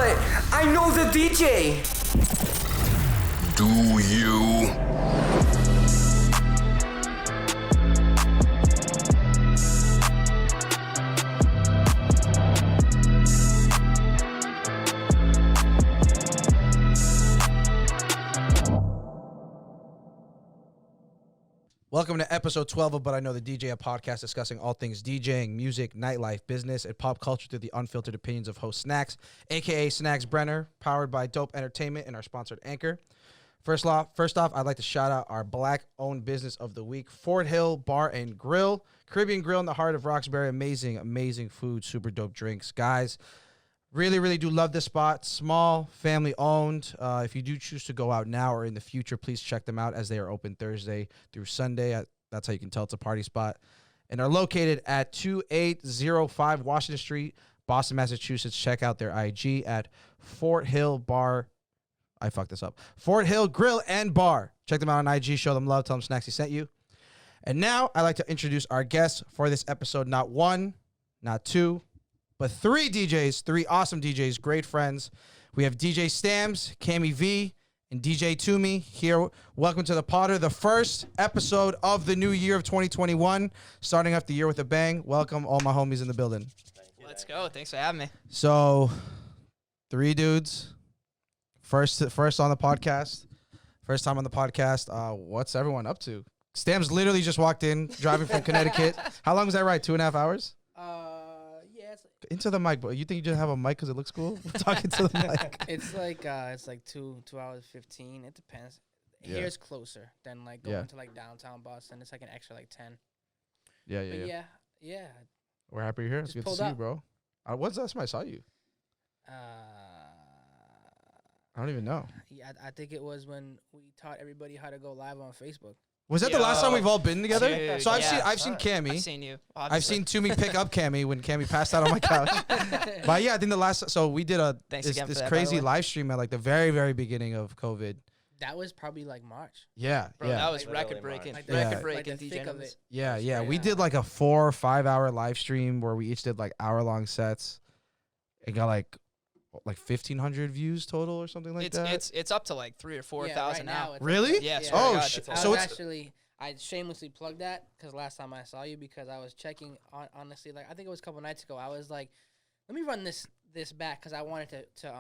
but I know the DJ. Do you? Welcome to episode 12 of But I Know the DJ, a podcast discussing all things DJing, music, nightlife, business, and pop culture through the unfiltered opinions of host Snacks, a.k.a. Snacks Brenner, powered by Dope Entertainment and our sponsored Anchor. First off, I'd like to shout out our Black-owned business of the week, Fort Hill Bar and Grill, Caribbean Grill in the heart of Roxbury. Amazing, amazing food, super dope drinks. Guys, really, really do love this spot. Small, family-owned. If you do choose to go out now or in the future, please check them out as they are open Thursday through Sunday. That's how you can tell it's a party spot. And are located at 2805 Washington Street, Boston, Massachusetts. Check out their IG at Fort Hill Bar. I fucked this up. Fort Hill Grill and Bar. Check them out on IG. Show them love. Tell them Snacksy sent you. And now I'd like to introduce our guests for this episode. Not one, not two, but three DJs, three awesome DJs, great friends. We have DJ STAMZ, Cammy V, and DJ TUMI here. Welcome to the Potter, the first episode of the new year of 2021, starting off the year with a bang. Welcome all my homies in the building. Let's go. Thanks for having me. So, three dudes, first on the podcast, first time on the podcast. What's everyone up to? STAMZ literally just walked in, driving from Connecticut. How long was that ride? 2.5 hours? Yeah, it's Into the mic, bro. You think you just have a mic because it looks cool? Talking to the mic. it's like 2 hours 15. It depends. Yeah. Here it's closer than like going to like downtown Boston. It's like an extra like 10. Yeah. But yeah. We're happy you're here. It's Just good to pulled see you, up. bro. When's the last time I saw you? I don't even know. Yeah, I think it was when we taught everybody how to go live on Facebook. Was that the last time we've all been together? Dude, So I've yeah. seen Cammy. I've seen you. I've seen TUMI pick up Cammy when Cammy passed out on my couch. But yeah, I think the last. So we did Thanks this again for that, by crazy the way. live stream at like the very, very beginning of COVID. That was probably like March. Yeah, Bro, yeah. that was Like, record breaking. Like Yeah. Record breaking like the DJ thick of numbers. it. Yeah. We Yeah. did like a 4 or 5 hour live stream where we each did like hour-long sets. It got like 1,500 views total or something like that. It's up to like 3,000 or 4,000 right now. it's Really? like- Yeah. yeah. swear to Oh, God, shit. that's I So was it's- actually, I shamelessly plugged that because last time I saw you, because I was checking on, honestly, like I think it was a couple nights ago. I was like, let me run this back because I wanted to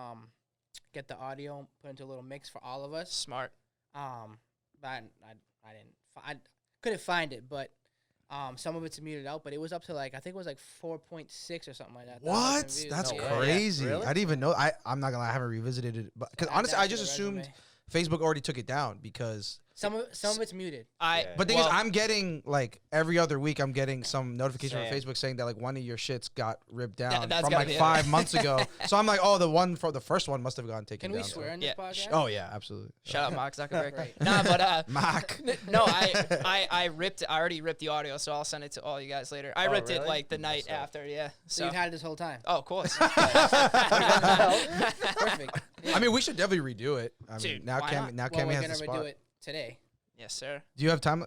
get the audio put into a little mix for all of us. smart. But I couldn't find it, but some of it's muted out. But it was up to like I think it was like 4.6 or something like that. What? 1,000 views. That's Yeah. crazy. Really? I didn't even know. I'm not gonna lie. I haven't revisited it, but because Add honestly, that I to just the assumed resume. Facebook already took it down because. Some of it's muted. But thing is, I'm getting like every other week, I'm getting some notification Same. from Facebook saying that like one of your shits got ripped down that's from gotta like be it. 5 months ago. So I'm like, oh, the first one must have gotten taken Can we down. swear in Yeah. this podcast? Oh yeah, absolutely. Shout out Mark Zuckerberg. Right. Nah, but Mark. no, I already ripped the audio, so I'll send it to all you guys later. I ripped it really? like the night That's dope. after, yeah. So you've had it this whole time. Oh, of course. Perfect. I mean, we should definitely redo it. I mean, Dude, now why Cammie, now Well, Cammie we're has gonna the spot. redo it today. Yes, sir. Do you have time?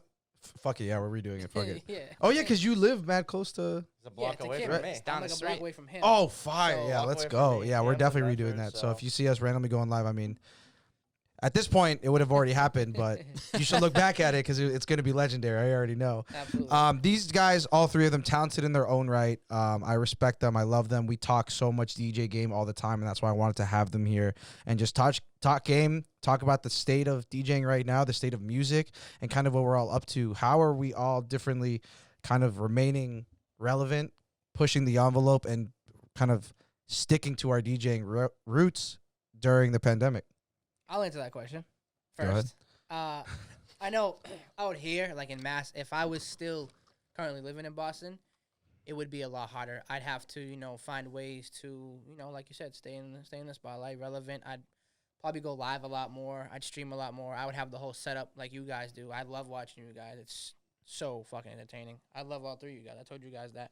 Fuck it, yeah, we're redoing it. Fuck it. Yeah. Oh yeah, because you live mad close to. It's a block to away Kim. from me. It's down I'm the like a street. block away from him. Oh, fire! So- Yeah, Walk let's away from go. me. Yeah, we're Yeah, definitely Bedford, redoing that. So so- if you see us randomly going live, I mean, at this point, it would have already happened, but you should look back at it because it's going to be legendary. I already know. Absolutely. These guys, all three of them, talented in their own right. I respect them. I love them. We talk so much DJ game all the time, and that's why I wanted to have them here and just talk game, talk about the state of DJing right now, the state of music, and kind of what we're all up to. How are we all differently kind of remaining relevant, pushing the envelope, and kind of sticking to our DJing roots during the pandemic? I'll answer that question Go ahead. first. I know out here, like in Mass, if I was still currently living in Boston, it would be a lot harder. I'd have to, find ways to, like you said, stay in the spotlight, relevant. I'd probably go live a lot more. I'd stream a lot more. I would have the whole setup like you guys do. I love watching you guys. It's so fucking entertaining. I love all three of you guys. I told you guys that.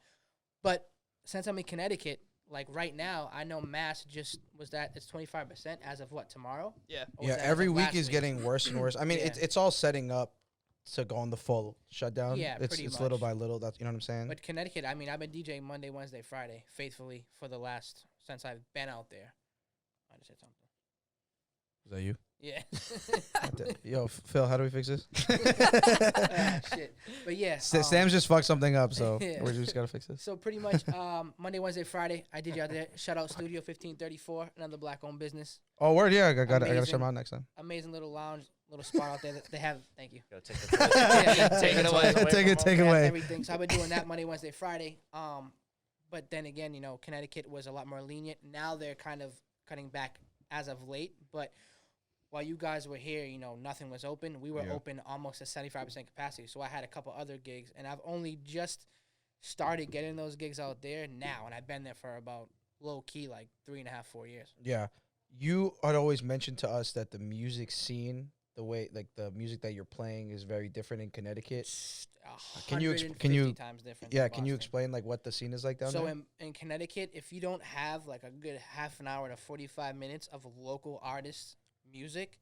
But since I'm in Connecticut, like right now, I know Mass just was that it's 25% as of what, tomorrow? Yeah. Or was Yeah, that as every of week last is getting worse and worse. I mean, Yeah. it's all setting up to go on the full shutdown. Yeah, it's pretty little much. by little. That's, you know what I'm saying? But Connecticut, I mean, I've been DJing Monday, Wednesday, Friday, faithfully for since I've been out there. I just said something. Is that you? Yeah. Yo, Phil, how do we fix this? Ah, shit. But yeah. Sam's just fucked something up, so Yeah. we just gotta fix this. So pretty much Monday, Wednesday, Friday, I did you out there. Shout out Studio 1534, another black-owned business. Oh, word, yeah, I gotta Amazing. shout him out next time. Amazing little lounge, little spot out there that they have. Thank you. Go take the Take it away. Take They have away. everything. So I've been doing that Monday, Wednesday, Friday. But then again, you know, Connecticut was a lot more lenient. Now they're kind of cutting back as of late. But while you guys were here, you know, nothing was open. We were open almost at 75% capacity. So I had a couple other gigs, and I've only just started getting those gigs out there now, and I've been there for about low key like 3.5, 4 years. Yeah, you had always mentioned to us that the music scene, the way like the music that you're playing, is very different in Connecticut. Can you 150 times different? Yeah, than can you Boston. explain like what the scene is like down So there? in Connecticut, if you don't have like a good half an hour to 45 minutes of local artists' music,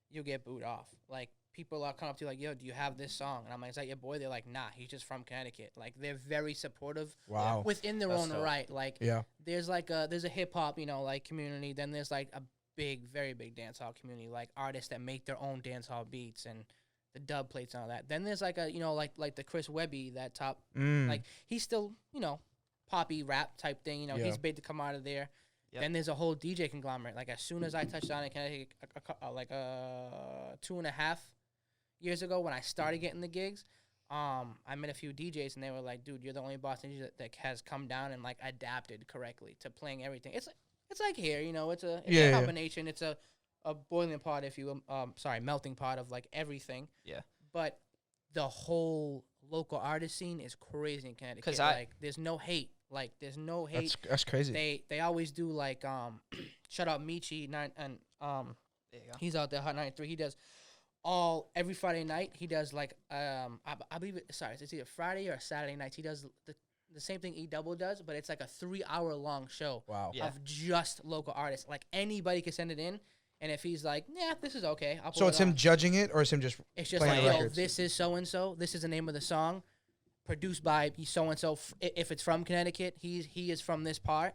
you'll get booed off. Like people are coming up to you like, "Yo, do you have this song?" And I'm like, "Is that your boy?" They're like, "Nah, he's just from Connecticut." Like they're very supportive Wow. within their That's own dope. right. Like Yeah. there's a hip hop, you know, like community. Then there's like a big, very big dance hall community, like artists that make their own dance hall beats and the dub plates and all that. Then there's like a, you know, like the Chris Webby, that top, like he's still, you know, poppy rap type thing. You know, Yeah. he's big to come out of there. Yep. Then there's a whole DJ conglomerate. Like as soon as I touched down in Connecticut, like 2.5 years ago when I started getting the gigs, I met a few DJs and they were like, "Dude, you're the only Boston DJ that has come down and like adapted correctly to playing everything." It's like here, you know, it's a combination. It's a boiling pot, if you melting pot of like everything. Yeah. But the whole local artist scene is crazy in Connecticut. 'Cause like there's no hate. Like there's no hate. That's crazy. They always do like shout out Michi and There you go. he's out there Hot 93. He does every Friday night. He does like I believe it's either Friday or Saturday nights. He does the same thing E Double does, but it's like a 3-hour long show Wow. Yeah. of just local artists. Like anybody can send it in, and if he's like, "Yeah, this is okay," I'll So pull it's it him off. judging it, or is him just It's just playing like, records? "Yo, this is so and so. This is the name of the song, produced by so and so. If it's from Connecticut, he is from this part.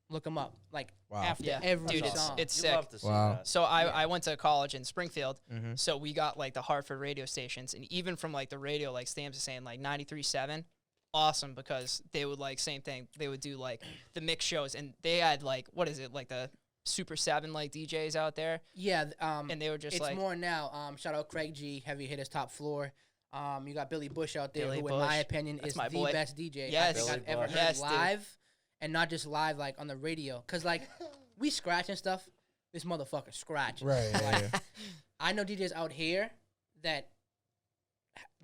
Look him up. Like Wow. after Yeah. every Dude, song. it's You sick. love to see Wow. that. So I went to college in Springfield, Mhm. so we got like the Hartford radio stations, and even from like the radio, like STAMZ is saying, like 93.7, awesome, because they would like same thing. They would do like the mix shows, and they had like what is it, like the Super 7 like DJs out there, Yeah, and they were just it's like more now. Shout out Craig G, Heavy Hitters Top Floor. You got Billy Bush out there, Billy who in my Bush. opinion That's is my the boy. best DJ Yes. I think I've Billy ever Bush. heard Yes, dude. live, and not just live like on the radio. Cause like we scratch and stuff. This motherfucker scratches. Right. Yeah, Like, yeah. I know DJs out here that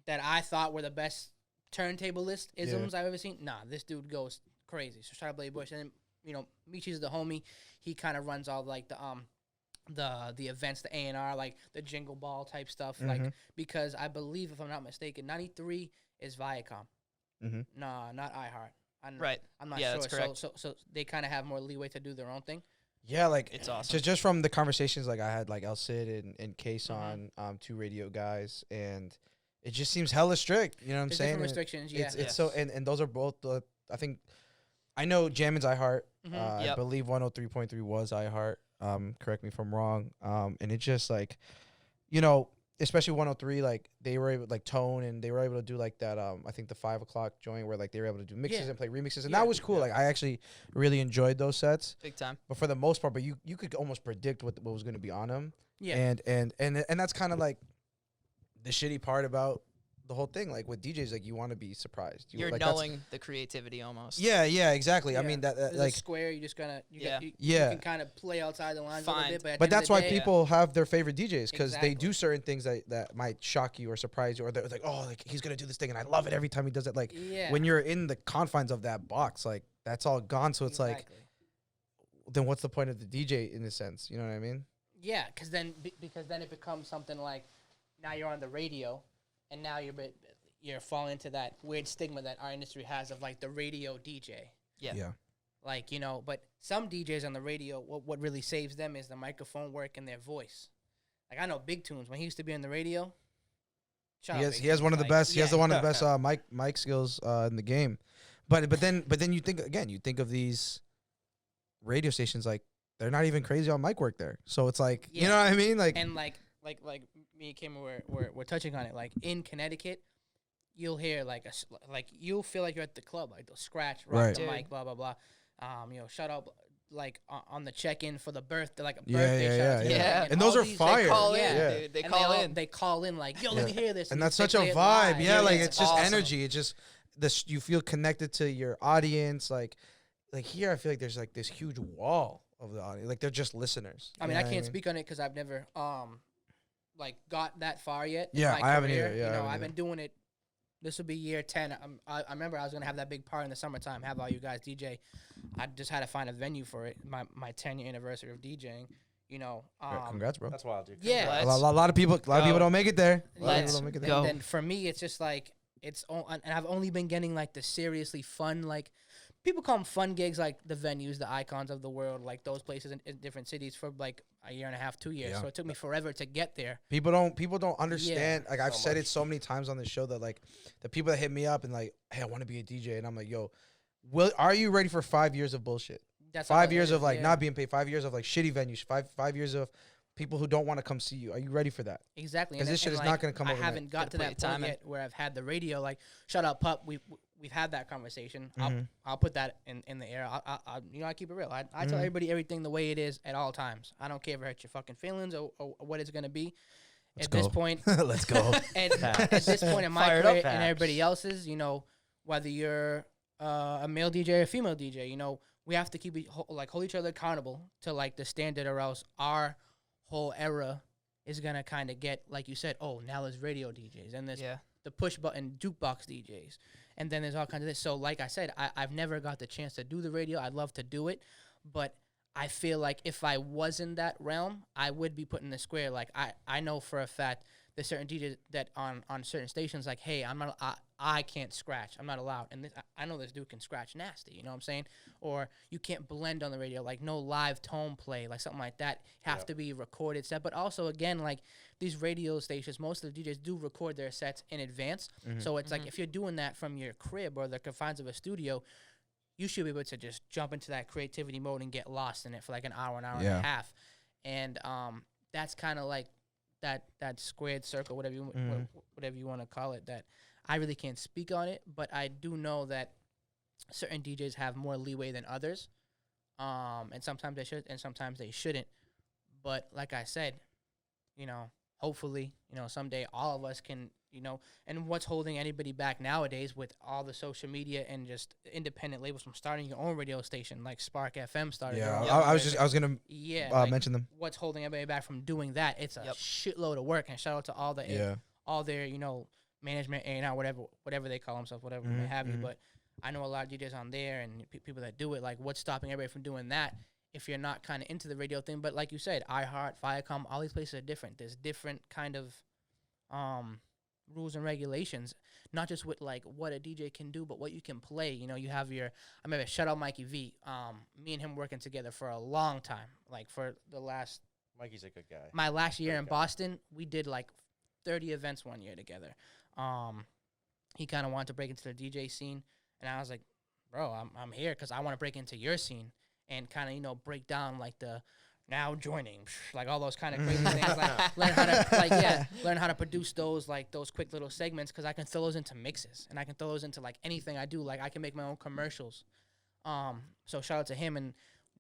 I thought were the best turntable-list isms I've ever seen. Nah, this dude goes crazy. So shout out Billy Bush, and then, you know, Michi's the homie. He kind of runs all like the events, the A&R, like the Jingle Ball type stuff. Like because I believe, if I'm not mistaken, 93 is Viacom. Mhm. Nah, not iHeart. right. I'm not Yeah, sure. that's correct. So they kind of have more leeway to do their own thing. Yeah, like It's awesome. Just from the conversations like I had like El Cid and Case on, two radio guys, and it just seems hella strict. You know what I'm There's saying? different And restrictions. Yeah. It's so and those are both I think I know Jammin's iHeart. I Yep. believe 103.3 was iHeart. Correct me if I'm wrong. And it's just like, you know, especially 103, like they were able like Tone, and they were able to do like that. I think the 5 o'clock joint where like they were able to do mixes Yeah. and play remixes, and Yeah. that was cool. Like I actually really enjoyed those sets. Big time. But for the most part, but you could almost predict what was going to be on them. Yeah. And that's kind of like the shitty part about the whole thing. Like with DJs, like you want to be surprised. You're like, that's- knowing the creativity almost. Yeah, exactly. I Yeah. mean that There's like a square. You just gonna Yeah. you Yeah. can kind of play outside the lines a Fine. little bit. But, at but the end that's of why the day, people have their favorite DJs, because they Exactly. do certain things that might shock you or surprise you, or they're like, oh, like he's gonna do this thing, and I love it every time he does it. Like Yeah. when you're in the confines of that box, like that's all gone. So it's like, Exactly. then what's the point of the DJ in a sense? You know what I mean? Yeah, because then it becomes something like now you're on the radio, and now you're falling into that weird stigma that our industry has of like the radio DJ. Yeah. Like, you know, but some DJs on the radio, what really saves them is the microphone work and their voice. Like I know Big Tunes when he used to be on the radio. shout out Big He has Tunes, one of the like, best. He has yeah. one of the best mic skills in the game. But then you think of these radio stations, like they're not even crazy on mic work there. So it's like, you Yeah. know what I mean? Like, And like me and Kim we're touching on it. Like in Connecticut, you'll hear like you'll feel like you're at the club. Like they'll scratch, rock Right. the Dude. mic, blah blah blah. Shout out like on the check-in for the birthday, like a Yeah, birthday. yeah, shout out to yeah, them. yeah. And And those all are these- fire. They call Yeah. in, dude. They And call all- in. They call in like, yo, let me hear this. and they- that's they such a play it vibe. live. Yeah, like it's it's just awesome. energy. It's just this. You feel connected to your audience. Like here, I feel like there's like this huge wall of the audience. Like they're just listeners. I You mean, know I what can't speak on it because I've never like got that far yet. in Yeah, my I haven't career. either. Yeah, I I've haven't been doing it. This will be year 10. I remember I was gonna have that big party in the summertime. Have all you guys DJ. I just had to find a venue for it. My 10-year anniversary of DJing. Congrats, bro. That's wild, dude. Yeah. Let's A lot of people go. don't make it there. A lot of Let's people don't make it there. go. And then for me, it's just like and I've only been getting like the seriously fun, like people call them fun gigs, like the venues, the icons of the world, like those places in different cities for like a year and a half, 2 years. Yeah. So it took me forever to get there. People don't understand. Like I've said it so many times on this show that like the people that hit me up and like, hey, I want to be a DJ, and I'm like, yo, are you ready for 5 years of bullshit? That's all 5 it years is, of like yeah. not being paid. 5 years of like shitty venues. Five years of people who don't want to come see you. Are you ready for that? Exactly. 'Cause and this shit and, is like, not gonna come I overnight. haven't got Gotta to put that your point time in. yet where I've had the radio. Like, shout out Pup. We've had that conversation. Mhm. I'll put that in the air. I keep it real. I tell Mhm. everybody everything the way it is at all times. I don't care if it hurts your fucking feelings or what it's gonna be. Let's At go. this point, Let's go. at this point in my Fired up. career and Facts. everybody else's, whether you're a male DJ or a female DJ, we have to keep hold each other accountable to like the standard, or else our whole era is gonna kind of get, like you said, oh, now there's radio DJs and there's Yeah. the push button jukebox DJs, and then there's all kinds of this. So like I said, I've never got the chance to do the radio. I'd love to do it, but I feel like if I was in that realm, I would be put in the square. Like I know for a fact there's certain DJs that on certain stations, like, hey, I can't scratch. I'm not allowed. And I know this dude can scratch nasty. You know what I'm saying? Or you can't blend on the radio, like no live tone play, like something like that. Have to be recorded set. But also, again, like these radio stations, most of the DJs do record their sets in advance. So it's like if you're doing that from your crib or the confines of a studio, you should be able to just jump into that creativity mode and get lost in it for like an hour and Yeah. a half. And that's kind of like that squared circle, whatever you want to call it, that I really can't speak on it, but I do know that certain DJs have more leeway than others. And sometimes they should and sometimes they shouldn't. But like I said, hopefully, someday all of us can, and what's holding anybody back nowadays with all the social media and just independent labels from starting your own radio station, like Spark FM started. their Yeah, own I was radio gonna yeah, like, mention them. what's holding everybody back from doing that? It's a Yep. shitload of work, and shout out to all the Yeah. all their management and whatever they call themselves, whatever may have you. But I know a lot of DJs on there and people that do it. Like, what's stopping everybody from doing that? If you're not kind of into the radio thing, but like you said, iHeart, Viacom, all these places are different. There's different kind of rules and regulations, not just with like what a DJ can do, but what you can play. You have I remember shout out Mikey V. Me and him working together for a long time, like for the last. Mikey's a good guy. My last year Great in guy. Boston, we did like 30 events one year together. He kind of wanted to break into the DJ scene, and I was like, bro, I'm here because I want to break into your scene and kind of break down like the now joining, like all those kind of crazy things, like learn how to produce those quick little segments, because I can throw those into mixes and I can throw those into like anything I do. Like I can make my own commercials. So shout out to him, and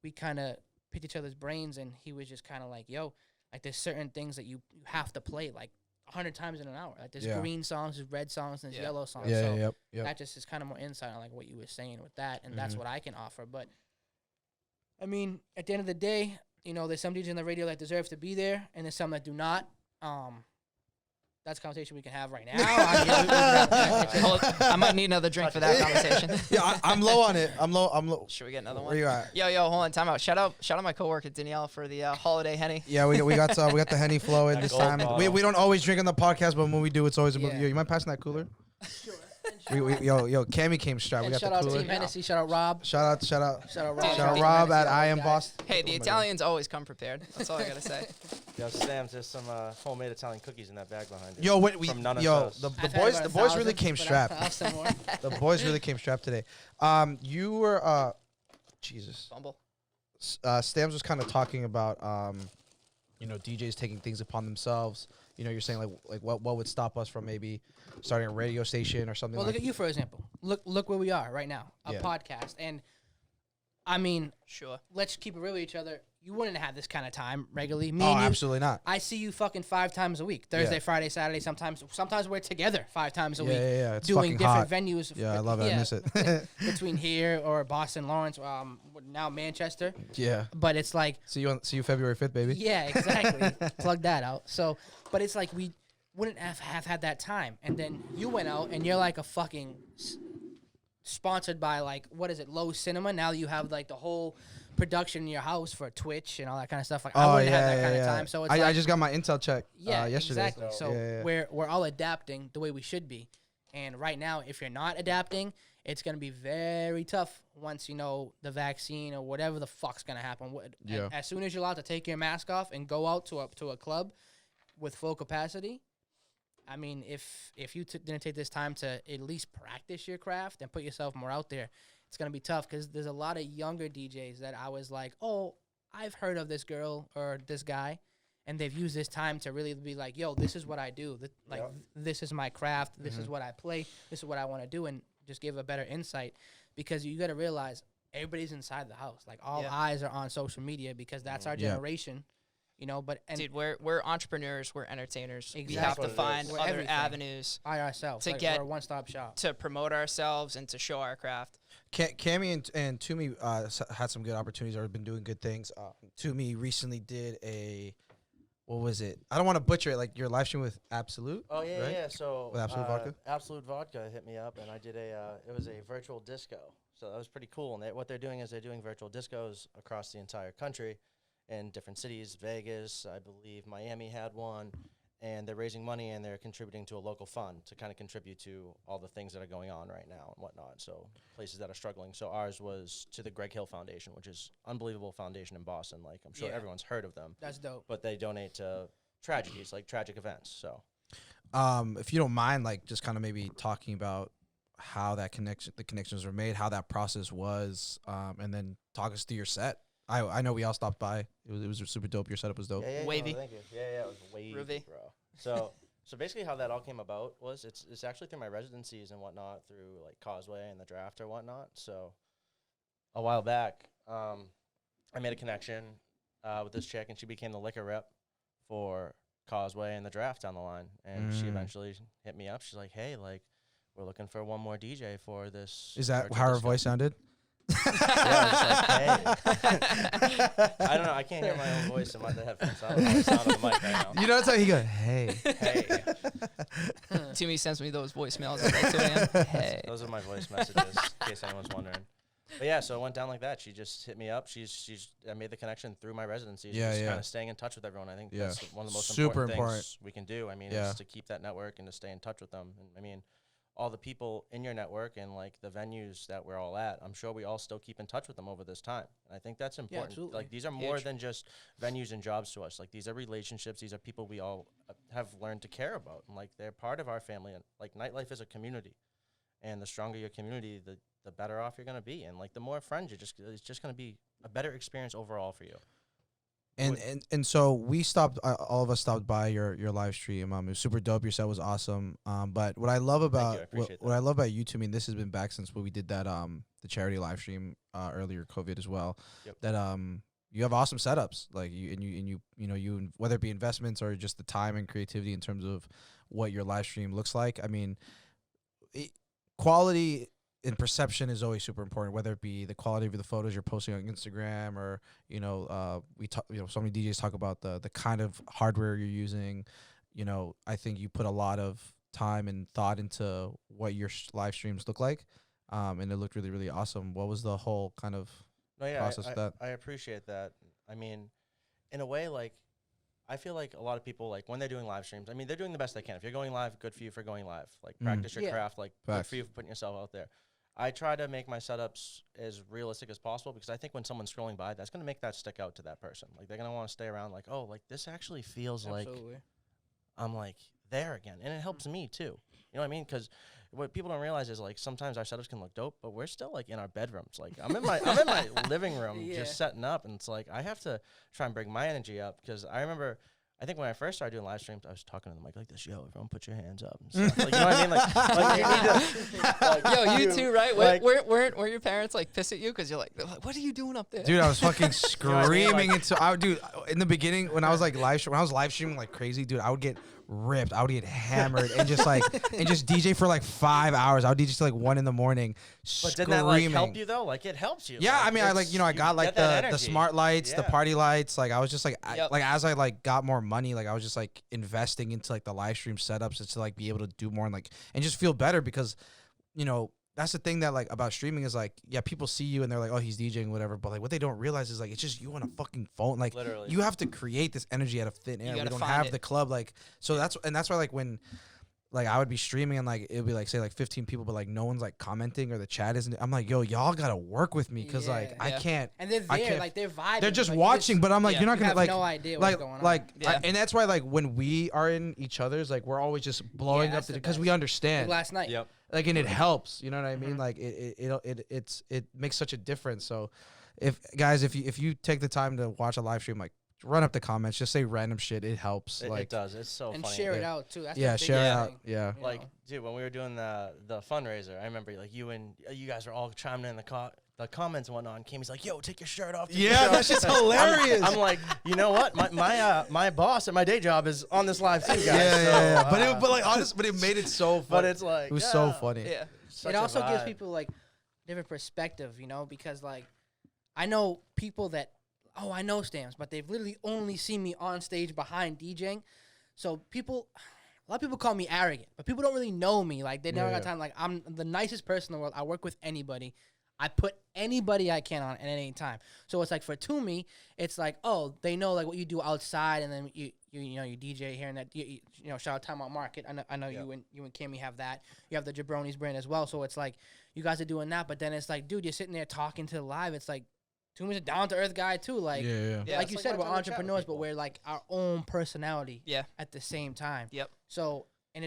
we kind of picked each other's brains, and he was just kind of like, yo, like there's certain things that you have to play like 100 times in an hour. Like there's green songs, there's red songs, and there's yellow songs. So Yep. that just is kind of more insight on like what you were saying with that, and that's what I can offer. But I mean, at the end of the day, there's some DJs in the radio that deserve to be there, and there's some that do not. That's a conversation we can have right now. I might need another drink for that conversation. Yeah, I'm low on it. I'm low. Should we get another one? Where you at? Yo, hold on, time out. Shout out my coworker Danielle for the holiday Henny. Yeah, we got the Henny flowing That this gold time. bottle. We don't always drink on the podcast, but when we do, it's always a movie. Yeah. Yo, you mind passing that cooler? Sure. Yo, Cammmy came strapped. We And got shout the out cooler. Team Hennessy. Shout out Rob. Shout out. Shout out Rob. Shout out Team Rob at Hennessy, all I you Am guys. Boston. Hey, the Italians always come prepared. That's all I gotta say. Yo, STAMZ, there's some homemade Italian cookies in that bag behind you. Yo, From None of yo, Toast. the I've had boys about the boys 1,000, really came but strapped. I'll have some more. The boys really came strapped today. You were Jesus. Fumble. STAMZ was kind of talking about, DJs taking things upon themselves. You're saying like what would stop us from maybe starting a radio station or something. Well, like look at you for example. Look where we are right now, a podcast, and I mean, Sure. let's keep it real with each other. You wouldn't have this kind of time regularly. Me Oh, and you, absolutely not. I see you fucking 5 times a week. Thursday, Yeah. Friday, Saturday. Sometimes we're together 5 times a Yeah, week. yeah. It's doing fucking different hot. venues. Yeah, I love it. I miss it. between here or Boston, Lawrence, now Manchester. Yeah. But it's like, See you February 5th, baby. yeah, exactly. Plug that out. So, but it's like we wouldn't have had that time, and then you went out and you're like a fucking sponsored by like what is it, Low Cinema. Now you have like the whole production in your house for Twitch and all that kind of stuff. Like I wouldn't have that kind of time. So it's I like, just got my Intel check yesterday. exactly. So yeah. we're all adapting the way we should be. And right now, if you're not adapting, it's gonna be very tough once the vaccine or whatever the fuck's gonna happen. Yeah. As soon as you're allowed to take your mask off and go out to a club with full capacity, I mean, if you didn't take this time to at least practice your craft and put yourself more out there, it's going to be tough because there's a lot of younger DJs that I was like, oh, I've heard of this girl or this guy, and they've used this time to really be like, yo, this is what I do. This is my craft. This is what I play. This is what I want to do, and just give a better insight because you got to realize everybody's inside the house. Like, all eyes are on social media because that's our generation. Dude, we're entrepreneurs, we're entertainers. Exactly. We have to That's what it find is. We're other everything. avenues By ourselves. To Like, get- we're a one-stop shop. to promote ourselves and to show our craft. Cammie and TUMI had some good opportunities or have been doing good things. TUMI recently did what was it? I don't want to butcher it, like your live stream with Absolute. Oh yeah, right? yeah. So With Absolute Vodka? Absolute Vodka hit me up, and I did it was a virtual disco. So that was pretty cool. And what they're doing is they're doing virtual discos across the entire country, in different cities. Vegas, I believe, Miami had one, and they're raising money and they're contributing to a local fund to kind of contribute to all the things that are going on right now and whatnot. So places that are struggling. So ours was to the Greg Hill Foundation, which is unbelievable foundation in Boston. Like I'm sure Yeah. everyone's heard of them, That's dope. but they donate to tragedies, like tragic events. So. If you don't mind, like just kind of maybe talking about how the connections were made, how that process was, and then talk us through your set. I know we all stopped by. It was super dope. Your setup was dope. Yeah, Wavy. No, thank you. Yeah, it was wavy, Groovy. bro. So basically, how that all came about was it's actually through my residencies and whatnot, through like Causeway and the Draft or whatnot. So a while back, I made a connection with this chick, and she became the liquor rep for Causeway and the Draft down the line. And she eventually hit me up. She's like, "Hey, like, we're looking for one more DJ for this." Is that virtual how her disco." voice sounded? Yeah, it's like, hey. I don't know. I can't hear my own voice in my headphones. So I don't know how I sound on the mic right now. You know that's how he goes, hey. Hey. Toomey sends me those voicemails at like 2 a.m. Hey. Those are my voice messages, in case anyone's wondering. But yeah, so it went down like that. She just hit me up. I made the connection through my residencies. Yeah, just yeah. kind of staying in touch with everyone. I think Yeah. that's one of the most Super important important. things we can do. I mean, Yeah. is to keep that network and to stay in touch with them. And I mean, all the people in your network and like the venues that we're all at, I'm sure we all still keep in touch with them over this time. And I think that's important. absolutely. Like these are more Huge. than just venues and jobs to us. Like these are relationships. These are people we all have learned to care about. And like they're part of our family. And like nightlife is a community. And the stronger your community, the better off you're going to be. And like the more friends, it's just going to be a better experience overall for you. And so we stopped. All of us stopped by your live stream. It was super dope. Your set was awesome. But what I love about I appreciate what I love about you two, I mean, this has been back since when we did that the charity live stream earlier COVID as well. Yep. That you have awesome setups, like you whether it be investments or just the time and creativity in terms of what your live stream looks like. I mean, quality and perception is always super important, whether it be the quality of the photos you're posting on Instagram or we talk, so many DJs talk about the kind of hardware you're using. I think you put a lot of time and thought into what your live streams look like, and it looked really, really awesome. What was the whole kind of process of that? I appreciate that. I mean, in a way, like, I feel like a lot of people, like, when they're doing live streams, I mean, they're doing the best they can. If you're going live, good for you for going live. Like, practice your Yeah. craft. Like, good Facts. for you for putting yourself out there. I try to make my setups as realistic as possible because I think when someone's scrolling by, that's going to make that stick out to that person. Like, they're going to want to stay around like, oh, like, this actually feels like Absolutely. I'm, like, there again. And it helps me, too. You know what I mean? Because what people don't realize is like sometimes our setups can look dope, but we're still like in our bedrooms. Like I'm in my living room just setting up, and it's like I have to try and bring my energy up because I remember. I think when I first started doing live streams, I was talking to the mic like this, yo, everyone put your hands up and stuff. Like, you know what I mean? Like you need to, like, Yo, you too, right? like- Were your parents like piss at you because they're like, what are you doing up there? Dude, I was fucking what I mean? screaming Like- into. Dude, in the beginning when I was like live streaming like crazy, dude, I would get ripped. I would get hammered and just DJ for like 5 hours. I would DJ till like 1 a.m. But screaming. didn't that like help you though? Like it helps you. Yeah, like, I mean, I like it's- I got like get that the energy. smart lights, the Yeah. party lights. Like I was just like, Yep. like as I like got more money, like I was just like investing into like the live stream setups just to like be able to do more and just feel better because, that's the thing that like about streaming is like, yeah, people see you and they're like, oh, he's DJing, whatever. But like what they don't realize is like it's just you on a fucking phone. Like Literally. you have to create this energy out of thin air. We gotta don't find have it. the club like so that's why like when. Like I would be streaming and like it'd be like say like 15 people, but like no one's like commenting or the chat isn't. I'm like, yo, y'all gotta work with me because like I Yeah. can't. And they're I there, can't- like they're vibing. They're just like, watching, but I'm like, yeah, you're not you gonna have like no idea what's like going on. like, Yeah. and that's why like when we are in each other's, like we're always just blowing up that's the because we best. understand. Like last night. Yep. Like and it helps, you know what I mean? Like it makes such a difference. So if guys, if you take the time to watch a live stream, like run up the comments, just say random shit. It helps. It like does. It's so And funny. share it out too. That's yeah, the share it biggest out. thing, Yeah. you Like, know? dude, when we were doing the fundraiser, I remember like you guys were all chiming in the comments and whatnot. And Cammy's like, "Yo, take your shirt off." take your Yeah, shirt that off." shit's hilarious. I'm like, you know what? My boss at my day job is on this live too, guys. Yeah. so, But like honest, but it made it so funny. but it's like it was so yeah, funny. Yeah. such It a also gives vibe. people like different perspective, because like I know people that I know STAMZ, but they've literally only seen me on stage behind DJing. So a lot of people call me arrogant, but people don't really know me. Like they never got time. Like I'm the nicest person in the world. I work with anybody. I put anybody I can on at any time. So it's like for TUMI, it's like, oh, they know like what you do outside, and then you DJ here and that. You shout out Time Out Market. I know you and Cammie have that. You have the Jabronis brand as well. So it's like you guys are doing that, but then it's like, dude, you're sitting there talking to the live. It's like TUMI's a down to earth guy too. Like Yeah. Yeah, like it's you like said, we're watching the chat with entrepreneurs, but people. we're like our own personality. Yeah. At the same time. Yep. So and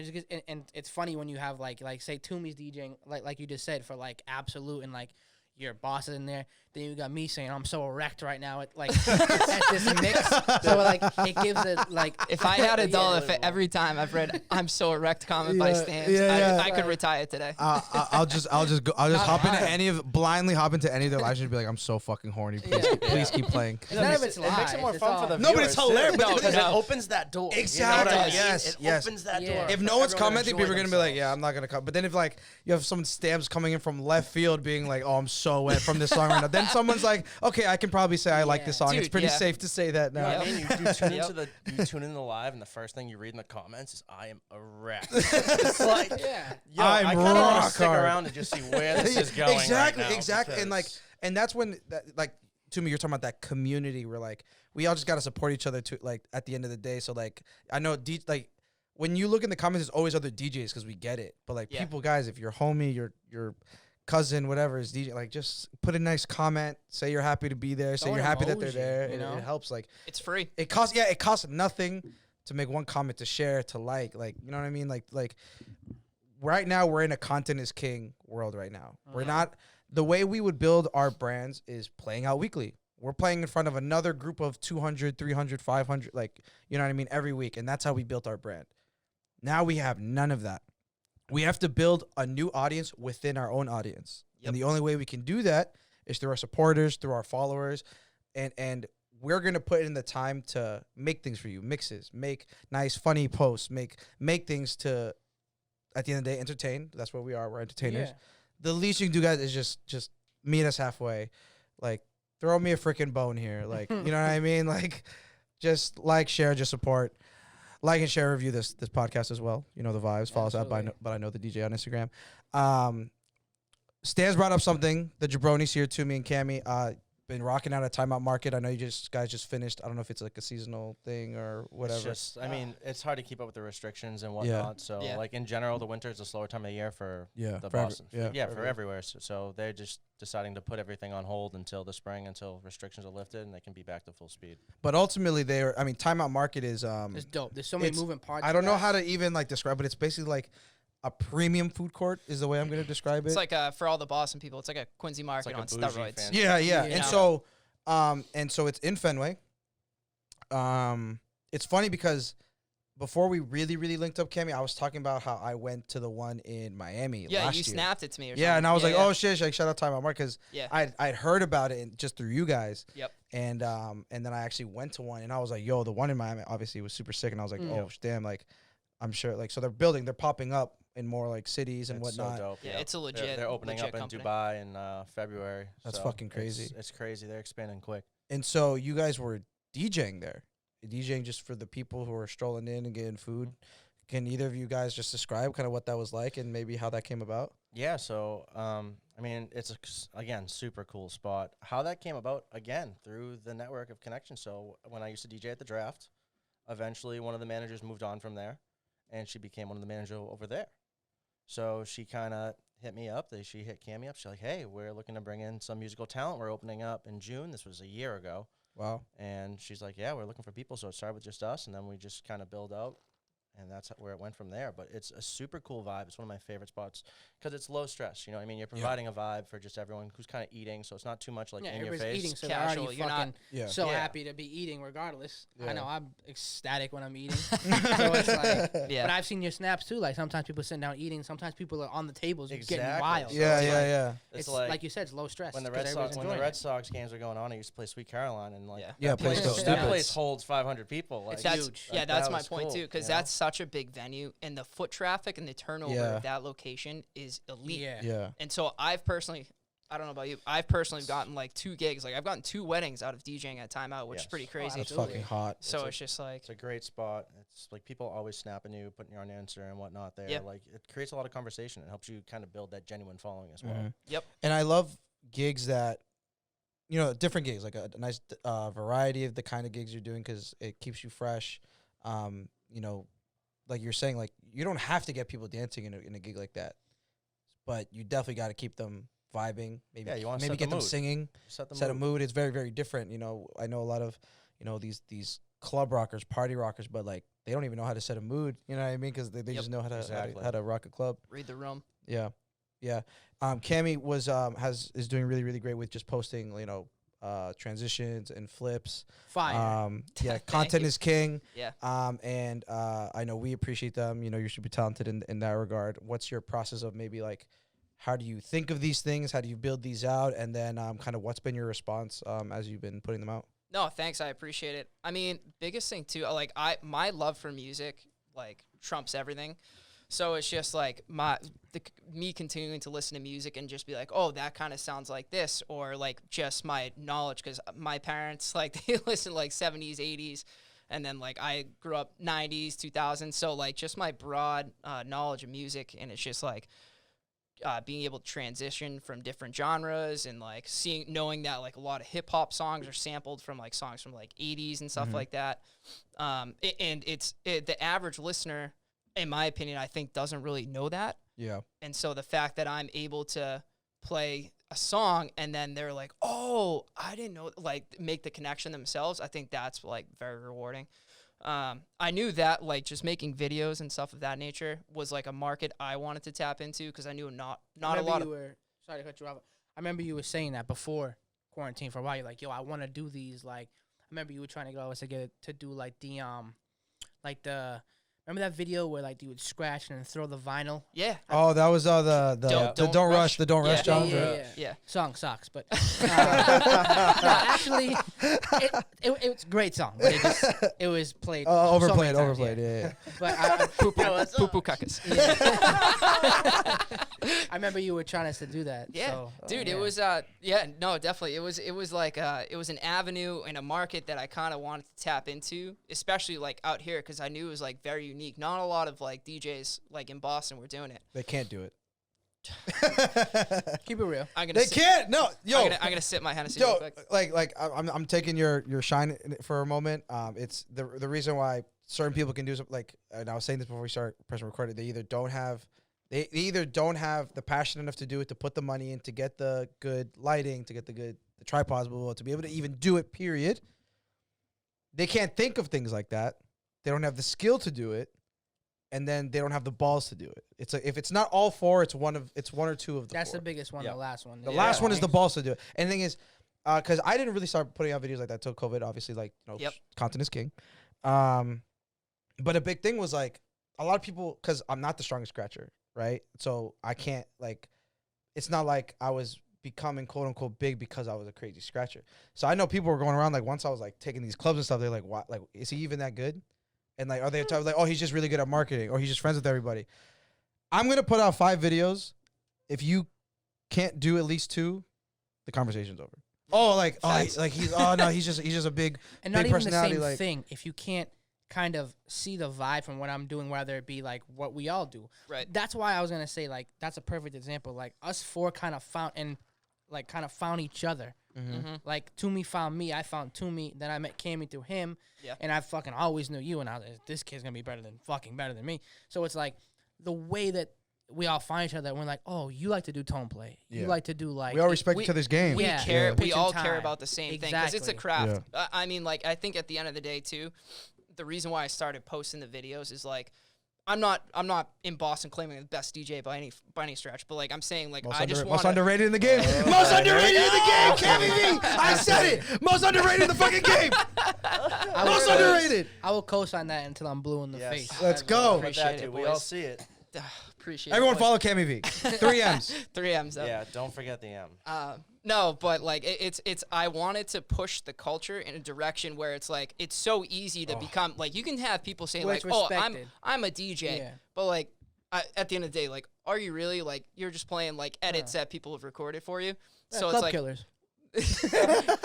it's funny when you have like say TUMI's DJing like you just said for like Absolute and like your boss is in there. Then you got me saying I'm so erect right now at like at this mix. So like it gives it like If I had a Yeah. dollar for every time I've read "I'm so erect" comment by Yeah, STAMZ, yeah. I could retire today. I'll just hop into blindly hop into any of their live streams and be like, I'm so fucking horny. Please keep playing. It's none of it's It makes it more lies. fun for the It's No, but viewers, it's hilarious, too, but because no. it opens that door. Exactly, You know what I mean? yes, It yes. opens that Yeah. door. If for no one's everyone to commenting, people are enjoy gonna be like, themselves. "Yeah, I'm not gonna come." But then if like you have someone stamps coming in from left field, being like, "Oh, I'm so wet from this song right now," then someone's like, "Okay, I can probably say I like this song." it's Dude, pretty yeah. safe to say that You now. know what I mean? You tune Yep. into you tune into the live, and the first thing you read in the comments is "I am erect." It's like, Yeah. yo, I'm I kind of want rock to stick hard. around and just see where this is going. exactly, right now, exactly, and like, because- and that's when, like, to me, you're talking about that community where like we all just gotta support each other to like at the end of the day. So like, I know like when you look in the comments, there's always other DJs because we get it. But like Yeah. people, guys, if your homie, your cousin, whatever is DJ, like just put a nice comment, say you're happy to be there, say Throw you're an happy that they're emoji, there. you It know? helps. Like It's free. it costs nothing to make one comment, to share, to like, you know what I mean? Like right now we're in a content is king world right now. We're not, the way we would build our brands is playing out weekly. We're playing in front of another group of 200, 300, 500, like, you know what I mean? Every week. And that's how we built our brand. Now we have none of that. We have to build a new audience within our own audience. Yep. And the only way we can do that is through our supporters, through our followers, and we're gonna put in the time to make things for you, mixes, make nice, funny posts, make things to, at the end of the day, entertain. That's what we are. We're entertainers. Yeah. The least you can do, guys, is just meet us halfway. Like, throw me a freaking bone here. Like, you know what I mean? Like, just like, share, just support. Like and share, review this podcast as well. You know the vibes. Follow us Absolutely. but I know the DJ on Instagram. Stan's brought up something. The Jabronis here, TUMI and Cammie, been rocking out at Time Out Market. I know you guys just finished. I don't know if it's like a seasonal thing or whatever. It's just, I mean, it's hard to keep up with the restrictions and whatnot. So, Yeah. like in general, the winter is a slower time of year for Yeah, the for every- Boston. yeah, for everywhere. So they're just deciding to put everything on hold until the spring, until restrictions are lifted, and they can be back to full speed. But ultimately, Time Out Market is It's dope. There's so many it's- moving parts. I to don't know that. how to even like describe, but it's basically like a premium food court is the way I'm going to describe it. It's like for all the Boston people, it's like a Quincy Market like a on bougie steroids. fancy- Yeah, yeah. Yeah. And so it's in Fenway. It's funny because before we really linked up, Cammie, I was talking about how I went to the one in Miami Yeah, last you year. snapped it to me. Or Yeah, something. and I was like, yeah. oh shit, like shout out Time Out Mark because Yeah. I'd heard about it just through you guys. Yep. And then I actually went to one and I was like, yo, the one in Miami obviously was super sick, and I was like, oh damn, like I'm sure like so they're popping up in more like cities and It's whatnot. so dope. Yeah, yep. it's a legit. They're opening legit up in company. Dubai in February. That's so fucking crazy. It's crazy. They're expanding quick. And so you guys were DJing there, DJing just for the people who are strolling in and getting food. Can either of you guys just describe kind of what that was like and maybe how that came about? Yeah, so I mean, it's again super cool spot. How that came about again through the network of connections. So when I used to DJ at the Draft, eventually one of the managers moved on from there, and she became one of the managers over there. So she kind of hit me up. She hit Cammie up. She's like, "Hey, we're looking to bring in some musical talent. We're opening up in June. This was a year ago." Wow. And she's like, "Yeah, we're looking for people." So it started with just us, and then we just kind of build out. And that's where it went from there. But it's a super cool vibe. It's one of my favorite spots because it's low stress. You know what I mean? You're providing a vibe for just everyone who's kind of eating. So it's not too much like in your everybody's face. eating, so Casual, they're already you're not- fucking Yeah. so Yeah. happy to be eating regardless. Yeah. I know I'm ecstatic when I'm eating. So it's like, Yeah. but I've seen your snaps too. Like sometimes people sitting down eating. Sometimes people are on the tables getting Exactly. wild. So Yeah, it's yeah, like- yeah. It's like you said, it's low stress. when the 'cause Red everybody's Sox when the enjoying Red it. Sox games were going on, I used to play Sweet Caroline, and like Yeah. Yeah, that place place, goes that stupid. place holds 500 people. Like That's That's huge. yeah, Like, that's that my was point cool, too, because you know? that's such a big venue, and the foot traffic and the turnover Yeah. of that location is elite. Yeah. Yeah. And so I've personally, I don't know about you, I've personally gotten like 2 gigs. Like I've gotten 2 weddings out of DJing at Timeout, which is Yes. pretty crazy. That's Absolutely. fucking hot. So It's it's just like, it's a great spot. It's like people always snapping you, putting you on answer and whatnot there. Yep. Like it creates a lot of conversation. It helps you kind of build that genuine following as well. Mhm. yep, And I love gigs that, you know, different gigs, like a nice variety of the kind of gigs you're doing because it keeps you fresh. You know, like you're saying, like you don't have to get people dancing in a gig like that, but you definitely got to keep them vibing. Maybe Yeah, you wanna maybe set get the them mood. singing, Set the set a mood. mood. It's very different. You know, I know a lot of, you know, these club rockers, party rockers, but like they don't even know how to set a mood. You know what I mean? Because they Yep. just know how to, Exactly. how to rock a club. read the room. Yeah, yeah. Cammie was is doing really great with just posting, you know, transitions and flips. Fire. Yeah, Thank content you. is king. Yeah. And I know we appreciate them. You know, you should be talented in that regard. What's your process of maybe like, how do you think of these things? How do you build these out? And then kind of what's been your response as you've been putting them out? No, thanks. I appreciate it. I mean, biggest thing too, like my love for music like trumps everything. So it's just like me continuing to listen to music and just be like, oh, that kind of sounds like this, or like just my knowledge, because my parents like they listen to like 70s, 80s, and then like I grew up 90s, 2000s. So like just my broad knowledge of music, and it's just like being able to transition from different genres and like knowing that like a lot of hip hop songs are sampled from like songs from like 80s and stuff like that. And the average listener, in my opinion, I think doesn't really know that. Yeah. And so the fact that I'm able to play a song and then they're like, oh, I didn't know, like make the connection themselves, I think that's like very rewarding. I knew that like just making videos and stuff of that nature was like a market I wanted to tap into, because I knew not a lot of. Sorry to cut you off. I remember you were saying that before quarantine for a while. You're like, yo, I want to do these. Like, I remember you were trying to get us to get to do like the remember that video where like you would scratch and then throw the vinyl. Yeah. Oh, that was the don't rush the don't rush Yeah. challenge. yeah, right? yeah. Yeah. Song sucks, but no, actually, it's a great song. But it was played Overplayed, so many times, overplayed. Yeah. But Poo poo cuckas. I remember you were trying us to do that. Yeah, so, dude, yeah. it was no, definitely. It was like it was an avenue and a market that I kind of wanted to tap into, especially like out here, because I knew it was like very unique. Not a lot of like DJs like in Boston were doing it. They can't do it. Keep it real. I'm gonna They sit, can't. No, yo. I'm gonna sip my Hennessy real Yo, quick. I'm taking your shine for a moment. It's the reason why certain people can do something like, and I was saying this before we start pressing record. They either don't have the passion enough to do it, to put the money in, to get the good lighting, to get the tripods, blah, blah, blah, to be able to even do it. Period. They can't think of things like that. They don't have the skill to do it, and then they don't have the balls to do it. It's like if it's not all four, it's one or two of the. That's four. the biggest one. Yeah. The last one. The last one is the balls to do it. And the thing is, because I didn't really start putting out videos like that till COVID. Obviously, like content is king. But a big thing was like a lot of people, because I'm not the strongest scratcher, right? So I can't like. It's not like I was becoming quote unquote big because I was a crazy scratcher. So I know people were going around like once I was like taking these clubs and stuff. They're like, "What? Like, is he even that good?" And like, are they like, "Oh, he's just really good at marketing," or he's just friends with everybody? I'm gonna put out 5 videos. If you can't do at least 2, the conversation's over. Oh, like, he's just a big, and big not even the personality. same Like, thing. If you can't kind of see the vibe from what I'm doing, whether it be like what we all do. Right. That's why I was gonna say like that's a perfect example. Like us 4 kind of found each other. Like TUMI found me, I found TUMI, then I met Cammy through him, and I fucking always knew you, and I was like, this kid's gonna be better than me. So it's like the way that we all find each other, we're like, oh, you like to do tone play, you like to do like we all respect each other's game. We Yeah. care. Pitch We and all care time. about the same thing because it's a Exactly. craft. I mean, like I think at the end of the day too, the reason why I started posting the videos is like. I'm not in Boston claiming the best DJ by any stretch, but like I'm saying like I just want most underrated in the game. Most underrated in the game. Cammie V. I said it. Most underrated in the fucking game. Most underrated. I will co-sign that until I'm blue in the Yes. face. Let's go. With that, Appreciate it, dude, we all boys. see it. Appreciate it. Everyone boys. follow Cammie V. 3 M's. 3 M's though. Yeah, don't forget the M. No, but like it's I wanted to push the culture in a direction where it's like it's so easy to become like you can have people saying Where like, it's oh, respected. I'm a DJ, Yeah. but like at the end of the day, like, are you really like you're just playing like edits that people have recorded for you? So Club it's like killers.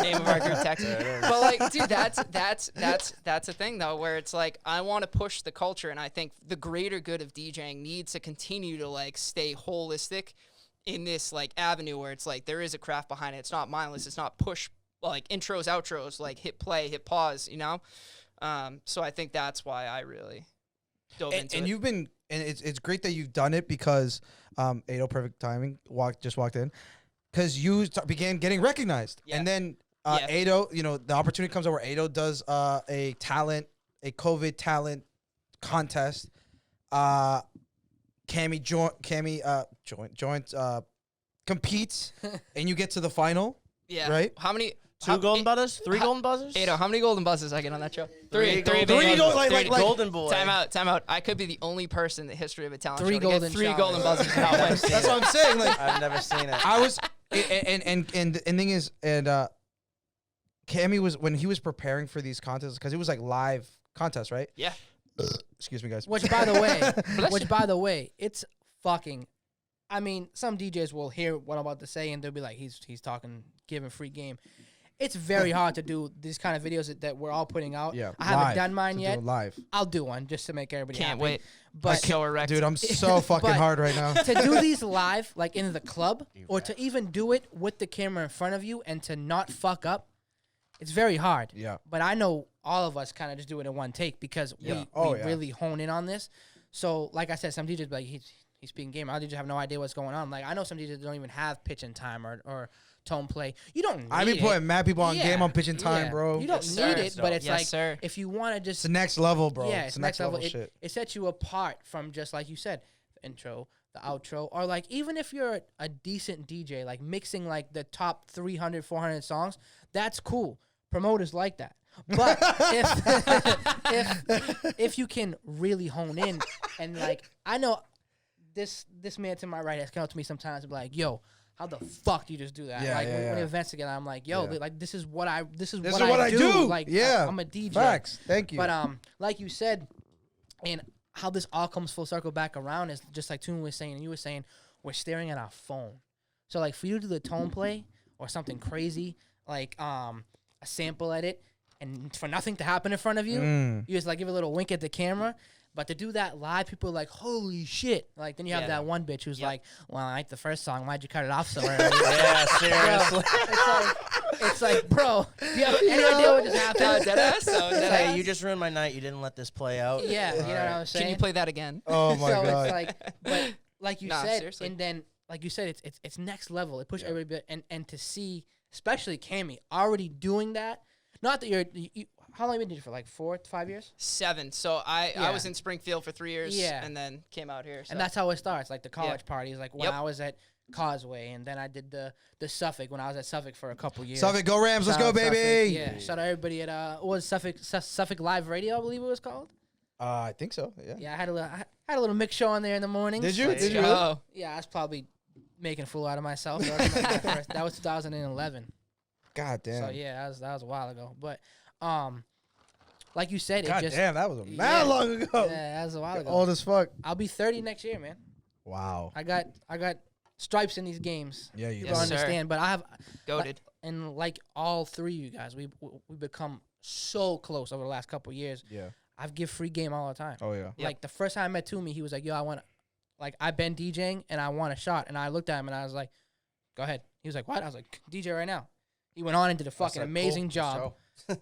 name of our group text. But like, dude, that's a thing though, where it's like I want to push the culture, and I think the greater good of DJing needs to continue to like stay holistic in this like avenue where it's like there is a craft behind it. It's not mindless. It's not push like intros, outros, like hit play, hit pause. You know. So I think that's why I really dove into And it. you've been, and it's great that you've done it because Ado, perfect timing, just walked in, because you began getting recognized, and then Ado, you know, the opportunity comes up where Ado does a COVID talent contest. Cammie joins competes, and you get to the final. Yeah. Right? How many? 2 golden buzzers? 3 golden buzzers? Ado, how many golden buzzes I get on that show? Three golden baby. buzzers. Like golden boy. Time out. I could be the only person in the history of a talent Three show to get golden 3 showers. golden buzzers. without winning. That's what I'm saying. Like, I've never seen it. I was, and thing is, Cammie was, when he was preparing for these contests, because it was like live contests, right? Yeah. Excuse me, guys. Which by the way, it's fucking. I mean, some DJs will hear what I'm about to say and they'll be like, he's talking, giving free game. It's very hard to do these kind of videos that we're all putting out. Yeah, I haven't live, done mine to do yet. it live. I'll do one just to make everybody Can't happy. wait. But Killer Rex. Dude, I'm so fucking But- hard right now. to do these live, like in the club, or to even do it with the camera in front of you and to not fuck up, it's very hard. Yeah. But I know all of us kind of just do it in one take because we really hone in on this. So, like I said, some DJs be like, he's speaking game. Other DJs have no idea what's going on. Like, I know some DJs don't even have pitch and time or tone play. You don't need I've been it. putting mad people on Yeah, game on pitch and time, yeah. bro. You don't Yes, need sir. it, but it's Yes, like, sir. if you want to just... It's the next level, bro. Yeah, it's the next level shit. It sets you apart from just like you said, the intro, the outro, or like even if you're a decent DJ, like mixing like the top 300, 400 songs, that's cool. Promoters like that. But if you can really hone in and like, I know this man to my right has come up to me sometimes and be like, yo, how the fuck do you just do that? Yeah, like yeah, when yeah. events together, I'm like, yo, Yeah. like this is what I what do. I Like Yeah. I'm a DJ. Facts. Thank you. But like you said, and how this all comes full circle back around is just like Toon was saying and you were saying, we're staring at our phone. So like for you to do the tone play or something crazy like a sample edit and for nothing to happen in front of you, you just like give a little wink at the camera. But to do that live, people are like, holy shit. Like, then you have that one bitch who's like, well, I like the first song. Why'd you cut it off so early? Yeah, seriously. It's like, bro, do you have any idea what just happened? Hey, you just ruined my night. You didn't let this play out. Yeah, you know what I'm saying? Can you play that again? Oh my so god. it's like, but like you Nah, said, seriously. and then like you said, it's next level. It pushed everybody, and to see, especially Cammie already doing that. Not that How long have you been DJ for? Like 4 to 5 years? 7. So I Yeah. was in Springfield for 3 years. Yeah. And then came out here. So. And that's how it starts, like the college parties. Like when Yep. I was at Causeway, and then I did the Suffolk when I was at Suffolk for a couple years. Suffolk, go Rams, let's Shout go, out Suffolk. baby. Yeah, shout out everybody at what was Suffolk Live Radio, I believe it was called. I think so. Yeah. Yeah, I had a little mix show on there in the morning. Did you? Let's Did you? go. Yeah, I was probably making a fool out of myself. That was 2011. God damn. So yeah, that was a while ago. But like you said, God it just damn, that was a yeah. mad long ago. yeah, that was a while ago. Old as fuck. I'll be 30 next year, man. Wow. I got stripes in these games. Yeah, you You do. don't Yes, sir. understand, but I have Goated. and like all three of you guys, we become so close over the last couple of years. Yeah. I've give free game all the time. Oh yeah. Yep. Like the first time I met TUMI, he was like, "Yo, I've been DJing and I want a shot." And I looked at him and I was like, "Go ahead." He was like, "What?" I was like, "DJ right now." He went on and did a fucking amazing job.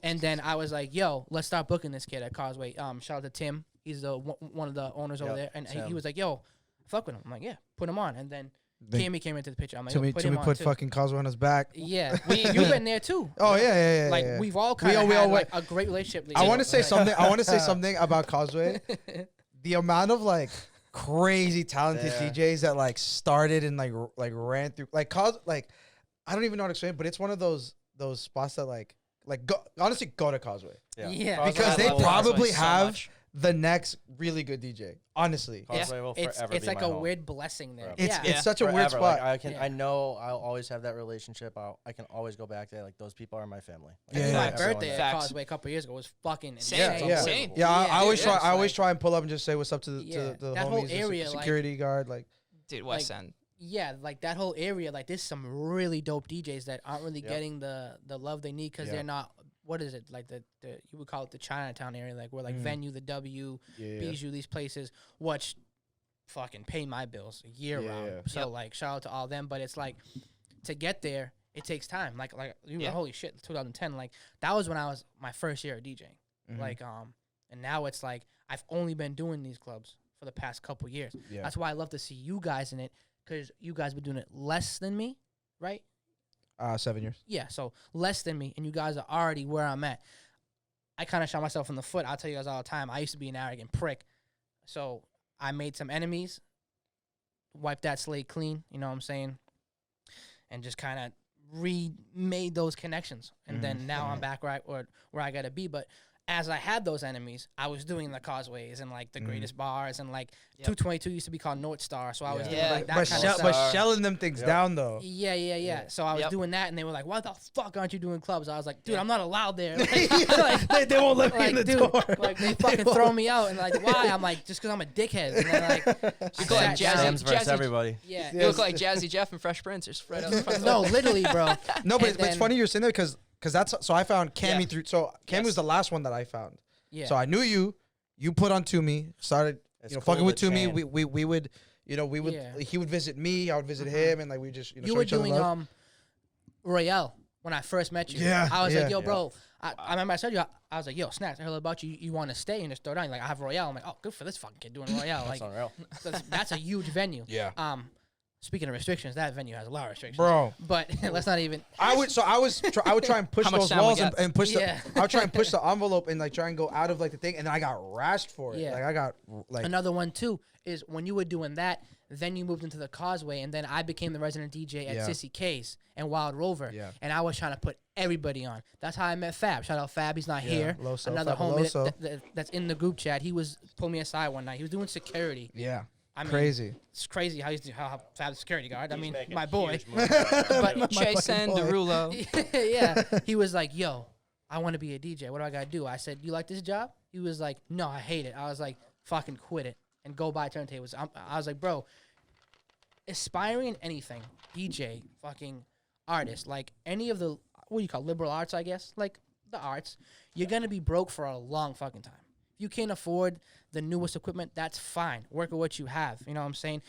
And then I was like, "Yo, let's start booking this kid at Causeway." Shout out to Tim. He's the one of the owners over there, and he Tim. was like, "Yo, fuck with him." I'm like, "Yeah, put him on." And then They- Cammie came into the picture. I'm like, To "Yo, me, put to him me, on put too." fucking Causeway on his back. Yeah, you've been there too. Oh yeah. Like yeah. we've all kind all- of we had all like a great relationship. I want to say Like- something. I want to say something about Causeway. The amount of like crazy talented Yeah. DJs that like started and like ran through like I don't even know how to explain it, but it's one of those spots that like honestly go to Causeway Yeah. because I they love probably Causeway so have much. the next really good DJ. Honestly, Causeway will It's forever it's be like my a home. weird blessing there. Forever. it's yeah. it's such a weird Forever. Like, spot. I know I'll always have that relationship. I can always go back there. Like those people are my family. Like, Yeah. My everyone birthday there. at Facts. Causeway a couple years ago was fucking Same, insane. yeah. same. Yeah, I Yeah, always dude, try. it's I always like- try and pull up and just say what's up to the Yeah, to the that whole homies, the area, like- security guard. Like, Dude, West Like, End. Yeah, like that whole area, like there's some really dope DJs that aren't really Yep. getting the love they need because Yeah. they're not. What is it like the you would call it the Chinatown area, like where like Venue, the W, yeah, Bijou, these places, which fucking pay my bills year Yeah, round. yeah. So Yep. like shout out to all them, but it's like to get there, it takes time. Like you Yeah. were holy shit, 2010. Like that was when I was my first year of DJing. Mhm. Like and now it's like I've only been doing these clubs for the past couple years. Yeah. That's why I love to see you guys in it because you guys been doing it less than me, right? 7 years. Yeah, so less than me, and you guys are already where I'm at. I kind of shot myself in the foot. I'll tell you guys all the time. I used to be an arrogant prick, so I made some enemies, wiped that slate clean. You know what I'm saying? And just kind of remade those connections, and then now I'm back right where I gotta be. But as I had those enemies, I was doing the Causeways and like the greatest bars, and like 222 used to be called North Star, so I was doing Yeah. like that But, kind shell- of but stuff. shelling them things Yep. down though. Yeah. So I was Yep. doing that, and they were like, "Why the fuck aren't you doing clubs?" I was like, "Dude, I'm not allowed there." they won't let me Like, in the dude, door. like they fucking throw me out, and like, why? I'm like, just because I'm a dickhead. And then like, I go like sat Jazzy- down- Sam's versus Jazzy- everybody. Yeah. You look like Jazzy Jeff and Fresh Prince. Just right out the front. No, literally, bro. No, but And it's then- funny you're saying that because that's so I found Cammie Yeah. through. So Cammie Yes. was the last one that I found. Yeah. So I knew you. You put on TUMI. Started It's fucking cool with to TUMI. chain. We would Yeah. he would visit me. I would visit him, and like we just you show were each other doing love. Royale when I first met you. Yeah, I was like, yeah. yo, bro. I remember I said you. I was like, yo, Snacks. I heard about you. You want to stay and just throw down? You're like, I have Royale. I'm like, oh, good for this fucking kid doing Royale. That's Like, unreal. that's a huge venue. Yeah. Speaking of restrictions, that venue has a lot of restrictions. Bro. But let's not even. I would try and push How much those sound we walls got? and push Yeah. I would try and push the envelope and like try and go out of like the thing, and then I got rashed for it. Yeah. Like I got like Another one too is when you were doing that, then you moved into the Causeway, and then I became the resident DJ at Yeah. Sissy K's and Wild Rover. Yeah. And I was trying to put everybody on. That's how I met Fab. Shout out Fab. He's not Yeah, here. Loso, Another Fabuloso. homie that's in the group chat. He was pulled me aside one night. He was doing security. yeah. I mean, Crazy. It's crazy how Fab's security guard. I He's mean, making my boy. huge moves. But Jason boy. Derulo. yeah, he was like, "Yo, I want to be a DJ. What do I gotta do?" I said, "You like this job?" He was like, "No, I hate it." I was like, "Fucking quit it and go buy turntables." I was like, "Bro, aspiring in anything, DJ, fucking artist, like any of the what do you call liberal arts, I guess, like the arts, you're gonna be broke for a long fucking time. If you can't afford the newest equipment, that's fine. Work with what you have. You know what I'm saying?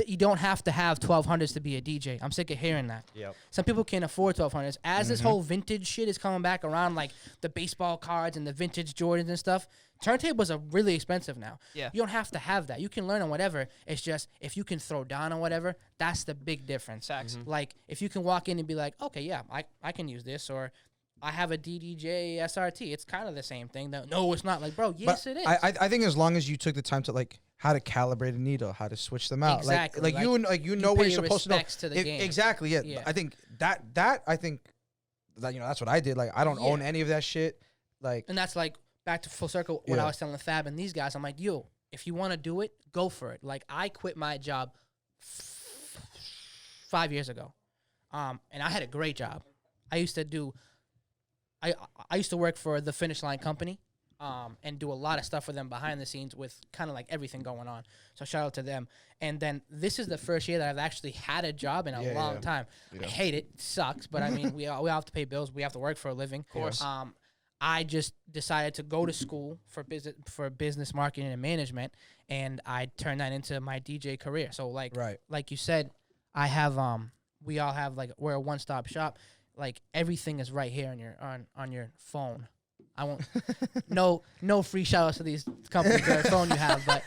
You don't have to have 1200s to be a DJ. I'm sick of hearing that. Yep. Some people can't afford 1200s. As this whole vintage shit is coming back around, like the baseball cards and the vintage Jordans and stuff, turntables are really expensive now. Yeah. You don't have to have that. You can learn on whatever. It's just if you can throw down on whatever, that's the big difference. Facts. Like if you can walk in and be like, okay, yeah, I can use this, or I have a DDJ SRT. It's kind of the same thing. No, it's not. Like, bro, yes, But it is. I think as long as you took the time to like how to calibrate a needle, how to switch them out, Exactly. like you know you what pay you're supposed to know. respects to the game. Exactly. Yeah. Yeah. I think that that's what I did. Like I don't own Yeah. any of that shit. Like And that's like back to full circle when Yeah. I was telling Fab and these guys, I'm like, yo, if you want to do it, go for it. Like I quit my job 5 years ago, and I had a great job. I used to work for the Finish Line company, and do a lot of stuff for them behind the scenes with kind of like everything going on. So shout out to them. And then this is the first year that I've actually had a job in a long time. I hate it. It sucks, but I mean, we all have to pay bills. We have to work for a living. Of course. I just decided to go to school for business marketing and management, and I turned that into my DJ career. So like you said, I have we all have like we're a one-stop shop. Like everything is right here on your phone. I won't no free shout outs to these companies or phone you have, but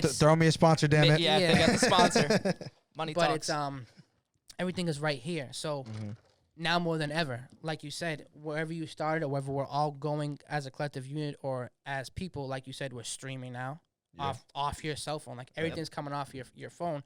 throw me a sponsor, damn it. Yeah, they got the sponsor. Money but talks. it's everything is right here. So now more than ever, like you said, wherever you started or wherever we're all going as a collective unit or as people, like you said, we're streaming now off your cell phone. Like everything's coming off your phone.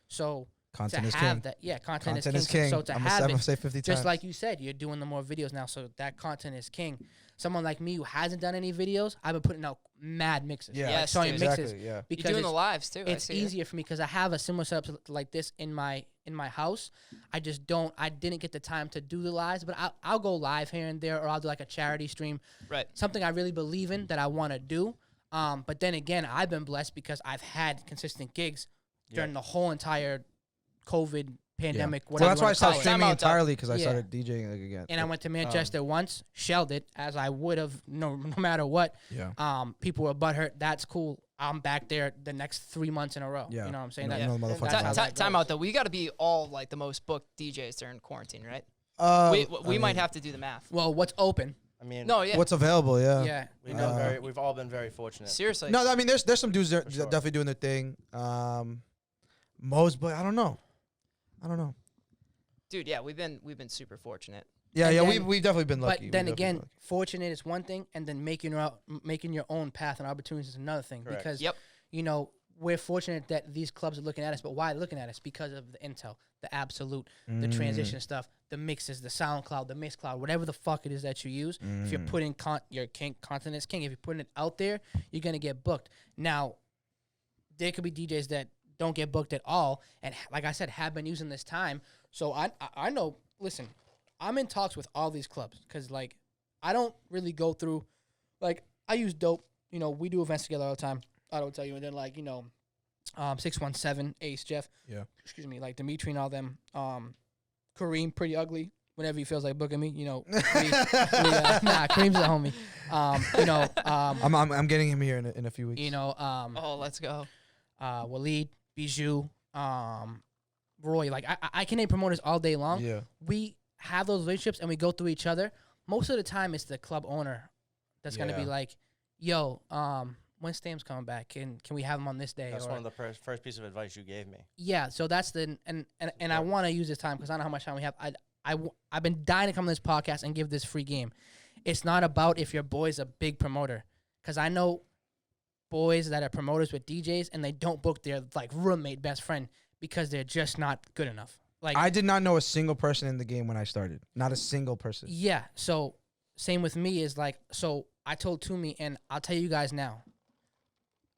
So Content to is have king. that, yeah, content Content is king. So to I'm have gonna it, say 50 just times. like you said, you're doing the more videos now, so that content is king. Someone like me who hasn't done any videos, I've been putting out mad mixes. Yeah. like Yes, showing dude. mixes. Exactly, yeah. Because You're doing the it's- lives too. it's I see it. easier for me because I have a similar setup like this in my house. I didn't get the time to do the lives, but I'll go live here and there, or I'll do like a charity stream. Right. Something I really believe in that I want to do. But then again, I've been blessed because I've had consistent gigs during the whole entire COVID pandemic. Well, Whatever that's you why I wanna stopped call it. streaming Time out, entirely because I Yeah. started DJing like again. And I went to Manchester once, shelled it as I would have no matter what. Yeah. People were butthurt. That's cool. I'm back there the next 3 months in a row. Yeah. You know what I'm saying? No, That- no that's motherfucking how time. that Time goes. out though. We got to be all like the most booked DJs during quarantine, right? We I might mean, have to do the math. Well, what's open? I mean, No, yeah. what's available. Yeah. Yeah. we've all been very fortunate. Seriously. No, I mean, there's some dudes that sure. definitely doing their thing. Most, but I don't know. Dude, yeah, we've been super fortunate. Yeah, And yeah, then- we've definitely been lucky. But We've then definitely again, been lucky. fortunate is one thing, and then making your own path and opportunities is another thing. Correct. Because Yep. you know we're fortunate that these clubs are looking at us. But why are they looking at us? Because of the intel, the absolute, the transition stuff, the mixes, the SoundCloud, the Mixcloud, whatever the fuck it is that you use. If you're putting your content is king. If you're putting it out there, you're gonna get booked. Now, there could be DJs that don't get booked at all, and like I said, have been using this time. So I know. Listen, I'm in talks with all these clubs because like I don't really go through, like I use Dope. You know, we do events together all the time. I don't tell you, and then like 617 Ace Jeff. Yeah. Excuse me, like Dimitri and all them. Kareem, Pretty Ugly. Whenever he feels like booking me, nah, Kareem's a homie. I'm getting him here in a few weeks. Oh, let's go. Waleed, Bijou, Roy. Like I can name promoters all day long. Yeah. We have those relationships and we go through each other. Most of the time, it's the club owner that's gonna be Yeah. like, "Yo, when's STAMZ coming back? Can we have him on this day?" That's Or- one of the first piece of advice you gave me. Yeah, so that's the and I want to use this time because I don't know how much time we have. I've been dying to come to this podcast and give this free game. It's not about if your boy's a big promoter, because I know boys that are promoters with DJs and they don't book their like roommate best friend because they're just not good enough. Like I did not know a single person in the game when I started. Not a single person. yeah, so same with me is like so I told TUMI and I'll tell you guys now.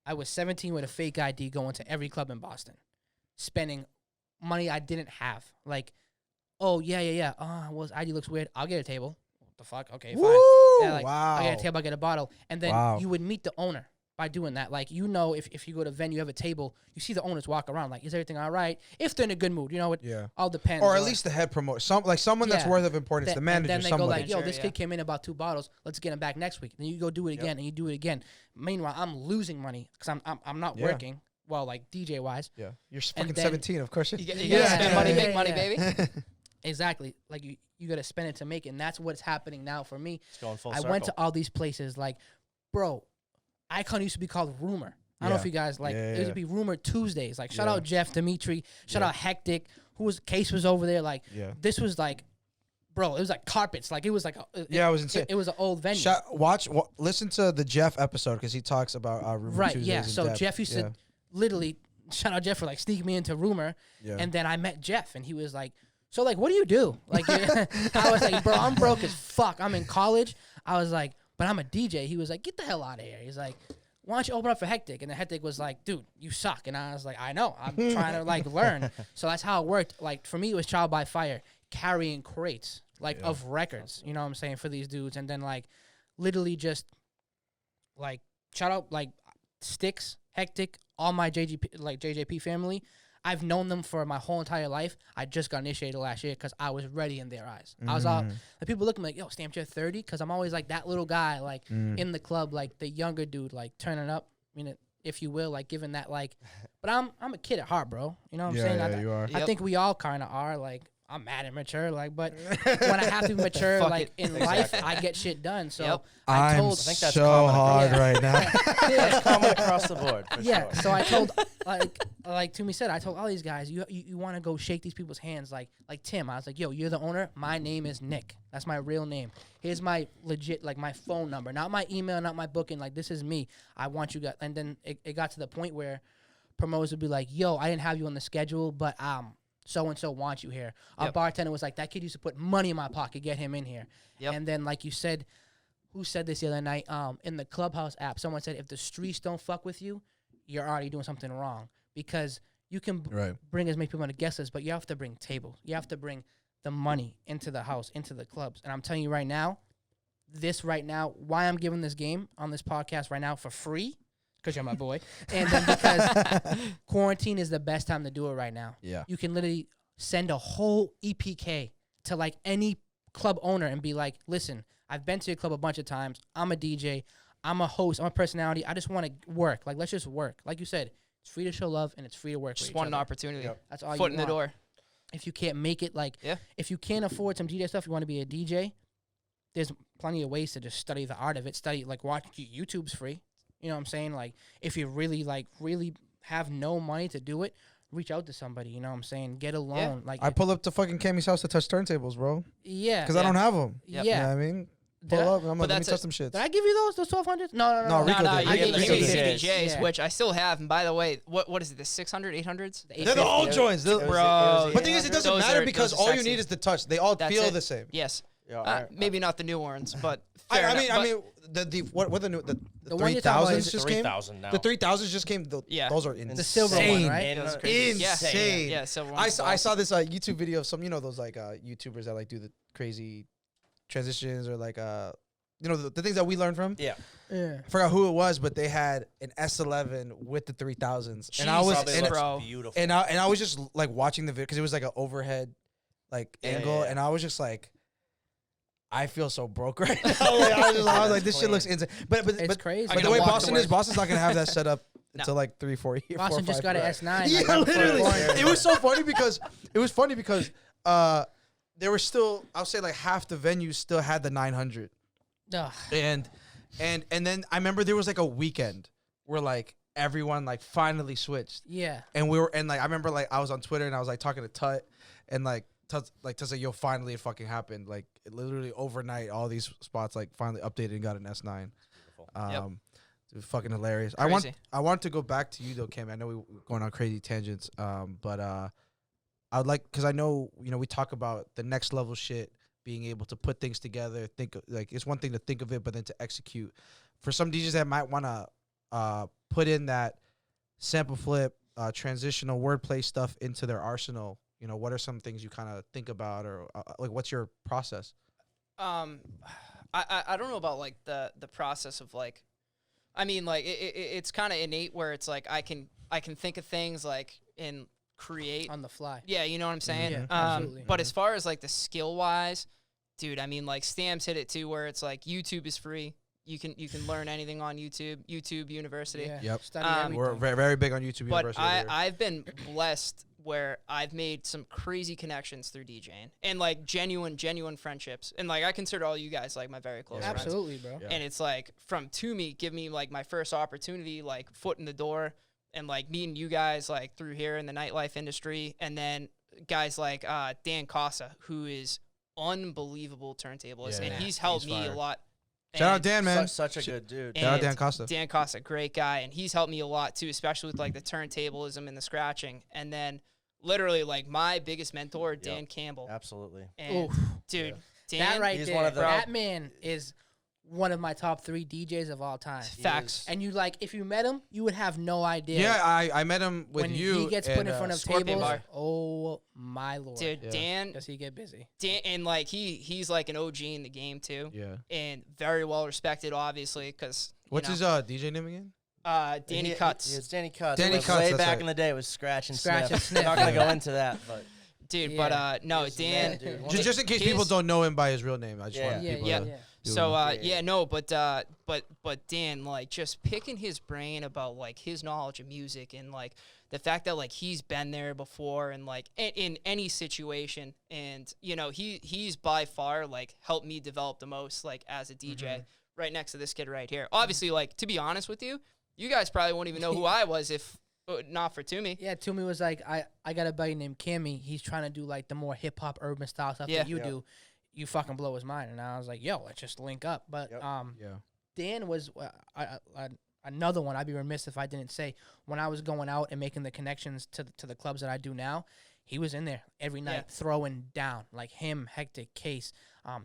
I was 17 with a fake ID going to every club in Boston, spending money I didn't have. Like, oh, yeah. Well, his ID looks weird. I'll get a table. What the fuck? Okay, fine. Woo! Yeah, like, Wow. I'll get a table, I'll get a bottle. And then Wow. you would meet the owner by doing that. Like, you know, if you go to a venue, you have a table, you see the owners walk around. Like, is everything all right? If they're in a good mood, you know, it Yeah. all depends. Or at least the head promoter. Someone that's Yeah. worth of importance. Then- The manager, and then they somebody. go like, yo, Manager, this yeah. kid came in about 2 bottles. Let's get him back next week. Then you go do it again, and you do it again. Meanwhile, I'm losing money because I'm not Yeah. working. Well, like DJ wise, Yeah. You're fucking then- 17, of course. You gotta Yeah, spend money, yeah, make yeah, money, yeah. baby. exactly. Like you got to spend it to make it, and that's what's happening now for me. It's going full I circle. went to all these places. Like, bro, Icon used to be called Rumor. I don't know Yeah. if you guys like. Yeah, It yeah, used to be Rumor Tuesdays. Like, shout Yeah. out Jeff, Dimitri. Shout Yeah. out Hectic. Case was over there. Like, Yeah. this was like bro, it was like carpets. Like it was like Yeah, it was insane. It was an old venue. Listen to the Jeff episode because he talks about Rumor Right, Tuesdays yeah. in So depth. Jeff used to literally shout out Jeff for like sneaking me into Rumor, Yeah. and then I met Jeff, and he was like, "So like, what do you do?" Like, I was like, "Bro, I'm broke as fuck. I'm in college." I was like, "But I'm a DJ." He was like, "Get the hell out of here." He's like, "Why don't you open up for Hectic?" And then Hectic was like, "Dude, you suck." And I was like, "I know. I'm trying to like learn." So that's how it worked. Like for me, it was trial by fire, carrying crates like of records. You know what I'm saying, for these dudes, and then like literally just like shout out like Sticks, Hectic, all my JJP family. I've known them for my whole entire life. I just got initiated last year because I was ready in their eyes. I was all the people look at me like, "Yo, Stamps, you're 30," because I'm always like that little guy, like in the club, like the younger dude, like turning up. I mean, if you will, like giving that like. But I'm a kid at heart, bro. You know what I'm saying? Yeah, you are. I think we all kind of are. Like I'm mad and mature, like, but when I have to be mature, Fuck like it. in life, I get shit done. So Yep. I I'm told. think that's so common. hard Yeah. right now. That's common across the board. For Yeah, sure. so I told like TUMI said, I told all these guys, you want to go shake these people's hands like Tim. I was like, "Yo, you're the owner. My name is Nick. That's my real name. Here's my legit like my phone number, not my email, not my booking. Like this is me. I want you guys." And then it got to the point where promoters would be like, "Yo, I didn't have you on the schedule, but so and so wants you here." Our Yep. bartender was like, "That kid used to put money in my pocket, get him in here." Yep. And then like you said, who said this the other night? In the Clubhouse app, someone said if the streets don't fuck with you, you're already doing something wrong, because you can Right. bring as many people on the guest list, but you have to bring tables. You have to bring the money into the house, into the clubs. And I'm telling you right now, why I'm giving this game on this podcast right now for free, because you're my boy, and then because quarantine is the best time to do it right now. Yeah. You can literally send a whole EPK to like any club owner and be like, "Listen, I've been to your club a bunch of times. I'm a DJ. I'm a host. I'm a personality. I just want to work. Like, let's just work." Like you said, it's free to show love and it's free to work. Just with want each an other. opportunity. That's all Foot you in the want. door. If you can't make it, like, Yeah. if you can't afford some DJ stuff, you want to be a DJ, there's plenty of ways to just study the art of it. Like, watch YouTube's free. You know what I'm saying? Like, if you really have no money to do it, reach out to somebody. You know what I'm saying? Get a loan. Like, I pull up to fucking Cammy's house to touch turntables, bro. yeah. Because I don't have them. Yep. Yeah. You know what I mean? Did Pull I- up and I'm like, let me that's touch it. some shits. Did I give you those 1200s? No. No, Rico No, did. you Rico gave did. me Rico did. DJs, Yeah. which I still have. And by the way, what is it? The 600, 800s? The They're the old 850. joints. They're- Bro. But the thing is, it doesn't Those matter are- because those are all you sexy. need is the touch. They all That's feel it. the same. Yes. Yeah, Maybe not the new ones, but I fair mean, enough. I mean, what the new the The one you're talking about 3000s is just came. 3,000 now. The 3000s just came. Yeah. Those are insane. The silver one, right? And, Those are crazy. Yeah. Insane. Yeah, silver I ones saw, are I saw this YouTube video of some, those like YouTubers that like do the crazy transitions or like the things that we learned from. Yeah. Yeah. I forgot who it was, but they had an S11 with the 3000s, and I was Probably and, looks bro. beautiful. and I was just like watching the video because it was like an overhead like Yeah, angle, yeah, yeah. and I was just like, I feel so broke right now. Like, I was like, this shit looks insane. But It's crazy. But I'm the way gonna walk Boston to is, work. Boston's not gonna have that set up No. until like 3-4 years. Boston just got an S9. Yeah, like, right before literally. quarantine. It was so funny because there were still, I'll say like half the venues still had the 900, Ugh. and then I remember there was like a weekend where like everyone like finally switched, Yeah. and I remember like I was on Twitter and I was like talking to Tut, and like Tut's like, "Yo, finally it fucking happened." Like literally overnight, all these spots like finally updated and got an S9. Yep. It was fucking hilarious. Crazy. I want to go back to you though, Cam. I know we were going on crazy tangents, but I would like, because I know we talk about the next level shit, being able to put things together. Like it's one thing to think of it, but then to execute. For some DJs that might want to put in that sample flip, transitional wordplay stuff into their arsenal, what are some things you kind of think about, or like what's your process? I don't know about like the process of like, I mean like it's kind of innate where it's like I can think of things like and create. On the fly. Yeah, you know what I'm saying? Yeah, absolutely. But as far as like the skill wise, dude, I mean like STAMZ hit it too, where it's like YouTube is free. You can learn anything on YouTube University. Yeah. Yep. Study everything. We're very, very big on YouTube But University. over here. I've been blessed where I've made some crazy connections through DJing and like genuine friendships. And like I consider all you guys like my very close friends. Absolutely, bro. Yeah. And it's like from TUMI, give me like my first opportunity, like foot in the door, and like meeting you guys like through here in the nightlife industry. And then guys like Dan Casa, who is unbelievable turntablist, and Yeah, he's helped he's me fire. a lot. Shout out And- Dan, man. Such a good dude. Shout out and Dan Costa. Dan Costa, great guy, and he's helped me a lot too, especially with like the turntablism and the scratching. And then literally like my biggest mentor, Dan Campbell. Absolutely. And Oof. dude, Dan, That right He's there, one of the- that man is one of my top 3 DJs of all time. facts. And you like, if you met him, you would have no idea. Yeah, I met him with when you. he gets put and, in front of Scorpion tables, Bar. oh my lord, Dude, Yeah. Dan, does he get busy? and like he's like an OG in the game too, Yeah. and very well respected, obviously, because What's his DJ name again? Danny Cuts. It's Danny Cuts. Danny It was Cuts, Way that's back right. in the day, it was Scratch and Scratch Sniff. and Sniff. I'm not gonna go into that, but Dude, Yeah. but no, He's the Dan. man, dude. Just in case his- people don't know him by his real name, I just Yeah. want Yeah, people yeah, to. yeah. So Yeah. no, but Dan, like just picking his brain about like his knowledge of music and like the fact that like he's been there before and like in any situation, and you know he's by far like helped me develop the most like as a DJ, right next to this kid right here. Obviously, like to be honest with you, you guys probably won't even know who I was if not for TUMI. Yeah, Toomey was like, I got a buddy named Cammy. He's trying to do like the more hip hop urban style stuff Yeah. that you do. You fucking blow his mind. And I was like, yo, let's just link up. But Yep. Yeah. Dan was another one. I'd be remiss if I didn't say, when I was going out and making the connections to the clubs that I do now, he was in there every night Yeah. throwing down, like him, Hectic, Case,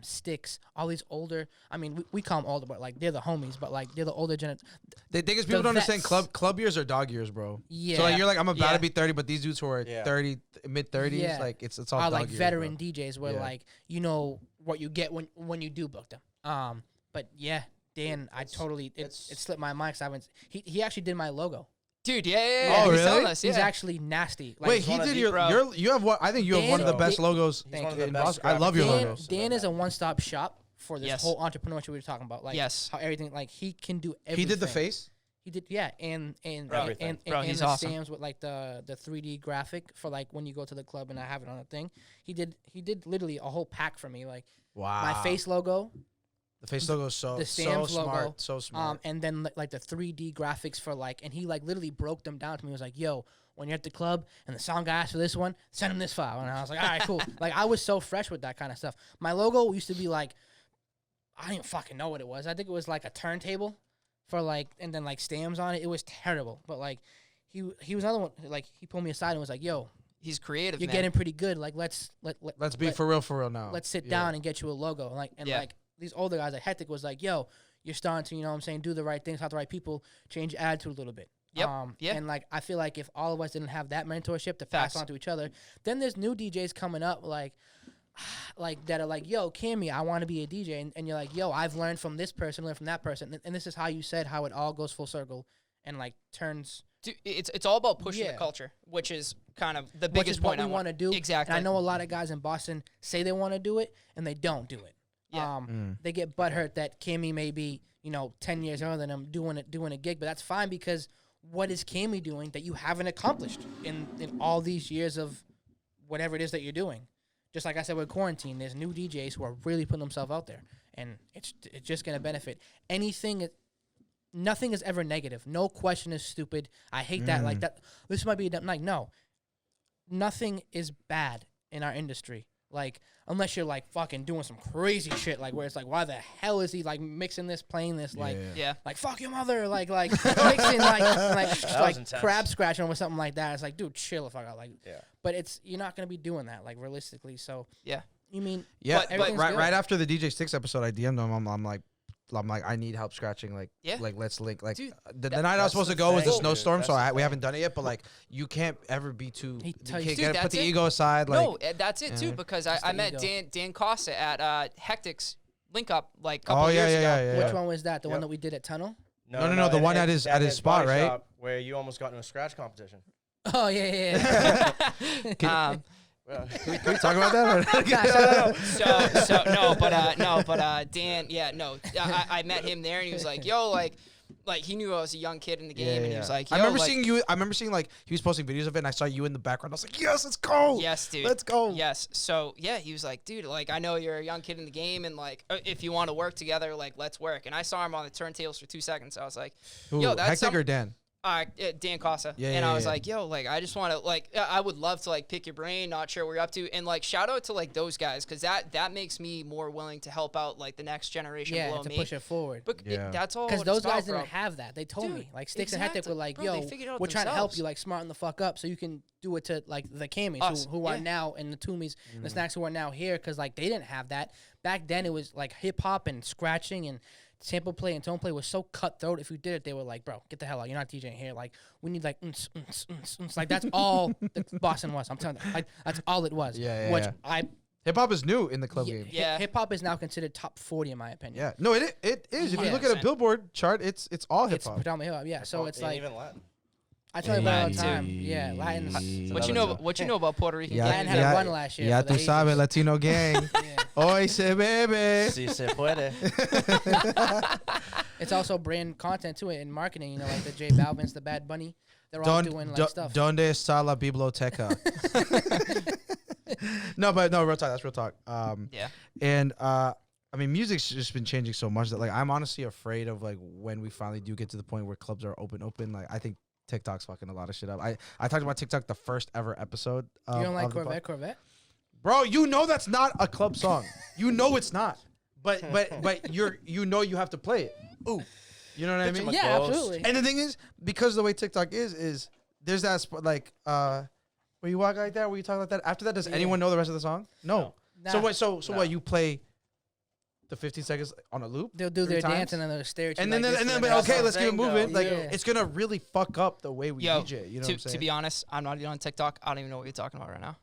Sticks, all these older. I mean, we call them older, but like they're the homies, but like they're the older generation. The thing is, people The don't understand vets. club years are dog years, bro. Yeah. So like, you're like, I'm about Yeah. to be 30, but these dudes who are Yeah. 30, mid 30s, Yeah. like it's all Are dog like years, veteran bro. DJs where Yeah. like you know what you get when you do book them. But yeah, Dan, I totally it slipped my mind 'cause I haven't. He actually did my logo. Dude, yeah. Oh, he's really? telling us, He's yeah. actually nasty. Like, Wait, he one of did the- your you have what I think you have one of the Dan- best logos Thank one of you. the in best Boston. I love your graphic logos. Dan is a one-stop shop for this Yes. whole entrepreneurship we were talking about. Like Yes. how everything like he can do He everything. did the face. He did and Everything. Bro, and he's the awesome. STAMZ with like the 3D graphic for like when you go to the club and I have it on a thing. He did literally a whole pack for me, like Wow. my face logo, The face logo is so the so STAMZ smart, logo, so smart. and then like the 3D graphics for like, and he like literally broke them down to me. He was like, "Yo, when you're at the club and the sound guy asks for this one, send him this file." And I was like, "All right, cool." Like I was so fresh with that kind of stuff. My logo used to be like, I didn't fucking know what it was. I think it was like a turntable for like, and then like STAMZ on it. It was terrible, but like he was another one. Like he pulled me aside and was like, "Yo, He's creative, you're man. getting pretty good. Like let's be for real now. let's sit Yeah. down and get you a logo." And Yeah. like these older guys, like Hectic was like, "Yo, you're starting to, you know what I'm saying, do the right things, have the right people, change your attitude a little bit." Yep. Yeah. And like I feel like if all of us didn't have that mentorship to pass Facts. on to each other, then there's new DJs coming up like that are like, "Yo, Cammie, I want to be a DJ," and you're like, "Yo, I've learned from this person, learned from that person," and this is how you said how it all goes full circle and like turns. Dude, it's all about pushing Yeah. the culture, which is kind of the Which biggest is what point we I want to do. Exactly. And I know a lot of guys in Boston say they want to do it and they don't do it. Yeah. They get butthurt that Cammie may be, 10 years older than him doing a gig, but that's fine because what is Cammie doing that you haven't accomplished in all these years of whatever it is that you're doing? Just like I said with quarantine, there's new DJs who are really putting themselves out there, and it's just gonna benefit. Nothing is ever negative. No question is stupid. I hate that. Like that. This might be a dumb. Like no, nothing is bad in our industry. Like unless you're like fucking doing some crazy shit, like where it's like, why the hell is he like mixing this, playing this, like, Yeah. like fuck your mother, like mixing like intense. crab scratching or something like that. It's like, dude, chill the fuck out. Like, Yeah. But you're not gonna be doing that like realistically. So Yeah. you mean Yeah, But- but everything's right, good. right after the DJ Sticks episode, I DM'd him. I'm like, I need help scratching. Like, Yeah. like let's link. Like, Dude, the night I was that's supposed the to go was a thing, dude. snowstorm, so That's the we thing. haven't done it yet. But like, you can't ever be too. He You tell you- can't Dude, put that's the it. ego aside. Like, No, that's it too, yeah. because Just I the met ego. Dan Costa at Hectic's link up like a couple oh yeah, years yeah, ago. yeah, yeah. which one was that? The one Yep. that we did at Tunnel? No, the one at his spot, body right? shop where you almost got into a scratch competition. Oh yeah. Can we talk about that? Dan, yeah, no, I met him there and he was like, yo, like he knew I was a young kid in the game, and he was like, yo, I remember like, seeing you. I remember seeing like he was posting videos of it, and I saw you in the background. I was like, yes, let's go. yes, dude, let's go. Yes, so yeah, he was like, dude, like I know you're a young kid in the game, and like if you want to work together, like let's work. And I saw him on the turntables for 2 seconds. I was like, Who, yo, that's Hectic or Dan? Dan Costa. Yeah, and yeah, I was yeah. like, yo, like, I just want to, like, I would love to, like, pick your brain, not sure what you're up to. And, like, shout out to, like, those guys, because that makes me more willing to help out, like, the next generation below to me. push it forward. But that's all. Because what those it's guys about, bro. didn't have that. They told Dude, me. Like, Sticks and Hectic exactly. were like, Bro, yo, they figured it out we're trying to help themselves. you, like, smarten the fuck up so you can do it to, like, the Cammies Us, who are yeah. now, and the Tumis, the Snacks who are now here, because, like, they didn't have that. Back then, it was, like, hip-hop and scratching and sample play and tone play was so cutthroat. If you did it, they were like, bro, get the hell out. You're not DJing here. Like, we need, like, like, that's all that Boston was. I'm telling you. Like, that's all it was. Yeah, Which yeah. Hip hop is new in the club game. Yeah. Hip-hop is now considered top 40, in my opinion. Yeah. No, it is. If you look at a 100%. Billboard chart, it's all hip It's hop. predominantly hip-hop, yeah. So it's And like, even Latin. I tell you about it all the Latin, time. Yeah, Latin. What you know? What you know about Puerto Rican? Latin gang? had a run last year. Ya for the tú sabes, 80s. Latino gang. Yeah. Hoy se bebe. Si se puede. It's also brand content to it and marketing. You know, like the J Balvin's, the Bad Bunny. They're all doing like stuff. Donde está la biblioteca? No, real talk. That's real talk. Yeah. And I mean, music's just been changing so much that like I'm honestly afraid of like when we finally do get to the point where clubs are open. Like I think TikTok's fucking a lot of shit up. I talked about TikTok the first ever episode. You don't like of the pod. Corvette? Bro? You know that's not a club song. You know it's not. But you know you have to play it. Ooh, you know what I mean? Yeah, Ghost. absolutely. And the thing is, because the way TikTok is there's that like where you walk like that, where you talk like that. After that, does anyone know the rest of the song? No. Nah. So what? You play the 15 seconds on a loop? They'll do 3 their times? dance and then they'll stare at you. And like then this and for then the but next okay, song. let's keep it moving. Like Yeah. it's gonna really fuck up the way we Yo, DJ. You know what I'm saying? to be honest, I'm not even on TikTok. I don't even know what you're talking about right now.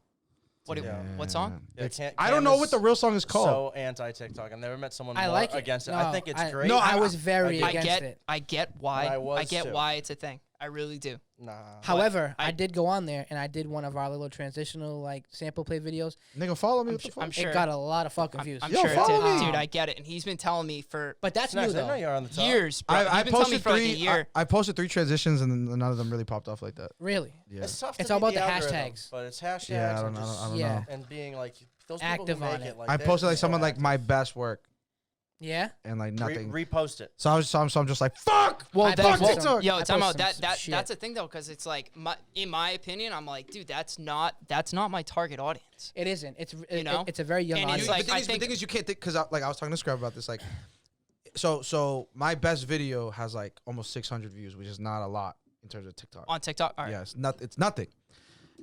What song? Yeah, I don't know Cam what the real song is called. So anti-TikTok. I've never met someone I more like it. against it. No, I think it's great. No, I was very I against it. I get why. I was get too. why it's a thing. I really do. Nah. However, I I- did go on there and I did one of our little transitional like sample play videos. Nigga, follow me. What the fuck? I'm sure. It got a lot of fucking views. I'm Yo, sure it follow did. me. Dude, I get it. And he's been telling me for But that's Snacks, new I know though. you're on the top. years, bro. I He's been telling me posted for like a 3. year. I posted 3 transitions and none of them really popped off like that. Really? Yeah. It's tough. It's to all beat about the algorithm, hashtags. But it's hashtags. Yeah, I and don't just- know. Yeah. And being like those Active people who on make it. it. Like I they're posted like just someone like active. my best work Yeah. and like nothing. Repost it. So I'm just like fuck. Well, I that's posted- TikTok. Yo, I time out. posted some shit. That's a thing though, because it's like in my opinion, I'm like, dude, that's not my target audience. It isn't. It's You know? it's a very young And it's audience. like- the I thing think- is you can't think because like I was talking to Scrub about this like. So my best video has like almost 600 views, which is not a lot in terms of TikTok. On TikTok, all right. Yeah, it's nothing.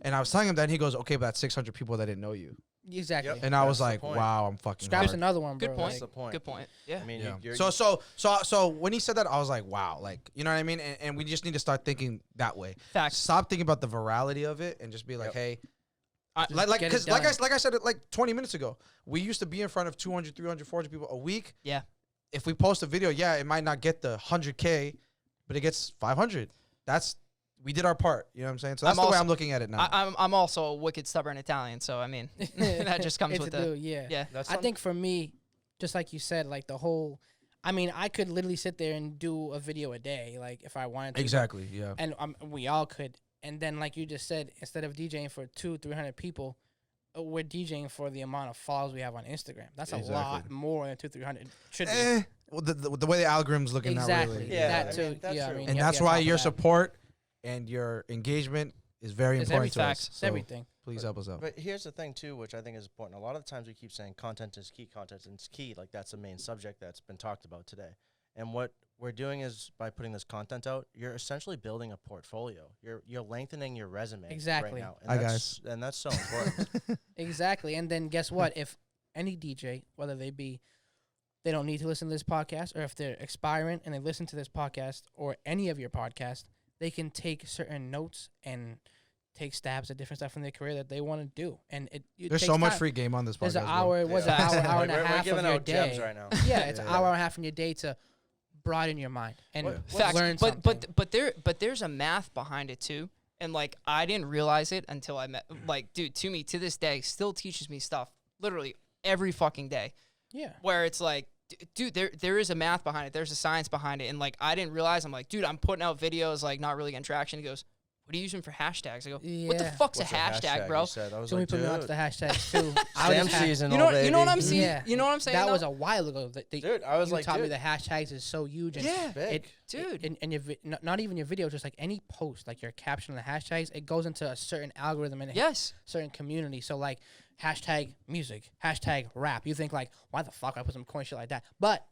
And I was telling him that and he goes, okay, but that's 600 people that didn't know you. Exactly. Yep. And I was That's the like, point. wow, I'm fucking Scrap's hard. another one, bro. Good point. That's the point. Good point. Yeah. I mean, Yeah. you're, So when he said that, I was like, wow, like you know what I mean. And we just need to start thinking that way. Facts. Stop thinking about the virality of it and just be like, Yep. hey, Just like get it because done. like I said it like 20 minutes ago, we used to be in front of 200, 300, 400 people a week. Yeah. If we post a video, yeah, it might not get the 100K, but it gets 500. We did our part. You know what I'm saying? So that's I'm the way also- I'm looking at it now. I'm also a wicked stubborn Italian, so I mean that just comes It's with a the do, yeah. yeah. That's I think for me, just like you said, like the whole, I mean, I could literally sit there and do a video a day, like if I wanted to. exactly. Yeah. And we all could. And then, like you just said, instead of DJing for 200-300 people, we're DJing for the amount of followers we have on Instagram. That's a lot Exactly. more than 200-300. Should be. Well, the way the algorithm's looking Exactly. now, really. Yeah, that I too. mean, that's yeah, I true. mean, And you have that's to be on why top your of that. support and your engagement is very It's important to everything. us. It's So everything. please help us out. But here's the thing too, which I think is important. A lot of the times we keep saying content is key, like that's the main subject that's been talked about today. And what we're doing is by putting this content out, you're essentially building a portfolio. You're lengthening your resume Exactly. right now. And Hi, that's, and that's so important. Exactly. And then guess what? If any DJ, whether they don't need to listen to this podcast, or if they're expiring and they listen to this podcast or any of your podcasts, they can take certain notes and take stabs at different stuff in their career that they want to do. And it There's takes so much time. free game on this podcast. There's an bro. hour, Yeah. an hour and a We're half giving of your out gems day. right now. Yeah, it's an Yeah. hour and a half in your day to broaden your mind and Facts. learn something. But there's a math behind it too. And like I didn't realize it until I met like dude, TUMI to this day still teaches me stuff literally every fucking day. Yeah. Where it's like dude, there is a math behind it. There's a science behind it. And like I didn't realize I'm like, dude, I'm putting out videos like not really getting traction. He goes, what are you using for hashtags? I go, what the Yeah. fuck's What's a hashtag, bro? You said? I was So we like, put me onto dude, the hashtags too. I STAMZ just had- season, You know, baby. you know what I'm saying? Yeah. You know what I'm saying? That though? was a while ago. Dude, I was you like, taught me dude, the hashtags is so huge. And Yeah. big. Dude. And your not even your video, just like any post, like your caption and the hashtags, it goes into a certain algorithm and a Yes. certain community. So like hashtag music, hashtag rap. You think like, why the fuck I put some corny shit like that? But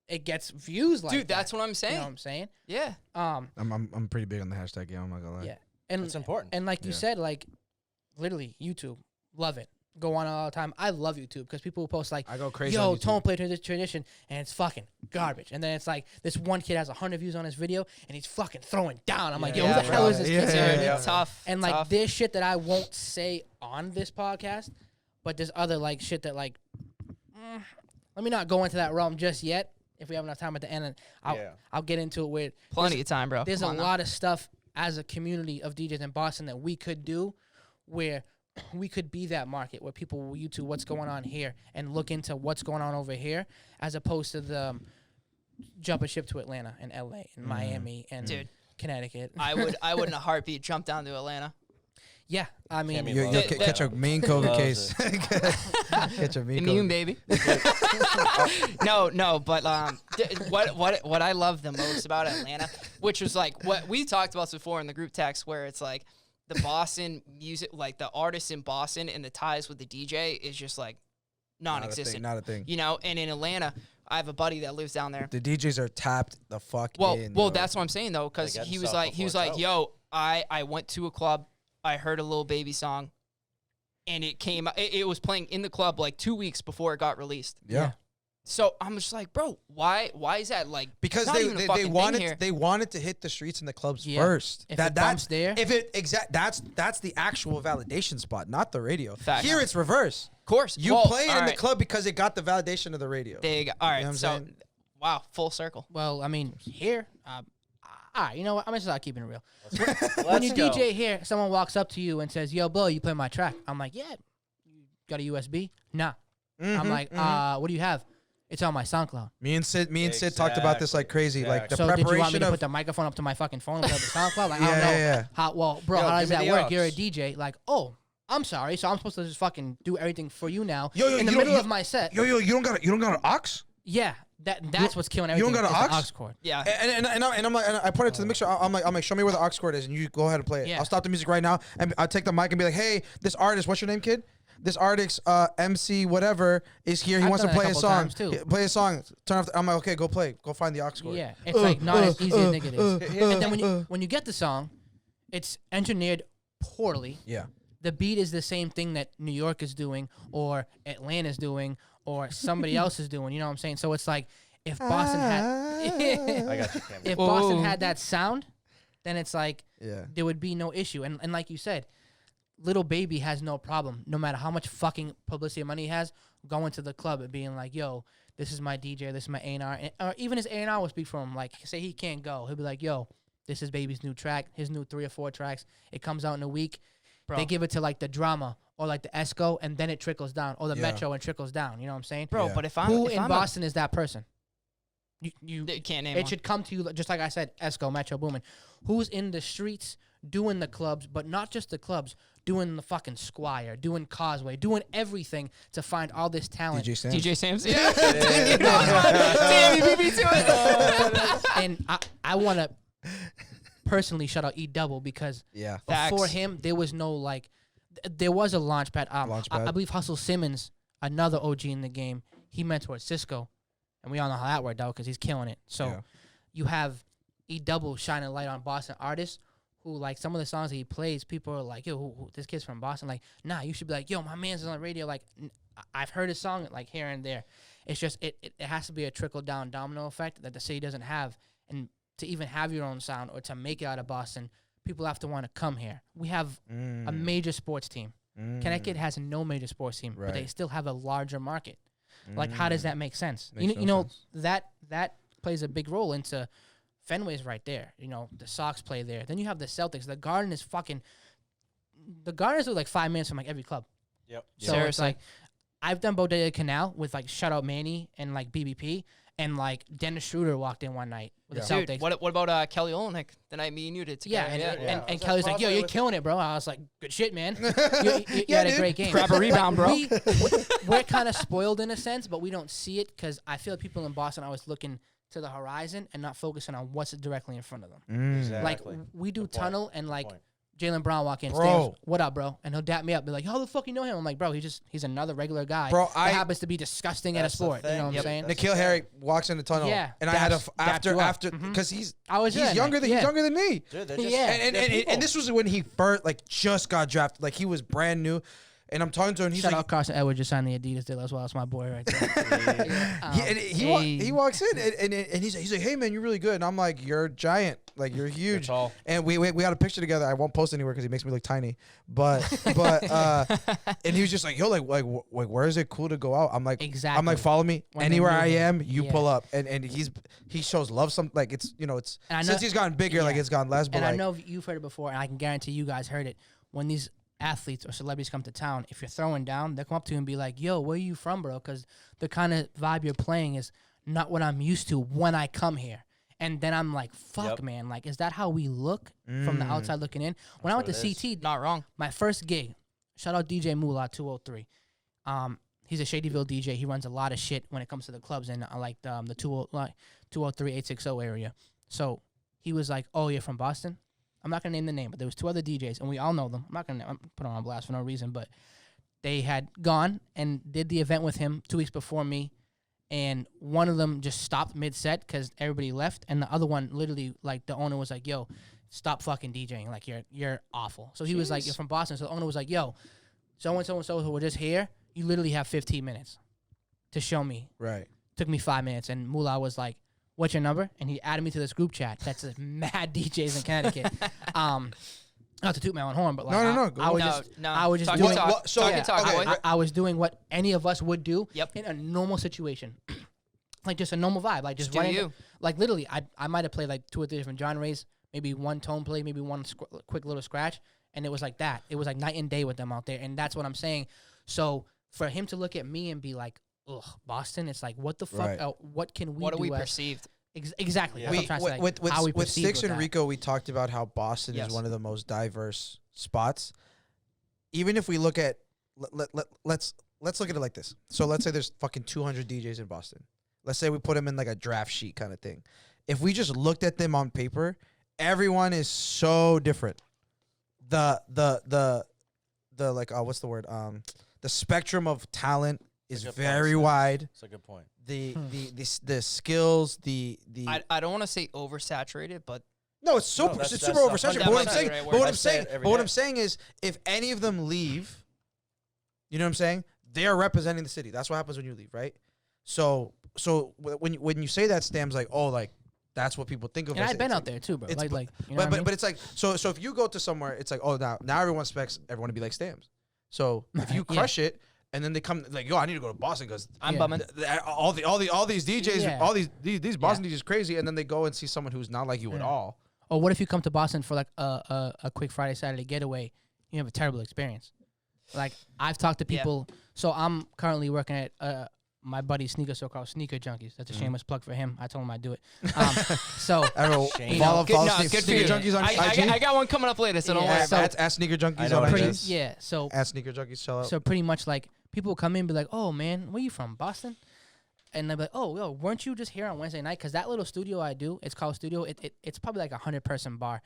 it gets views like Dude, that. that's what I'm saying. You know what I'm saying? Yeah. I'm pretty big on the hashtag game. I'm not gonna lie. Yeah. And It's important. And like you Yeah. said, like literally YouTube, love it. Go on all the time. I love YouTube because people will post like, I go crazy. yo, on YouTube. Tone played this tradition, and it's fucking garbage. And then it's like this one kid has 100 views on his video, and he's fucking throwing down. I'm like, yo, Yeah, who the hell bro. is this Yeah, kid? yeah, Dude, yeah. it's tough. And like tough. there's shit that I won't say on this podcast, but there's other like shit that like, let me not go into that realm just yet. If we have enough time at the end, and I'll get into it with Plenty of time, bro. there's Come a on now. lot of stuff as a community of DJs in Boston that we could do where we could be that market where people will YouTube what's going on here and look into what's going on over here as opposed to the jump a ship to Atlanta and LA and Miami and Dude. Connecticut. I would in a heartbeat jump down to Atlanta. Yeah, I mean, Cammy You, loves you it. catch a main COVID Loves case. Catch a main Immune, COVID. baby. no, but what I love the most about Atlanta, which was like what we talked about before in the group text, where it's like the Boston music, like the artists in Boston and the ties with the DJ is just like non-existent. Not a thing. You know, and in Atlanta, I have a buddy that lives down there. The DJs are tapped the fuck Well, in. well, yo. that's what I'm saying though, because They get he was stuff like, before it's out. yo, I went to a club, I heard a Lil Baby song, and it came, it was playing in the club like 2 weeks before it got released. yeah. So I'm just like, bro, why is that like? Because not even a fucking thing here. they wanted to hit the streets and the clubs Yeah. first. If it bumps there. If it that's the actual validation spot, not the radio. Fact. Here it's reverse. Of course, You well, play it in all the right. club because it got the validation of the radio. There you go. All right, know what I'm so saying? wow, full circle. well, I mean, here, you know what? I'm just not keeping it real. When Let's you go. DJ here, someone walks up to you and says, "Yo, Bo, you play my track." I'm like, "Yeah." You got a USB? Nah. I'm like, what do you have? It's on my SoundCloud. Me and Sid talked about this like crazy. Like the So did you want me preparation to of put the microphone up to my fucking phone and put the SoundCloud? Like, I don't Yeah, know. yeah, yeah. How, well, bro, Yo, how does give me that the work? You're a aux. DJ. Like, oh, I'm sorry. So I'm supposed to just fucking do everything for you now Yo, in the you middle don't- of my set. yo, you don't got an aux? Yeah, that's what's killing you everything. don't got an is the aux? aux cord. Yeah, And I'm like, and I put it to the mixer. I'm like, show me where the aux cord is, and you go ahead and play it. Yeah. I'll stop the music right now, and I'll take the mic and be like, hey, this artist, what's your name, kid? This artist, MC, whatever, is here. He I've wants to done it a play a couple song. times, too. Play a song. Turn off. I'm like, okay, go play. Go find the aux cord. Yeah, it's like not as easy as nigga is. And then when you get the song, it's engineered poorly. Yeah. The beat is the same thing that New York is doing or Atlanta's doing or somebody else is doing. You know what I'm saying? So it's like if Boston I had got you, Cammie. if Whoa. Boston had that sound, then it's like Yeah. there would be no issue. And like you said, Little Baby has no problem, no matter how much fucking publicity and money he has, going to the club and being like, yo, this is my DJ, this is my A&R. Or even his A&R will speak for him. Like, say he can't go. He'll be like, yo, this is Baby's new track, his new 3 or 4 tracks. It comes out in a week. Bro. They give it to, like, the Drama or, like, the Esco, and then it trickles down. Or the Yeah. Metro and trickles down. You know what I'm saying? bro. Yeah. But if I'm Who if in I'm Boston is that person? You can't name it one. should come to you, just like I said, Esco, Metro Boomin. Who's in the streets doing the clubs, but not just the clubs, doing the fucking Squire, doing Causeway, doing everything to find all this talent. DJ Sam. DJ STAMZ. Yeah. Damn, you beat me to it. And I want to personally shout out E-Double because Yeah. before Facts. him, there was no, like, there was a Launchpad. I Launchpad. believe Hustle Simmons, another OG in the game, he mentored Cisco. And we all know how that worked out because he's killing it. So Yeah. you have E-Double shining a light on Boston artists who, like, some of the songs that he plays, people are like, yo, who this kid's from Boston. Like, nah, you should be like, yo, my man's on the radio. Like, I've heard his song, like, here and there. It's just, it has to be a trickle-down domino effect that the city doesn't have. And to even have your own sound or to make it out of Boston, people have to want to come here. We have a major sports team. Connecticut has no major sports team, but they Right. still have a larger market. Like, how does that make sense? Makes You no know sense. that plays a big role into Fenway's right there. You know, the Sox play there. Then you have the Celtics. The Garden is fucking. The Garden is like 5 minutes from like every club. Yep. So it's Seriously. like, I've done Bodega Canal with like Shout Out Manny and like BBP, And like Dennis Schroeder walked in one night with the Dude, Celtics. what about Kelly Olynyk? The night me and you did Yeah, together. and Was that Kelly's like, "Yo, possibly you're with- killing it, bro." I was like, "Good shit, man. You had a great game. Grab a rebound, bro. We're kind of spoiled in a sense, but we don't see it because I feel people in Boston are always looking to the horizon and not focusing on what's directly in front of them. Exactly. Like we do Good point. tunnel and like point. Jalen Brown walk in, Bro. Stams, what up, bro? And he'll dap me up, be like, "How the fuck you know him?" I'm like, "Bro, he's another regular guy, Bro, that happens to be disgusting at a That's the sport." You know thing. what I'm Yep. saying? That's Nikhil Harry walks in the tunnel. Yeah, And I had daps you up. after Mhm. because he's I was there that younger night. than he's younger than me. Dude, they're just, Yeah. And, they're and, people. and this was when he first like just got drafted. Like he was brand new. And I'm talking to him. And he's Shout like, out Carson Edwards just signed the Adidas deal as well. That's my boy right there. he walks in and he's like, "Hey man, you're really good." And I'm like, "You're giant, like you're huge." tall. And we got a picture together. I won't post anywhere because he makes me look tiny. But and he was just like, "Yo, like where is it cool to go out?" I'm like, Exactly. I'm like, follow me When they anywhere I move it. am. You Yeah. pull up, and he shows love. Some like it's it's And I know- since he's gotten bigger, like Yeah. it's gotten less. But And like, I know you've heard it before, and I can guarantee you guys heard it. When these athletes or celebrities come to town, if you're throwing down, they'll come up to you and be like, "Yo, where you from, bro?" Because the kind of vibe you're playing is not what I'm used to when I come here. And then I'm like, "Fuck, Yep. man! Like, is that how we look from the outside looking in?" When I went to what it is. CT, Not wrong. my first gig, shout out DJ Moolah 203. He's a Shadyville DJ. He runs a lot of shit when it comes to the clubs in like the 203 860 area. So he was like, "Oh, you're from Boston?" I'm not gonna name the name, but there was two other DJs, and we all know them. I'm not gonna put them on blast for no reason, but they had gone and did the event with him 2 weeks before me, and one of them just stopped mid-set because everybody left, and the other one literally, like, the owner was like, "Yo, stop fucking DJing, like you're awful." So he was like, "You're from Boston," so the owner was like, "Yo, so and so who were just here, you literally have 15 minutes to show me." right. Took me 5 minutes, and Moolah was like, "What's your number?" And he added me to this group chat. That's a mad DJs in Connecticut. Not to toot my own horn, but like No, I, go I on. was No, just no. I was just Talk doing your talk. What- so- Talk yeah, your talk, okay. boy. I was doing what any of us would do Yep. in a normal situation. Like just a normal vibe. Like just do running. you. Like literally, I might have played like 2 or 3 different genres, maybe one tone play, maybe one quick little scratch, and it was like that. It was like night and day with them out there, and that's what I'm saying. So for him to look at me and be like, "Ugh, Boston," it's like, what the fuck? Right. What can we What do? are we as- perceived? Exactly. Yeah. That's what I'm trying to say. with How we with perceive Sticks with and that. Rico, we talked about how Boston Yes. is one of the most diverse spots. Even if we look at let's look at it like this. So let's say there's fucking 200 DJs in Boston. Let's say we put them in like a draft sheet kind of thing. If we just looked at them on paper, everyone is so different. The like what's the word? The spectrum of talent is Good point, very Steph. wide. That's a good point. The skills, the I don't want to say oversaturated, but no, it's super, that's- it's that's super a oversaturated. hundred But what I'm percent saying, the right but word. what I I'm say saying, it every but what day. I'm saying is, if any of them leave, you know what I'm saying? They are representing the city. That's what happens when you leave, right? So when you say that, Stam's like, oh, like that's what people think of. And us. I've been It's out there too, bro. it's- Like you know what I mean? but it's like so if you go to somewhere, it's like, oh, now everyone expects everyone to be like Stams. So if you Yeah. crush it, and then they come like, yo, I need to go to Boston because I'm Yeah. bumming. all these DJs, Yeah. all these Boston DJs crazy, and then they go and see someone who's not like you at Yeah. all. Or what if you come to Boston for like a quick Friday, Saturday getaway? You have a terrible experience. Like I've talked to Yeah. people. So I'm currently working at my buddy's sneaker store called Sneaker Junkies. That's a shameless plug for him. I told him I'd do it. So Everyone Shame. follow Good, no, Sneaker good for you. Junkies on IG. I got one coming up later, so don't Yeah. worry So- about it. at Sneaker Junkies I know on what it IG. is. yeah. So At Sneaker Junkies, sell out. so pretty much like people will come in and be like, "Oh man, where you from? Boston?" And they're like, "Oh, yo, weren't you just here on Wednesday night?" Because that little studio I do, it's called Studio. It's probably like 100-person bar.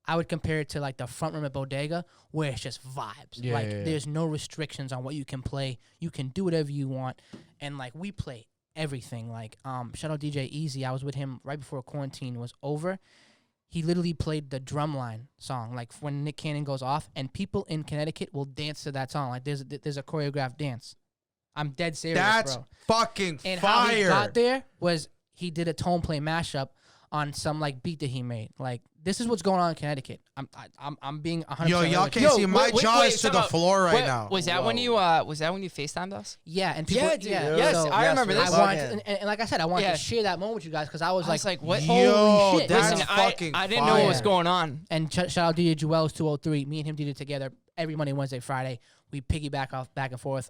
I would compare it to like the front room at Bodega, where it's just vibes. Yeah, like yeah, yeah. there's no restrictions on what you can play. You can do whatever you want, and like we play everything. Like shout out DJ Easy. I was with him right before quarantine was over. He literally played the Drumline song, like when Nick Cannon goes off, and people in Connecticut will dance to that song. Like there's a choreographed dance. I'm dead serious, That's bro. fucking And fire. how he got there was he did a tone play mashup on some like beat that he made. Like this is what's going on in Connecticut. I'm being 100%. Yo, y'all real with can't you. see my jaw is to time the out. floor right Wait, now. Was that when Whoa. you FaceTimed us? Yeah, and people. Yeah, dude. Yeah, Yes, so I remember this. I wanted, Fucking- and like I said, I wanted Yeah. to share that moment with you guys because I was I was like, what? holy Yo, shit! that's Listen, fucking I didn't know what was fire. going on. And shout out DJ Jewels 203. Me and him did it together every Monday, Wednesday, Friday. We piggyback off back and forth.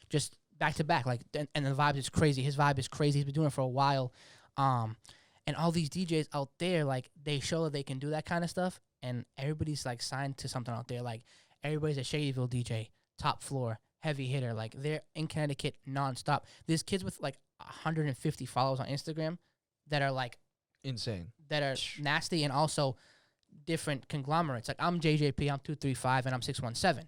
Just back to back. Like, and the vibe is crazy. His vibe is crazy. He's been doing it for a while. And all these DJs out there, like, they show that they can do that kind of stuff, and everybody's like signed to something out there. Like, everybody's a Shadyville DJ, top floor, heavy hitter. Like, they're in Connecticut nonstop. There's kids with like 150 followers on Instagram that are like Insane. that are nasty, and also different conglomerates. Like, I'm JJP, I'm 235, and I'm 617.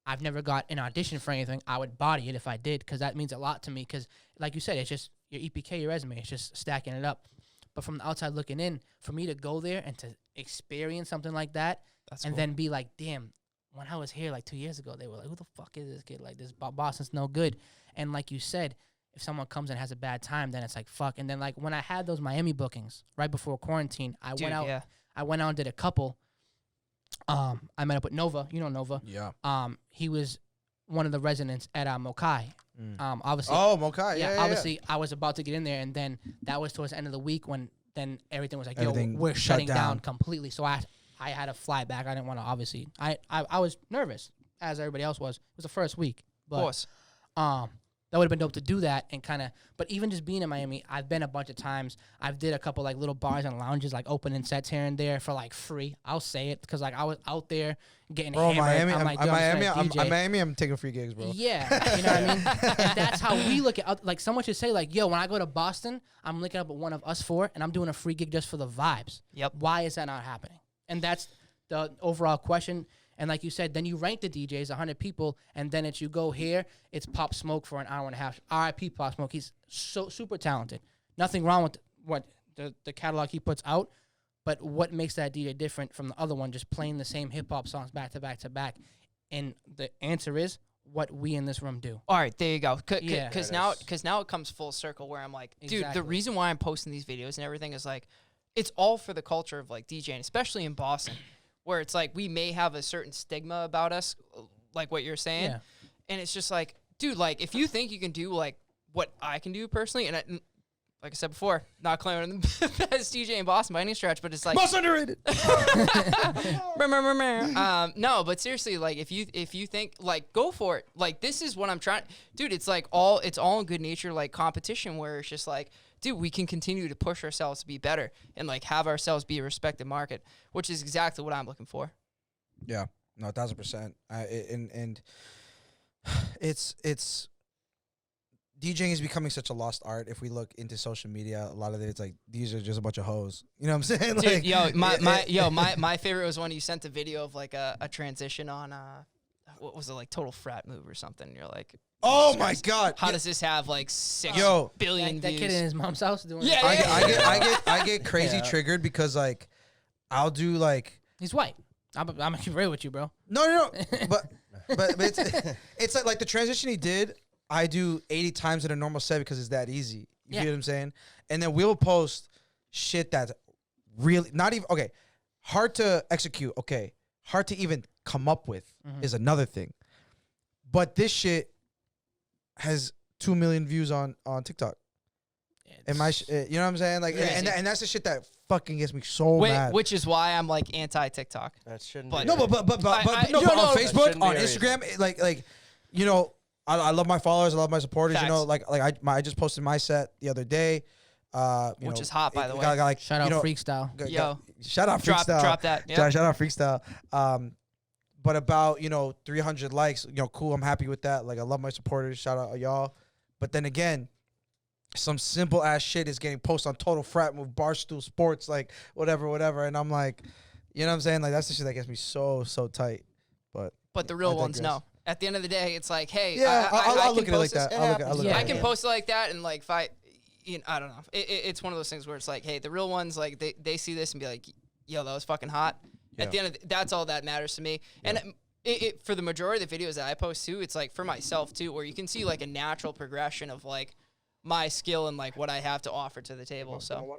I've never got an audition for anything. I would body it if I did, because that means a lot to me. Because, like you said, it's just your EPK, your resume. It's just stacking it up. But from the outside looking in, for me to go there and to experience something like that, and then be like, damn, when I was here like 2 years ago, they were like, who the fuck is this kid? Like, this Boston's no good. And like you said, if someone comes and has a bad time, then it's like, fuck. And then, like, when I had those Miami bookings right before quarantine, I went out. Yeah. I went out and did a couple. I met up with Nova. You know Nova. Yeah. He was one of the residents at Mokai. Obviously. Oh, Mokai. Yeah. Obviously, I was about to get in there, and then that was towards the end of the week when then everything was like, Everything yo, we're shut shutting down completely. So I had to fly back. I didn't want to, obviously. I was nervous, as everybody else was. It was the first week. But, Of course. that would have been dope to do that and kind of, but even just being in Miami, I've been a bunch of times. I've did a couple like little bars and lounges, like opening sets here and there for like free. I'll say it because like I was out there getting hammered. Miami, I'm like, Miami, I'm taking free gigs, bro. Yeah, you know what I mean? And that's how we look at, like, someone should say like, yo, when I go to Boston, I'm looking up at one of us four and I'm doing a free gig just for the vibes. Yep. Why is that not happening? And that's the overall question. And like you said, then you rank the DJs, 100 people, and then you go here, it's Pop Smoke for an hour and a half. RIP Pop Smoke. He's so super talented. Nothing wrong with what the catalog he puts out, but what makes that DJ different from the other one, just playing the same hip-hop songs back to back to back? And the answer is what we in this room do. All right, there you go. Yeah. Because now it comes full circle where I'm like, dude, Exactly. the reason why I'm posting these videos and everything is like, it's all for the culture of like DJing, especially in Boston, where it's like we may have a certain stigma about us, like what you're saying. Yeah. And it's just like, dude, like if you think you can do like what I can do personally, and like I said before, not claiming the best DJ in Boston by any stretch, but it's like Most underrated. no, but seriously, like if you think, like, go for it. Like, this is what I'm trying, dude. It's like it's all in good nature, like competition, where it's just like, dude, we can continue to push ourselves to be better and like have ourselves be a respected market, which is exactly what I'm looking for. Yeah, no, 1,000%. And it's DJing is becoming such a lost art. If we look into social media, a lot of it's like these are just a bunch of hoes. You know what I'm saying? Dude, my favorite was when you sent a video of like a transition on what was it, like Total Frat Move or something. You're like, oh my god, how does this have like 6 billion that views? kid in his mom's house doing Yeah, that. I get crazy triggered because like I'll do like He's white. I'm gonna be real with you, bro. no, but it's like the transition he did. I do 80 times in a normal set because it's that easy. You feel what I'm saying? And then we'll post shit that's really not even okay. Hard to execute. Okay, hard to even come up with is another thing. But this shit has 2 million views on TikTok. And you know what I'm saying? Like, and that's the shit that fucking gets me so mad. Which is why I'm like anti TikTok. That shouldn't But- be. No, but on Facebook, on Instagram, like you know, I love my followers, I love my supporters. Facts. You know, like I just posted my set the other day, Which is hot, by the way. Like, Shout out you know, Freak Style. Yo. Shout out Freestyle. Drop that. Yep. Shout out Freestyle. But about 300 likes. Cool. I'm happy with that. Like I love my supporters. Shout out y'all. But then again, some simple ass shit is getting posted on Total Frat Move, Barstool Sports, like whatever. And I'm like, you know what I'm saying? Like that's the shit that gets me so tight. But the real ones, no. At the end of the day, it's like, hey, Yeah, I'll look can at it like post this- that. I'll look at it I like can that. post it like that, and like if I don't know. It's one of those things where it's like, hey, the real ones, like they see this and be like, yo, that was fucking hot. Yeah. At the end of that's all that matters to me. And for the majority of the videos that I post too, it's like for myself too, where you can see like a natural progression of like my skill and like what I have to offer to the table. So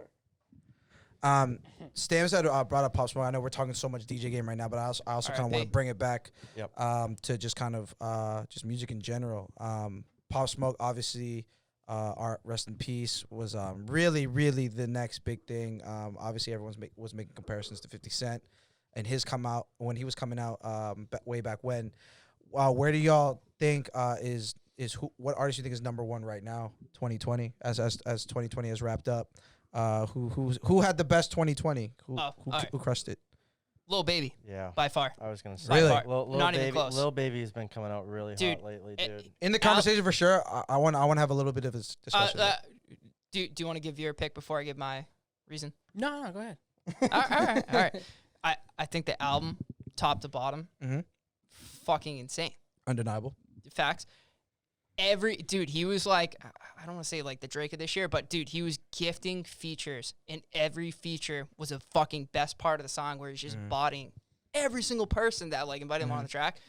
STAMZ had brought up Pop Smoke. I know we're talking so much DJ game right now, but I also kind of want to bring it back to just kind of just music in general. Pop Smoke, obviously, art rest in peace, was really the next big thing. Obviously, everyone was making comparisons to 50 Cent and his come out when he was coming out way back when. Where do y'all think is what artist you think is number one right now, 2020, as 2020 has wrapped up. Who had the best 2020? Who crushed it? Lil Baby, Yeah. by far. I was gonna say. By Really? far. Lil Not even Baby, close. Lil Baby has been coming out really Dude, hot lately, it- dude. In the conversation for sure. I want to have a little bit of this discussion. Do you want to give your pick before I give my reason? No, go ahead. All right. I think the album, top to bottom, Mhm. fucking insane. Undeniable. Facts. He was like, I don't want to say like the Drake of this year, but dude, he was gifting features, and every feature was a fucking best part of the song where he's just bodying every single person that like invited him on the track.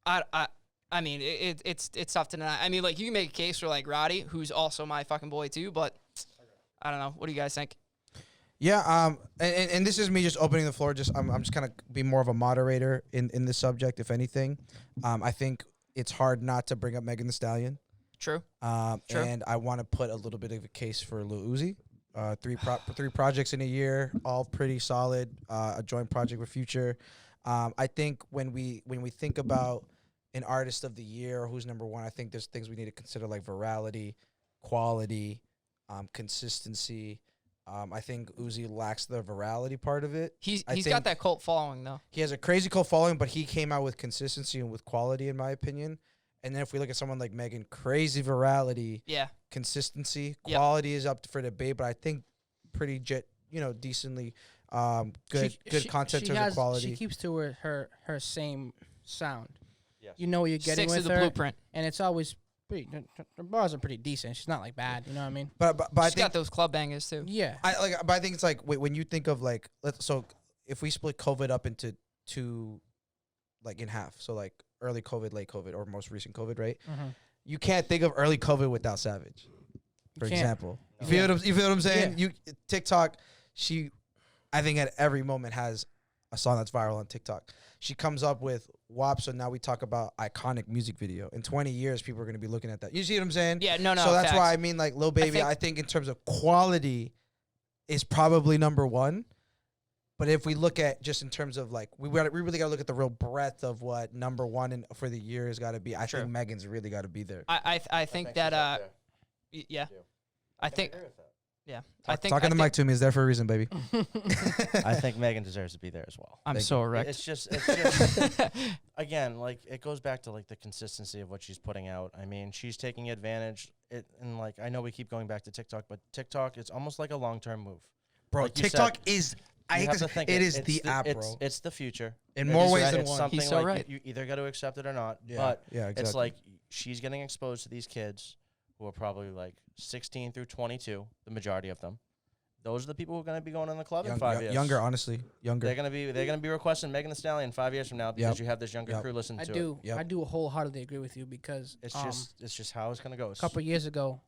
I mean, it's tough to deny. I mean, like you can make a case for like Roddy, who's also my fucking boy too, but I don't know. What do you guys think? Yeah, and this is me just opening the floor. I'm just kind of be more of a moderator in this subject, if anything. I think it's hard not to bring up Megan Thee Stallion. True. True. And I want to put a little bit of a case for Lil Uzi. Three projects in a year, all pretty solid. A joint project with Future. I think when we think about an artist of the year or who's number one, I think there's things we need to consider like virality, quality, consistency. I think Uzi lacks the virality part of it. He's I got think that cult following though. He has a crazy cult following, but he came out with consistency and with quality, in my opinion. And then if we look at someone like Megan, crazy virality, Yeah. consistency, Yep. quality is up for debate, but I think pretty decently good content in terms of quality. She keeps to her same sound. Yes. You know what you're getting Sticks to with the her, blueprint. and it's always pretty. Her bars are pretty decent. She's not like bad. You know what I mean? But I She's think got those club bangers too. Yeah. but I think it's like when you think of like so if we split COVID up into two, like in half, so like early COVID, late COVID, or most recent COVID, right? Mhm. You can't think of early COVID without Savage, for can't. example. No. You feel what I'm saying? Yeah. You TikTok, I think at every moment has a song that's viral on TikTok. She comes up with WAP, so now we talk about iconic music video. In 20 years, people are going to be looking at that. You see what I'm saying? Yeah, no. So that's facts. why I mean, like, Lil Baby, I think in terms of quality is probably number one. But if we look at just in terms of like, we really got to look at the real breadth of what number one for the year has got to be. I True. think Megan's really got to be there. I think that she's up there. yeah. too. I think agree with that. yeah. I think Talking I the think, mic to me is there for a reason, baby. I think Megan deserves to be there as well. I'm Thank so you. erect. It's just again, like it goes back to like the consistency of what she's putting out. I mean, she's taking advantage. And like I know we keep going back to TikTok, but TikTok is almost like a long-term move. Bro, Like you TikTok said, is, I You hate have to to think it is it's the app, bro. It's the future. In It more is ways right. than It's one. something He's so like right. you either got to accept it or not. Yeah, But yeah, exactly. it's like she's getting exposed to these kids who are probably like 16 through 22, the majority of them. Those are the people who are going to be going in the club in 5 years. Younger, honestly. Younger. They're gonna be requesting Megan Thee Stallion 5 years from now because Yep. you have this younger Yep. crew listening I to do. Yep. I do wholeheartedly agree with you because it. It's just how it's gonna go. a couple years ago,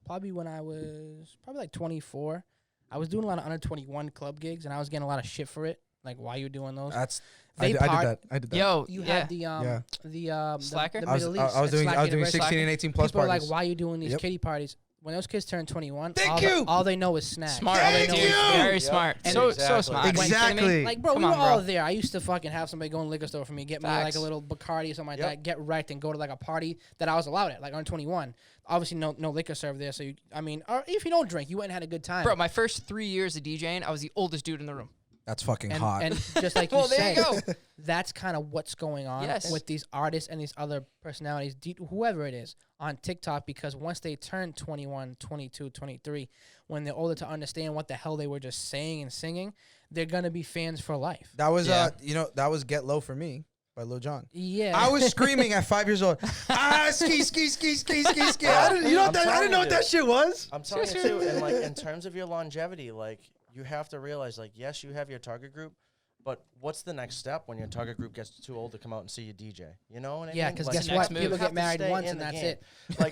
probably when I was probably like 24, I was doing a lot of under 21 club gigs and I was getting a lot of shit for it. Like, why you doing those? That's They I did part- that. I did that. Yo, You yeah. had the Slacker? the I was, Middle East. I was at doing Slack University. 16 and 18 plus People are like, parties. why are you doing these Yep. kiddie parties? When those kids turn 21, Thank you. all they know is snacks. Smart. All they Thank know is you. food. Very Yep. smart. And So exactly. smart. Are you kidding me? Exactly. Like, bro, Come we were on, all bro. there. I used to fucking have somebody go in the liquor store for me, get me like Facts. a little Bacardi or something like Yep. that, get wrecked and go to like a party that I was allowed at, like on 21. Obviously, no liquor served there. So, or if you don't drink, you went and had a good time. Bro, my first 3 years of DJing, I was the oldest dude in the room. That's fucking and, hot. and just like you Well, there said, you go. that's kind of what's going on Yes. with these artists and these other personalities, whoever it is, on TikTok, because once they turn 21, 22, 23, when they're older to understand what the hell they were just saying and singing, they're going to be fans for life. that was Yeah. that was Get Low for me by Lil Jon. Yeah. I was screaming at 5 years old. Ski, ski, ski, ski, ski, ski. I didn't know I'm that. I telling didn't know you, what that dude. shit was. I'm telling you too, and like in terms of your longevity, like you have to realize, like yes, you have your target group, but what's the next step when your target group gets too old to come out and see you DJ? You know what I Yeah, mean? because Like, guess next what? move. People you have get to married stay once in and the that's game. it. Like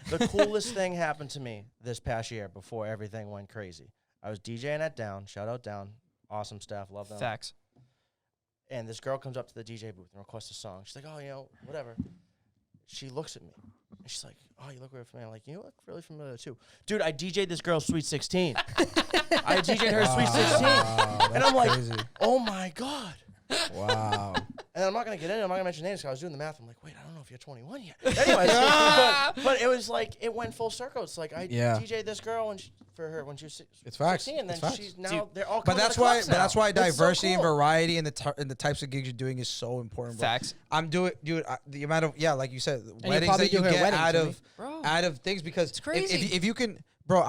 the Bye. coolest thing happened to me this past year before everything went crazy. I was DJing at Down. Shout out Down. Awesome staff. Love them. Facts. And this girl comes up to the DJ booth and requests a song. She's like, oh, whatever. She looks at me. And she's like, oh, you look really familiar. I'm like, you look really familiar too. Dude, I DJ'd this girl Sweet 16. I DJ'd her Sweet 16. And I'm like, oh, my God. Wow. And I'm not going to get in. I'm not going to mention names because I was doing the math. I'm like, wait, I don't know know if you're 21 yet. Anyways, but it was like it went full circle. It's like I DJ'd this girl and for her when she was It's facts. 16, and then It's facts. she's now they're all. But coming that's to the why. clubs But now. that's why It's so diversity and cool. variety and the types of gigs you're doing is so important. Bro. Facts. I'm doing, dude. The amount of like you said, you weddings probably that you do her get wedding, out of things because it's crazy. If you can, bro,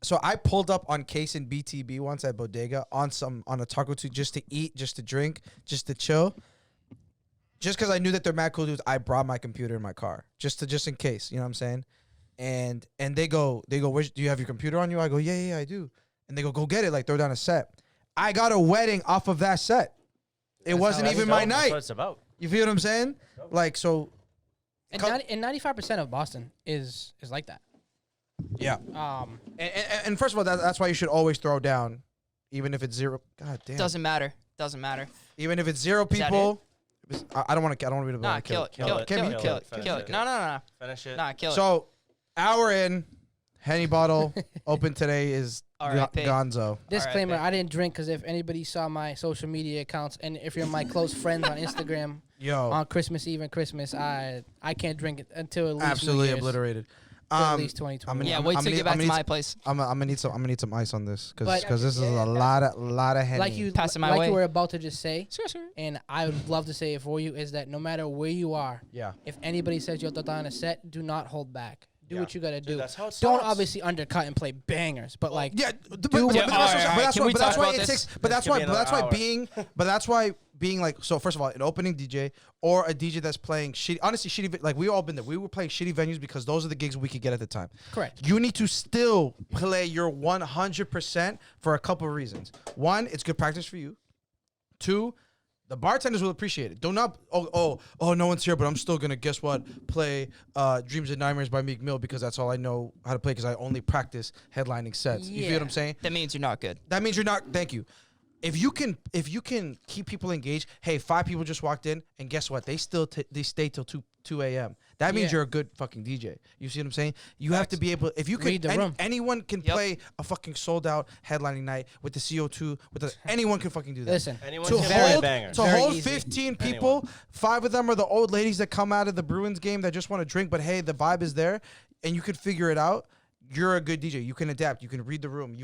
So I pulled up on Case and BTB once at Bodega on a Taco Tuesday just to eat, just to drink, just to chill. Just because I knew that they're mad cool dudes, I brought my computer in my car just in case. You know what I'm saying? And they go, do you have your computer on you? I go, yeah, I do. And they go get it, like throw down a set. I got a wedding off of that set. It wasn't even my That's night. what it's about. You feel what I'm saying? Like so. And 95% of Boston is like that. Yeah. And first of all, that's why you should always throw down, even if it's zero. God damn. Doesn't matter. Doesn't matter. Even if it's zero Is that people. I don't want to. I don't want to be the Nah, one to kill it. Kill it. Kimmy, Kill it. Finish Kill it. it. No. Finish it. Nah, kill it. So, hour in, Henny bottle open today is R.I.P. Gonzo. Disclaimer: babe. I didn't drink because if anybody saw my social media accounts and if you're my close friends on Instagram Yo, on Christmas Eve and Christmas, I can't drink it until at least absolutely New Year's, obliterated. till at least 2020. yeah, I'm wait gonna till you need- get back I'm to gonna my need place. I'm gonna need some ice on this But- because this is a lot of Henny. Like you, Pass it my like way. you were about to just say, Sure. and I would love to say it for you, is that no matter where you are, Yeah. if anybody says you'll throw down a set, do not hold back. Do what you gotta do. that's how it Don't starts. obviously undercut and play bangers, but like Yeah, Yeah, alright, can we talk about this? This could be another hour. that's why being like, so first of all, an opening DJ or a DJ that's playing shitty, honestly shitty, like we all been there. We were playing shitty venues because those are the gigs we could get at the time. correct. You need to still play your 100% for a couple of reasons. One, it's good practice for you. Two, the bartenders will appreciate it. Do not, no one's here, but I'm still gonna, guess what, play Dreams and Nightmares by Meek Mill because that's all I know how to play because I only practice headlining sets. You feel what I'm Yeah. saying? That means you're not good. That means you're not. Thank you. If you can keep people engaged. Hey, 5 people just walked in, and guess what? They still they stay till 2 a.m. That means Yeah. you're a good fucking DJ. You see what I'm saying? You have to be able. If you can, Read the room. anyone can Yep. play a fucking sold out headlining night with the CO2. Anyone can fucking do that. Listen, Anyone To can play hold, bangers. to Very hold easy. 15 people, 5 of them are the old ladies that come out of the Bruins game that just want to drink, but hey, the vibe is there, and you can figure it out. You're a good DJ. You can adapt. You can read the room.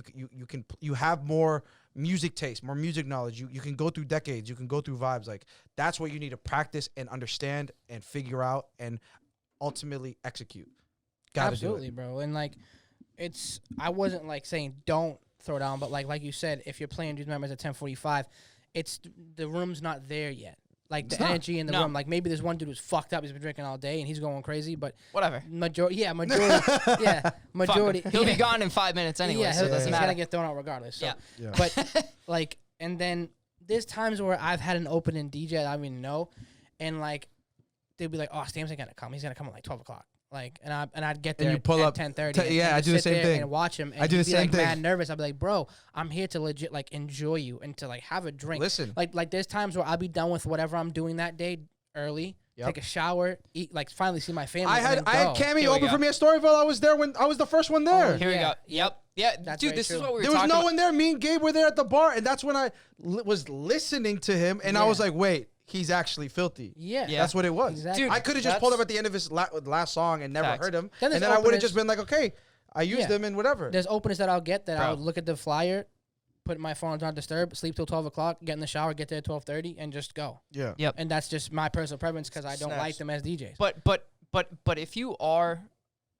You have more music taste, more music knowledge. You can go through decades. You can go through vibes. Like that's what you need to practice and understand and figure out and ultimately execute. Gotta absolutely, do it. bro. And like, I wasn't like saying don't throw down, but like you said, if you're playing Dreams members at 10:45, the room's not there yet. Like the energy in the room, like maybe there's one dude who's fucked up. He's been drinking all day and he's going crazy, but Whatever. majority. Fuck Majority. him. He'll be gone in 5 minutes anyway, Yeah, so it doesn't he's matter. gonna get thrown out regardless. So. Yeah. Yeah. But like, and then there's times where I've had an opening DJ that I don't even know, and like they'd be like, "Oh, STAMZ ain't gonna come. He's gonna come at like 12 o'clock." Like, and I'd get there you pull at up 10:30. yeah, I do the same thing. And watch him. And I do he'd the be, same like, thing. Mad nervous. I'd be like, "Bro, I'm here to legit like enjoy you and to like have a drink." Listen. Like there's times where I'll be done with whatever I'm doing that day early. Yep. Take a shower, eat, like finally see my family. I and had then go. Cammy Here we open go. for me at Storyville. I was there when I was the first one there. Here we Yeah. go. Yep. Yeah, That's dude, very this is true. what we were There was talking no about. one there. Me and Gabe were there at the bar, and that's when I was listening to him, and I was Yeah. like, "Wait, he's actually filthy." Yeah. Yeah. That's what it was. Exactly. Dude, I could have just pulled up at the end of his last song and never Facts. heard him, Then and there's then I would have openers- just been like, "Okay, I used Yeah. them and whatever." There's openers that I'll get that I Bro. would look at the flyer, put my phone on not disturb, sleep till 12 o'clock, get in the shower, get there at 12:30, and just go. Yeah. Yep. And that's just my personal preference because I don't Snaps. like them as DJs. But if you are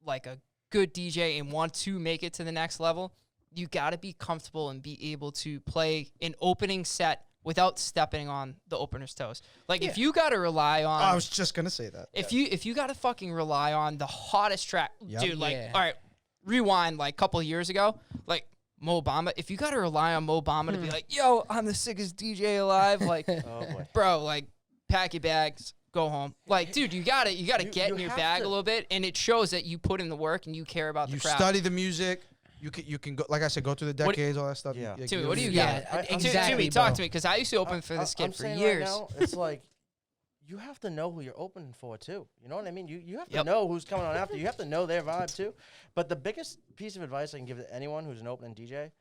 like a good DJ and want to make it to the next level, you got to be comfortable and be able to play an opening set without stepping on the opener's toes. Like if you got to rely on I was just gonna say that. if you got to fucking rely on the hottest track, Yep. dude, like Yeah. all right, rewind like a couple of years ago, like Mo Bamba, if you got to rely on Mo Bamba to be like, "Yo, I'm the sickest DJ alive," like Oh boy. bro, like pack your bags, go home. Like, dude, you gotta get you in your have bag to- a little bit, and it shows that you put in the work and you care about You the crowd. study the music. You can go, like I said, go through the What- decades, all that stuff. Yeah. Timmy, what do you Yeah, got? exactly, Timmy, talk bro. to me, because I used to open for this I'm kid for saying years. Right now, it's like you have to know who you're opening for too. You know what I mean? You have to Yep. know who's coming on after. You have to know their vibe too. But the biggest piece of advice I can give to anyone who's an opening DJ,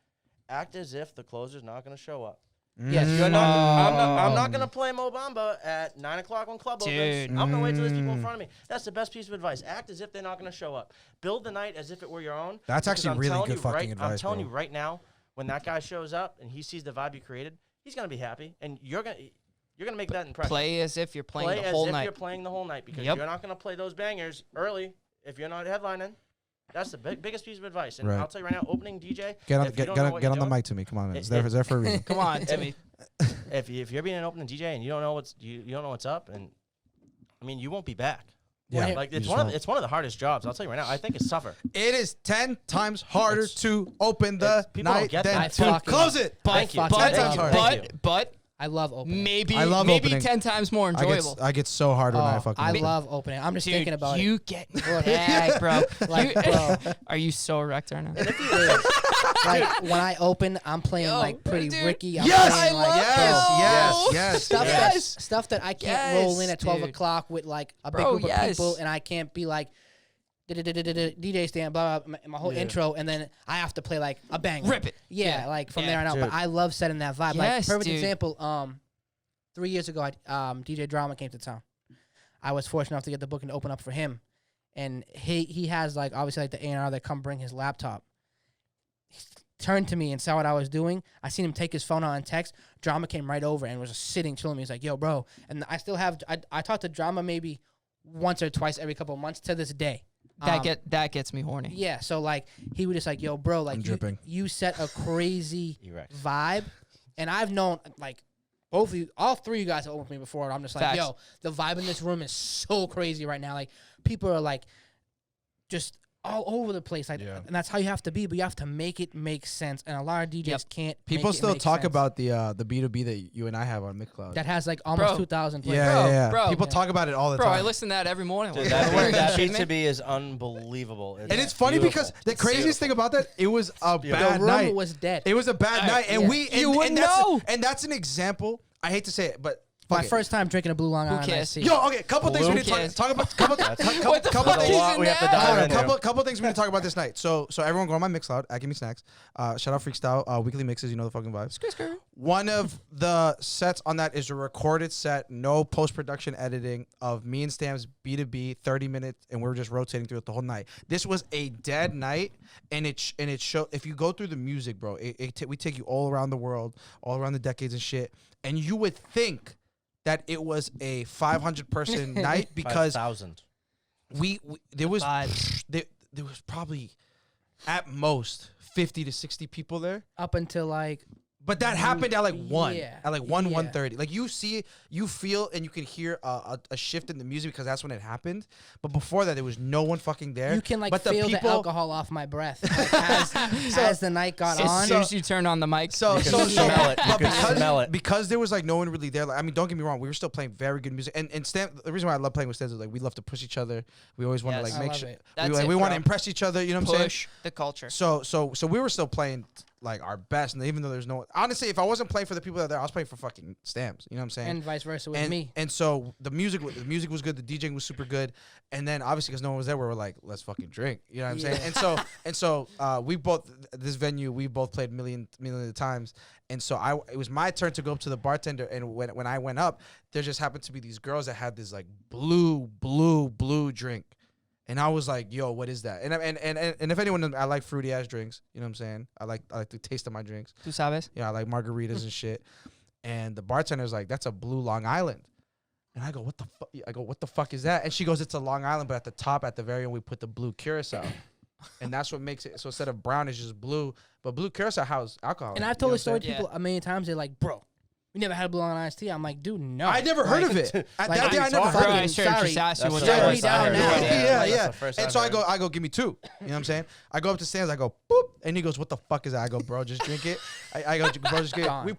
act as if the closer's not going to show up. Yes. You're not, I'm not gonna play Mo Bamba at 9 o'clock when club opens. Dude. I'm gonna wait till there's people in front of me. That's the best piece of advice. Act as if they're not gonna show up. Build the night as if it were your own. That's because actually I'm really telling good you fucking advice, I'm telling bro. you right now, when that guy shows up and he sees the vibe you created, he's gonna be happy, and you're gonna make that impression. Play as if you're playing Play the as whole if night. you're playing the whole night because Yep. you're not gonna play those bangers early if you're not headlining. That's the biggest piece of advice. And Right. I'll tell you right now, opening DJ. Get on, if you don't know what get you're on the doing, mic to me. Come on, man. It's It- there for a reason. Come on, Timmy. If you're being an opening DJ and you don't know you don't know what's up, and I mean you won't be back. Yeah, Like you it's just one of won't. it's one of the hardest jobs. I'll tell you right now. I think it's tougher. It is 10 times harder It's- to open the people don't night get than that. to Fucking- close it. Thank you. fucking Thank love you. it. Thank you. But I love opening. maybe I love maybe opening. 10 times more enjoyable. I get so hard when I Oh, fucking. I open. love opening. I'm just Dude, thinking about you it. get Look, back, bro. Like, You- bro. Are you so erect right now? Like when I open, I'm playing Yo, like Pretty dude. Ricky. I'm Yes, playing, like, yes, stuff Yes. stuff that I can't roll in Yes, at 12 dude. o'clock with like a big Bro, group of yes. people, and I can't be like DJ stand blah, blah, my whole intro, and then I have to play like a banger. Rip it. Yeah, Yeah. like from Yeah. there on out. Dude. But I love setting that vibe. Like Yes, perfect dude. example. 3 years ago, DJ Drama came to town. I was fortunate enough to get the booking to open up for him, and he has like obviously like the A&R that come bring his laptop. He turned to me and saw what I was doing. I seen him take his phone out and text. Drama came right over and was just sitting chilling me. He's like, "Yo, bro," and I still have I talk to Drama maybe once or twice every couple of months to this day. That gets me horny. Yeah, so like he was just like, "Yo, bro, like I'm dripping. you set a crazy Erect. vibe," and I've known like both of you, all three of you guys have opened with me before. And I'm just like, Facts. "Yo, the vibe in this room is so crazy right now. Like people are like just all over the place, like, Yeah. and that's how you have to be. But you have to make it make sense, and a lot of DJs Yep. can't. People make it still make talk sense. about the B2B that you and I have on Mixcloud. that has like almost Bro. 2,000 plays. Yeah, Bro, yeah, yeah. bro. People Yeah. talk about it all the Bro, time. I listen to that every morning. Dude, Like, that are you that kidding me? B2B is unbelievable. And it's funny because the craziest thing about that, it was a The bad room night. was dead. It was a bad night, and yeah. we and, You wouldn't and that's, know. And that's an example. I hate to say it, but My fuck it. first time drinking a Blue Long Island cares? iced tea. Yo, okay, couple things we need to cares? talk about. Couple What the couple fuck things. is lot in we have to that? dive Hold on, into. couple things we need to talk about this night. So everyone go on my Mixcloud at Cammy Snacks. Shout out Freakstyle, weekly mixes. You know the fucking vibes. One of the sets on that is a recorded set, no post production editing of me and STAMZ B2B, 30 minutes, and we're just rotating through it the whole night. This was a dead night, and it showed. If you go through the music, bro, we take you all around the world, all around the decades and shit, and you would think that it was a 500 person night because 5,000. there was Vibes. there was probably at most 50 to 60 people there. Up until like But that happened at like 1, Yeah. at like 1, Yeah. 1:30. Like you see, you feel, and you can hear a shift in the music because that's when it happened. But before that, there was no one fucking there. you can like but feel the alcohol off my breath like, as the night got As on. soon as you turn on the mic. So, You so, can so, smell it. You but can smell it. because there was like no one really there. Like, I mean, don't get me wrong, we were still playing very good music. And the reason why I love playing with Stan is like we love to push each other. We always want to Yes. like I make love sure it. That's we it, want to bro. impress each other. You know what I'm saying? Push the culture. So we were still playing like our best, and even though there's no, honestly, if I wasn't playing for the people that are there, I was playing for fucking STAMZ. You know what I'm saying? and vice versa with and, me. And so the music was good, the DJing was super good, and then obviously because no one was there, we were like, let's fucking drink. You know what I'm saying? And so we both this venue we both played million of times, and so it was my turn to go up to the bartender, and when I went up, there just happened to be these girls that had this like blue drink. And I was like, "Yo, what is that?" And if anyone knows, I like fruity ass drinks. You know what I'm saying? I like the taste of my drinks. Tu sabes? Yeah, I like margaritas and shit. And the bartender's like, "That's a blue Long Island." And I go, "What the fuck?" I go, "What the fuck is that?" And she goes, "It's a Long Island, but at the top, at the very end, we put the blue curacao." And that's what makes it. So instead of brown, it's just blue. But blue curacao has alcohol. And in it, I've you told know the story what to saying? people a million times. They're like, "Bro, we never had a Blue Long Island iced tea." I'm like, "Dude, no." I'm saying? I never heard of it. At like, that day, I never I'm heard Bro, of I it. straight up sorry. just asked you That's what the Stare that me was. down I heard. now. Yeah, That's yeah. the first And I've so I heard. go, give me 2. You know what I'm saying? I go up to Stan's, I go, boop, and he goes, "What the fuck is that?" I go, "Bro, just drink it." I go, "Bro, just drink it." Gone. We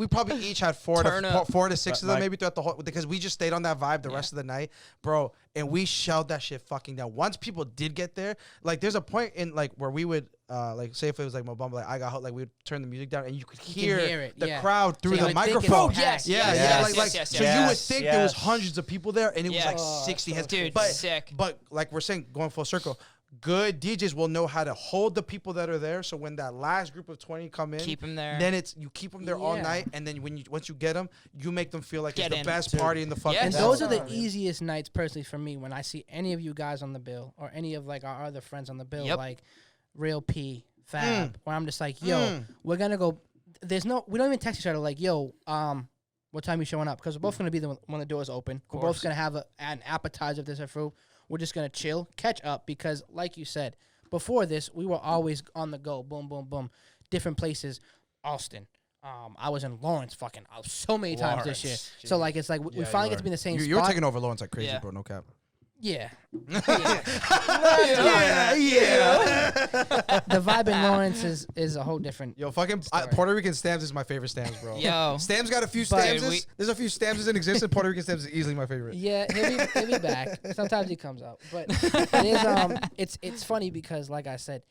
probably each had 4 Turn to up. 6 of them Like- maybe throughout the whole, because we just stayed on that vibe the rest of the night, bro. And we shelled that shit fucking down. Once people did get there, like there's a point in like where we would like say if it was like Mo Bamba, like I got hot, like we would turn the music down and you could hear, hear it, the yeah. crowd through So you the would think it microphone. was packed. Yeah, Yes, yeah, yes, like yes, so yes. you would think there was Yes. hundreds of people there, and it was Yeah. like 60 heads. Dude, but, sick. But like we're saying, going full circle, good DJs will know how to hold the people that are there. So when that last group of 20 come in, Keep 'em there. Then you keep them there all Yeah. night, and then once you get them, you make them feel like Get it's the in. best Dude. party in the fucking. Yes. And town. those are the man. easiest nights personally for me when I see any of you guys on the bill or any of like our other friends on the bill, Yep. like Real P, Fab, where I'm just like, yo, we're gonna go. We don't even text each other like, yo, what time you showing up? Because we're both gonna be there when the doors open. We're both course. gonna have an appetizer if there's a fruit. We're just gonna chill, catch up because, like you said, before this we were always on the go, boom, boom, boom, different places, Austin. I was in Lawrence fucking so many times this year. Lawrence, So like it's like we finally get to be in the same You're spot. taking over Lawrence like crazy, Yeah. bro. No cap. Yeah. Yeah. The vibe in Lawrence is a whole different. Yo, fucking Story. Puerto Rican STAMZ is my favorite STAMZ, bro. Yo. STAMZ got a few But- STAMZs. There's a few STAMZs in existence. Puerto Rican STAMZ is easily my favorite. Yeah, he'll be back. Sometimes he comes out, but it is it's funny because like I said,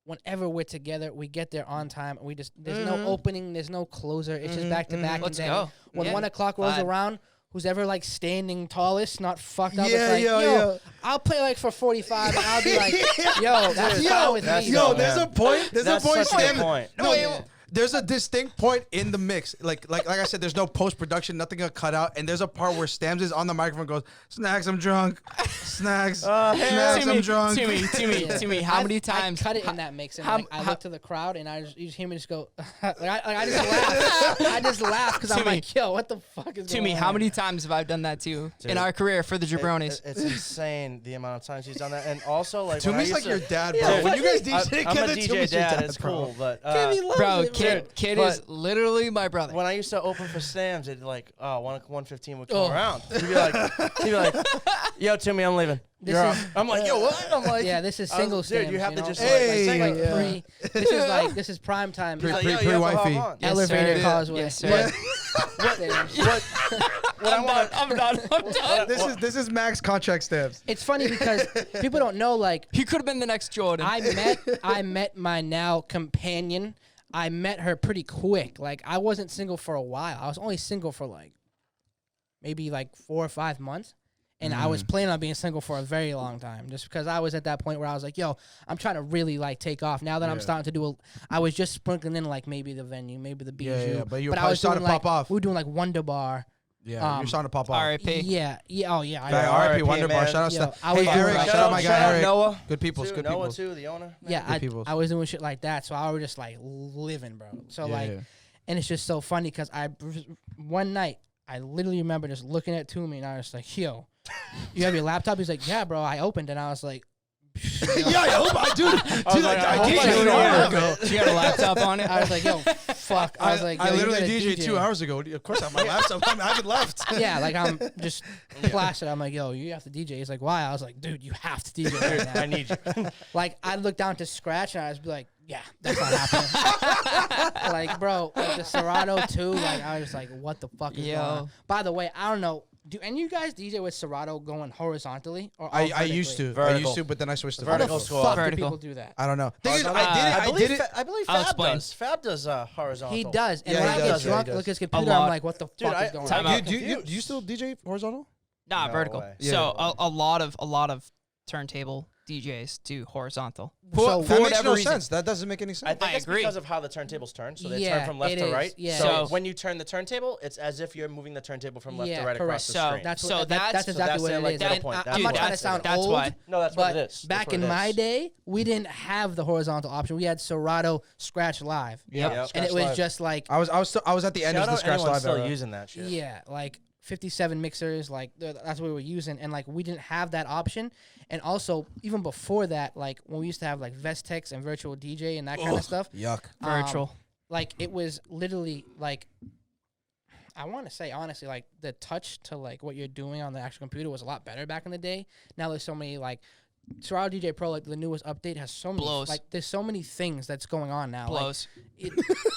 whenever we're together, we get there on time. And we just there's no opening, there's no closer. It's just back to back. Let's and then go. When Yeah. 1 o'clock rolls Vibe. around, who's ever like standing tallest, not fucked up, Yeah, it's like, yo, yo, yo. I'll play like for 45, and I'll be like, yo, that's fine with that's me. dope, Yo, there's man. a point. There's That's a point. such a good STAMZ point. No, Wait, there's a distinct point in the mix. Like I said, there's no post production, nothing gonna cut out, and there's a part where STAMZ is on the microphone, goes, "Snacks, I'm drunk. Snacks, snacks, I'm drunk." To me. How many times? I cut it in that mix, and how- like, I how- look to the crowd, and you just hear me just go, I just laugh. I just laugh because I'm To me. like, yo, what the fuck is To going me, on? how many times have I done that too in Dude. our career for the jabronis? It's insane the amount of times he's done that, and also like To when me, I it's used like to- your dad, Dude, bro. When you guys I'm DJ a together, DJ Tumi's your dad. It's bro. cool, but Kimmy loves Bro, it, kid But- is literally my brother. when I used to open for STAMZ, it like 1:15 would come Oh. around. He'd be like, "Yo, Timmy, I'm leaving. This You're is- out." I'm like, "Yo, what?" I'm like, Yeah, this is I was- single dude, you STAMZ, have to know? just Hey, like Like yeah. this is prime time. Pre- Like, He's like, "Yo, you have to pre-wifey. hop on." Yes, elevator sir. causeway. Yes, sir. What I want. I'm done. This is Max contract steps. It's funny because people don't know. Like He could have been the next Jordan. I met my now companion. I met her pretty quick. Like I wasn't single for a while. I was only single for like maybe like 4 or 5 months. And I was planning on being single for a very long time, just because I was at that point where I was like, "Yo, I'm trying to really like take off." Now that I'm starting to do, I was just sprinkling in like maybe the venue, maybe the Bijou. Yeah, but you were I probably was starting doing to like, pop off. We were doing like Wonder Bar. Yeah, you're starting to pop off. R.I.P. Yeah, oh yeah. Hey, Yeah, R.I.P. R.I.P., Wonder Bar. man. Shout out Yo, to I was Hey doing Eric. like- Shout out my guy Eric. Noah. Good peoples. Too, Good Noah peoples. too, the owner. Yeah, Good peoples. I was doing shit like that, so I was just like living, bro. So Yeah, like, yeah. and it's just so funny because one night I literally remember just looking at TUMI and I was like, "Yo, you have your laptop?" He's like, "Yeah, bro." I opened it and I was like, Yeah, I hope I do. Dude, like, I I hope DJ I an do hour that. ago. She got a laptop on it. I was like, "Yo, fuck." I was like, "Yo, I you literally gotta DJed DJ." 2 hours ago. Of course, I have my laptop. I haven't left. Yeah, like I'm just plastered. I'm like, "Yo, you have to DJ." He's like, "Why?" I was like, "Dude, you have to DJ right now." I need you. Like I'd look down to scratch and I'd be like, "Yeah, that's not happening." Like, bro, like the Serato too. Like I was just like, "What the fuck is Yo. going on?" By the way, I don't know. Do any of you guys DJ with Serato going horizontally or all I used to. I Vertical. used to, but then I switched to How the Vertical vertical. squad. fuck do Vertical. people do that? I don't know. Thing is, Horizontal. I did it. I believe I'll Fab explain. does. Fab does horizontal. He does. And Yeah, when he I get does, yeah, he drunk, does. look at his computer, lot. I'm like, "What the Dude, fuck I- is going Time on?" out. Do you confused. still DJ horizontal? Nah, No vertical. way. Yeah. So a lot of turntable DJs do horizontal. So- For That makes whatever no reason. sense. That doesn't make any I sense. think I it's agree. because of how the turntables turn. So they Yeah, turn from left it to is. right. Yeah, so it is. when you turn the turntable, it's as if you're moving the turntable from left Yeah, to right correct. across the So screen. That's So what, that's- that's so exactly that's what their, it like, is. middle And point. I'm That's not what trying to that's sound that's old. why. No, that's but what it is. back That's in what it my is. day, we didn't have the horizontal option. We had Serato Scratch Live. Yep. Yep. And it Scratch was Live. just like, I was at the end Shout of the out Scratch anyone Live still era. using that shit. yeah, like 57 mixers, like that's what we were using. And like we didn't have that option. And also, even before that, like when we used to have like Vestex and Virtual DJ and that kind of stuff, Yuck. Virtual. like it was literally like, I want to say honestly, like the touch to like what you're doing on the actual computer was a lot better back in the day. Now there's so many like Serato DJ Pro, like the newest update has so many Blows. like there's so many things that's going on now. Like, Blows.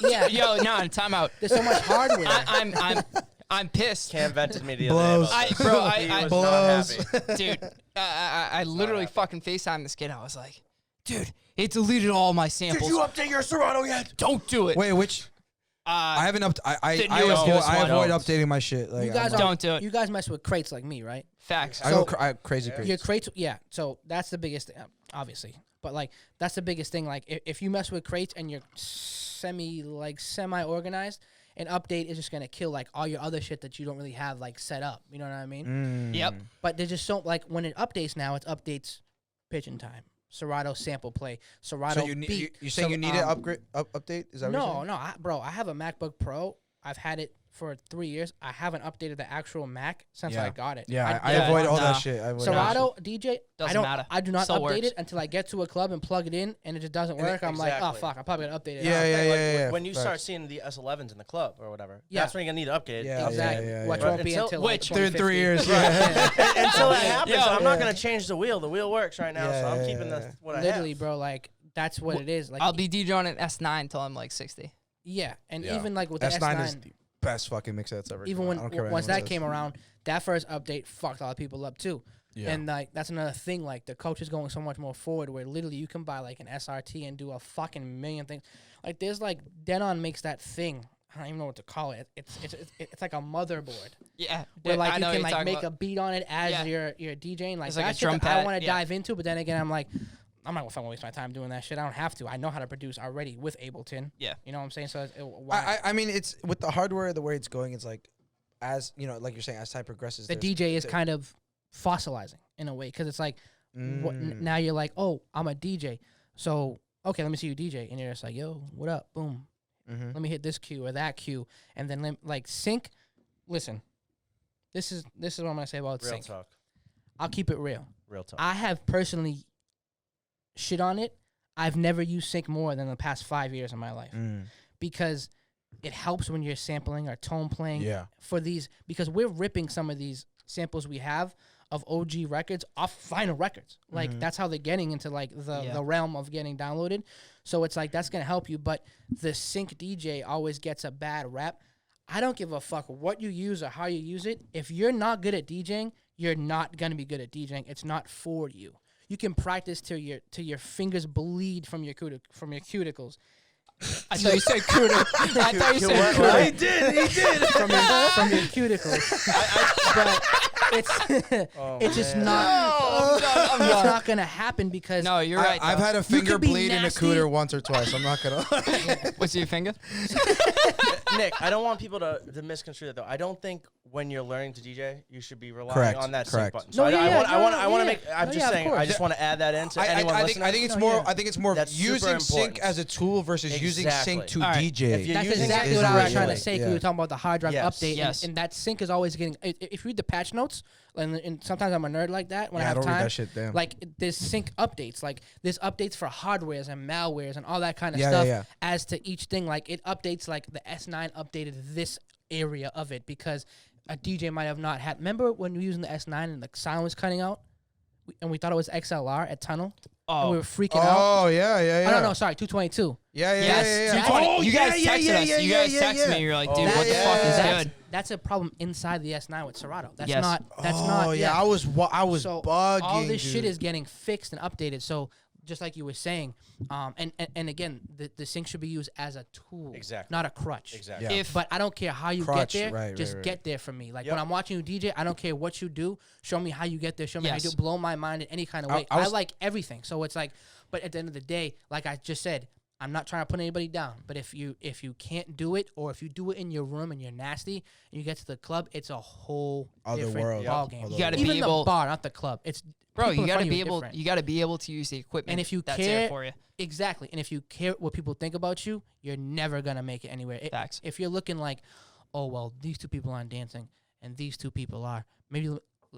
yeah, Yo, no, time out. there's so much hardware. I'm pissed. Cam vented me the other Blows. day. about this. Bro, He I was blows. not happy. Dude, I literally happy. fucking FaceTimed this kid. I was like, dude, it deleted all my samples. update your Serato yet? Don't do it. Wait, which? I haven't up. I The newest avoid one. updating my shit. Like, You guys I'm not- Don't do it. You guys mess with crates like me, right? Facts. I go crazy Yeah. crazy. Your crates, yeah. So that's the biggest thing, obviously. But like that's the biggest thing. Like if you mess with crates and you're semi organized, an update is just gonna kill like all your other shit that you don't really have like set up. You know what I mean? Yep. But they just don't like when it updates now. It updates pigeon time, Serato sample play, Serato So you need beat. you saying So, you need an update? Is that what you're No, saying? no, bro. I have a MacBook Pro. I've had it for 3 years. I haven't updated the actual Mac since Yeah. I got it. Yeah, I Yeah, avoid all that nah. shit. I avoid all that Serato DJ, Doesn't matter. I do not Still update works. it until I get to a club and plug it in, and it just doesn't And it- work. I'm like, oh exactly. fuck, I probably gotta update it. Yeah, now. yeah, Like, yeah, yeah. When you Facts. start seeing the S11s in the club or whatever, Yeah. that's when you're gonna need to upgrade. Yeah, Exactly. yeah, Which yeah. won't be Until- until which- like They're in 3 years. 2050. Yeah. Until that happens, Yeah. I'm not Yeah. gonna change the wheel. The wheel works right now, so I'm Yeah, keeping yeah, the yeah. what I Literally, have. bro. Like that's what it is. Like I'll be DJing on an S9 until I'm like 60. yeah, and Yeah. even like with the S9 is S9, the best fucking mix that's ever. even come when out. I don't care what once anyone that says. came around, that first update fucked a lot of people up too. Yeah. And like that's another thing. Like the culture is going so much more forward, where literally you can buy like an SRT and do a fucking million things. Like there's like Denon makes that thing. I don't even know what to call it. It's like a motherboard Yeah. where like I you know can what like you're make talking a beat on it as Yeah. you're DJing. Like It's like a that's drum shit that I pad, want to yeah. dive into, but then again I'm like, I'm not gonna waste my time doing that shit. I don't have to. I know how to produce already with Ableton. Yeah. You know what I'm saying? So why? I mean, it's with the hardware, the way it's going, it's like, as you know, like you're saying, as time progresses, the there's- DJ is there- kind of fossilizing in a way because it's like Mm. now you're like, oh, I'm a DJ, so okay, let me see you DJ, and you're just like, yo, what up, boom, Mhm. let me hit this cue or that cue, and then like sync. Listen, this is what I'm gonna say about Real sync. talk. I'll keep it real. Real talk. I have personally shit on it. I've never used sync more than the past 5 years of my life Mm. because it helps when you're sampling or tone playing Yeah. for these, because we're ripping some of these samples we have of OG records off vinyl records. Like Mhm. that's how they're getting into like the Yeah. realm of getting downloaded. So it's like that's gonna help you. But the sync DJ always gets a bad rap. I don't give a fuck what you use or how you use it. If you're not good at DJing, you're not gonna be good at DJing. It's not for you. You can practice till your fingers bleed from your cuticles. I thought you said cooter. I thought you said what? cooter. He did. from your cuticles. But it's Oh, it's just man. not. I'm It's done. not gonna happen because No, you're right. I've though. had a You finger could be bleed in a nasty. cooter once or twice. I'm not gonna. What's your finger? Nick, I don't want people to misconstrue that though. I don't think when you're learning to DJ, you should be relying Correct, on that correct. sync button. No, So yeah, I want no, to yeah. make. I'm No, just yeah, of saying. I course. just want to add that in to anyone listening. I think it's No, more. yeah. I think it's more That's super using sync important. as a tool versus using sync to All right. DJ. If you're that's using exactly it what I was is trying to really- say. 'Cause yeah. we were talking about the hard drive Yes. update, Yes. and that sync is always getting. If you read the patch notes, and sometimes I'm a nerd like that when Yeah, I I have don't read time. that shit, damn. Like there's sync updates, like there's updates for hardwares and malwares and all that kind of Yeah, stuff. yeah, yeah. As to each thing, like it updates. Like the S9 updated this area of it because a DJ might have not had. Remember when we were using the S9 and the sound was cutting out, and we thought it was XLR at Tunnel, and we were freaking out. Oh yeah, yeah, yeah. Oh, no, sorry, 222. Yeah, yeah, Yes, yeah, yeah. 220. Oh, You yeah, guys yeah, texted yeah, us. yeah, You yeah, guys yeah, texted yeah. me. You're like, Oh, dude, what the yeah, fuck is yeah. good? That's a problem inside the S9 with Serato. That's Yes. not. That's Oh not. yeah, I was So bugging. all this shit dude. is getting fixed and updated. So just like you were saying, and again, the sync should be used as a tool, Exactly. not a crutch. Exactly. Yeah. If But I don't care how you Crutch, get there. right, just right. get there for me. Like Yep. when I'm watching you DJ, I don't care what you do. Show me how you get there. Show me how you Yes. do. Blow my mind in any kind of way. I I was- like everything. So it's like, but at the end of the day, like I just said, I'm not trying to put anybody down. But if you can't do it, or if you do it in your room and you're nasty, and you get to the club, it's a whole Other different world. ball Yep. game. Other You gotta world. be Even able- the bar, not the club. It's bro, people you in gotta front of be you able. different. You gotta be able to use the equipment. And if you that's care- there for you. Exactly. And if you care what people think about you, you're never going to make it anywhere. Facts. If you're looking like, oh, well, these two people aren't dancing and these two people are, maybe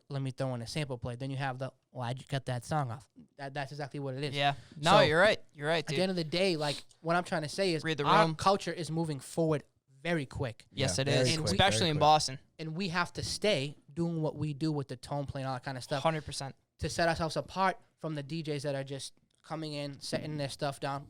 let me throw in a sample play. Then you have the, well, I just got that song off. That's exactly what it is. Yeah. No, So, you're right. You're right, At the dude. end of the day, like, what I'm trying to say is Read the our room. culture is moving forward very quick. Yes, Yeah, it very is. quick, Especially very in quick. Boston. And we have to stay doing what we do with the tone play and all that kind of stuff 100%. to set ourselves apart from the DJs that are just coming in, setting their stuff down.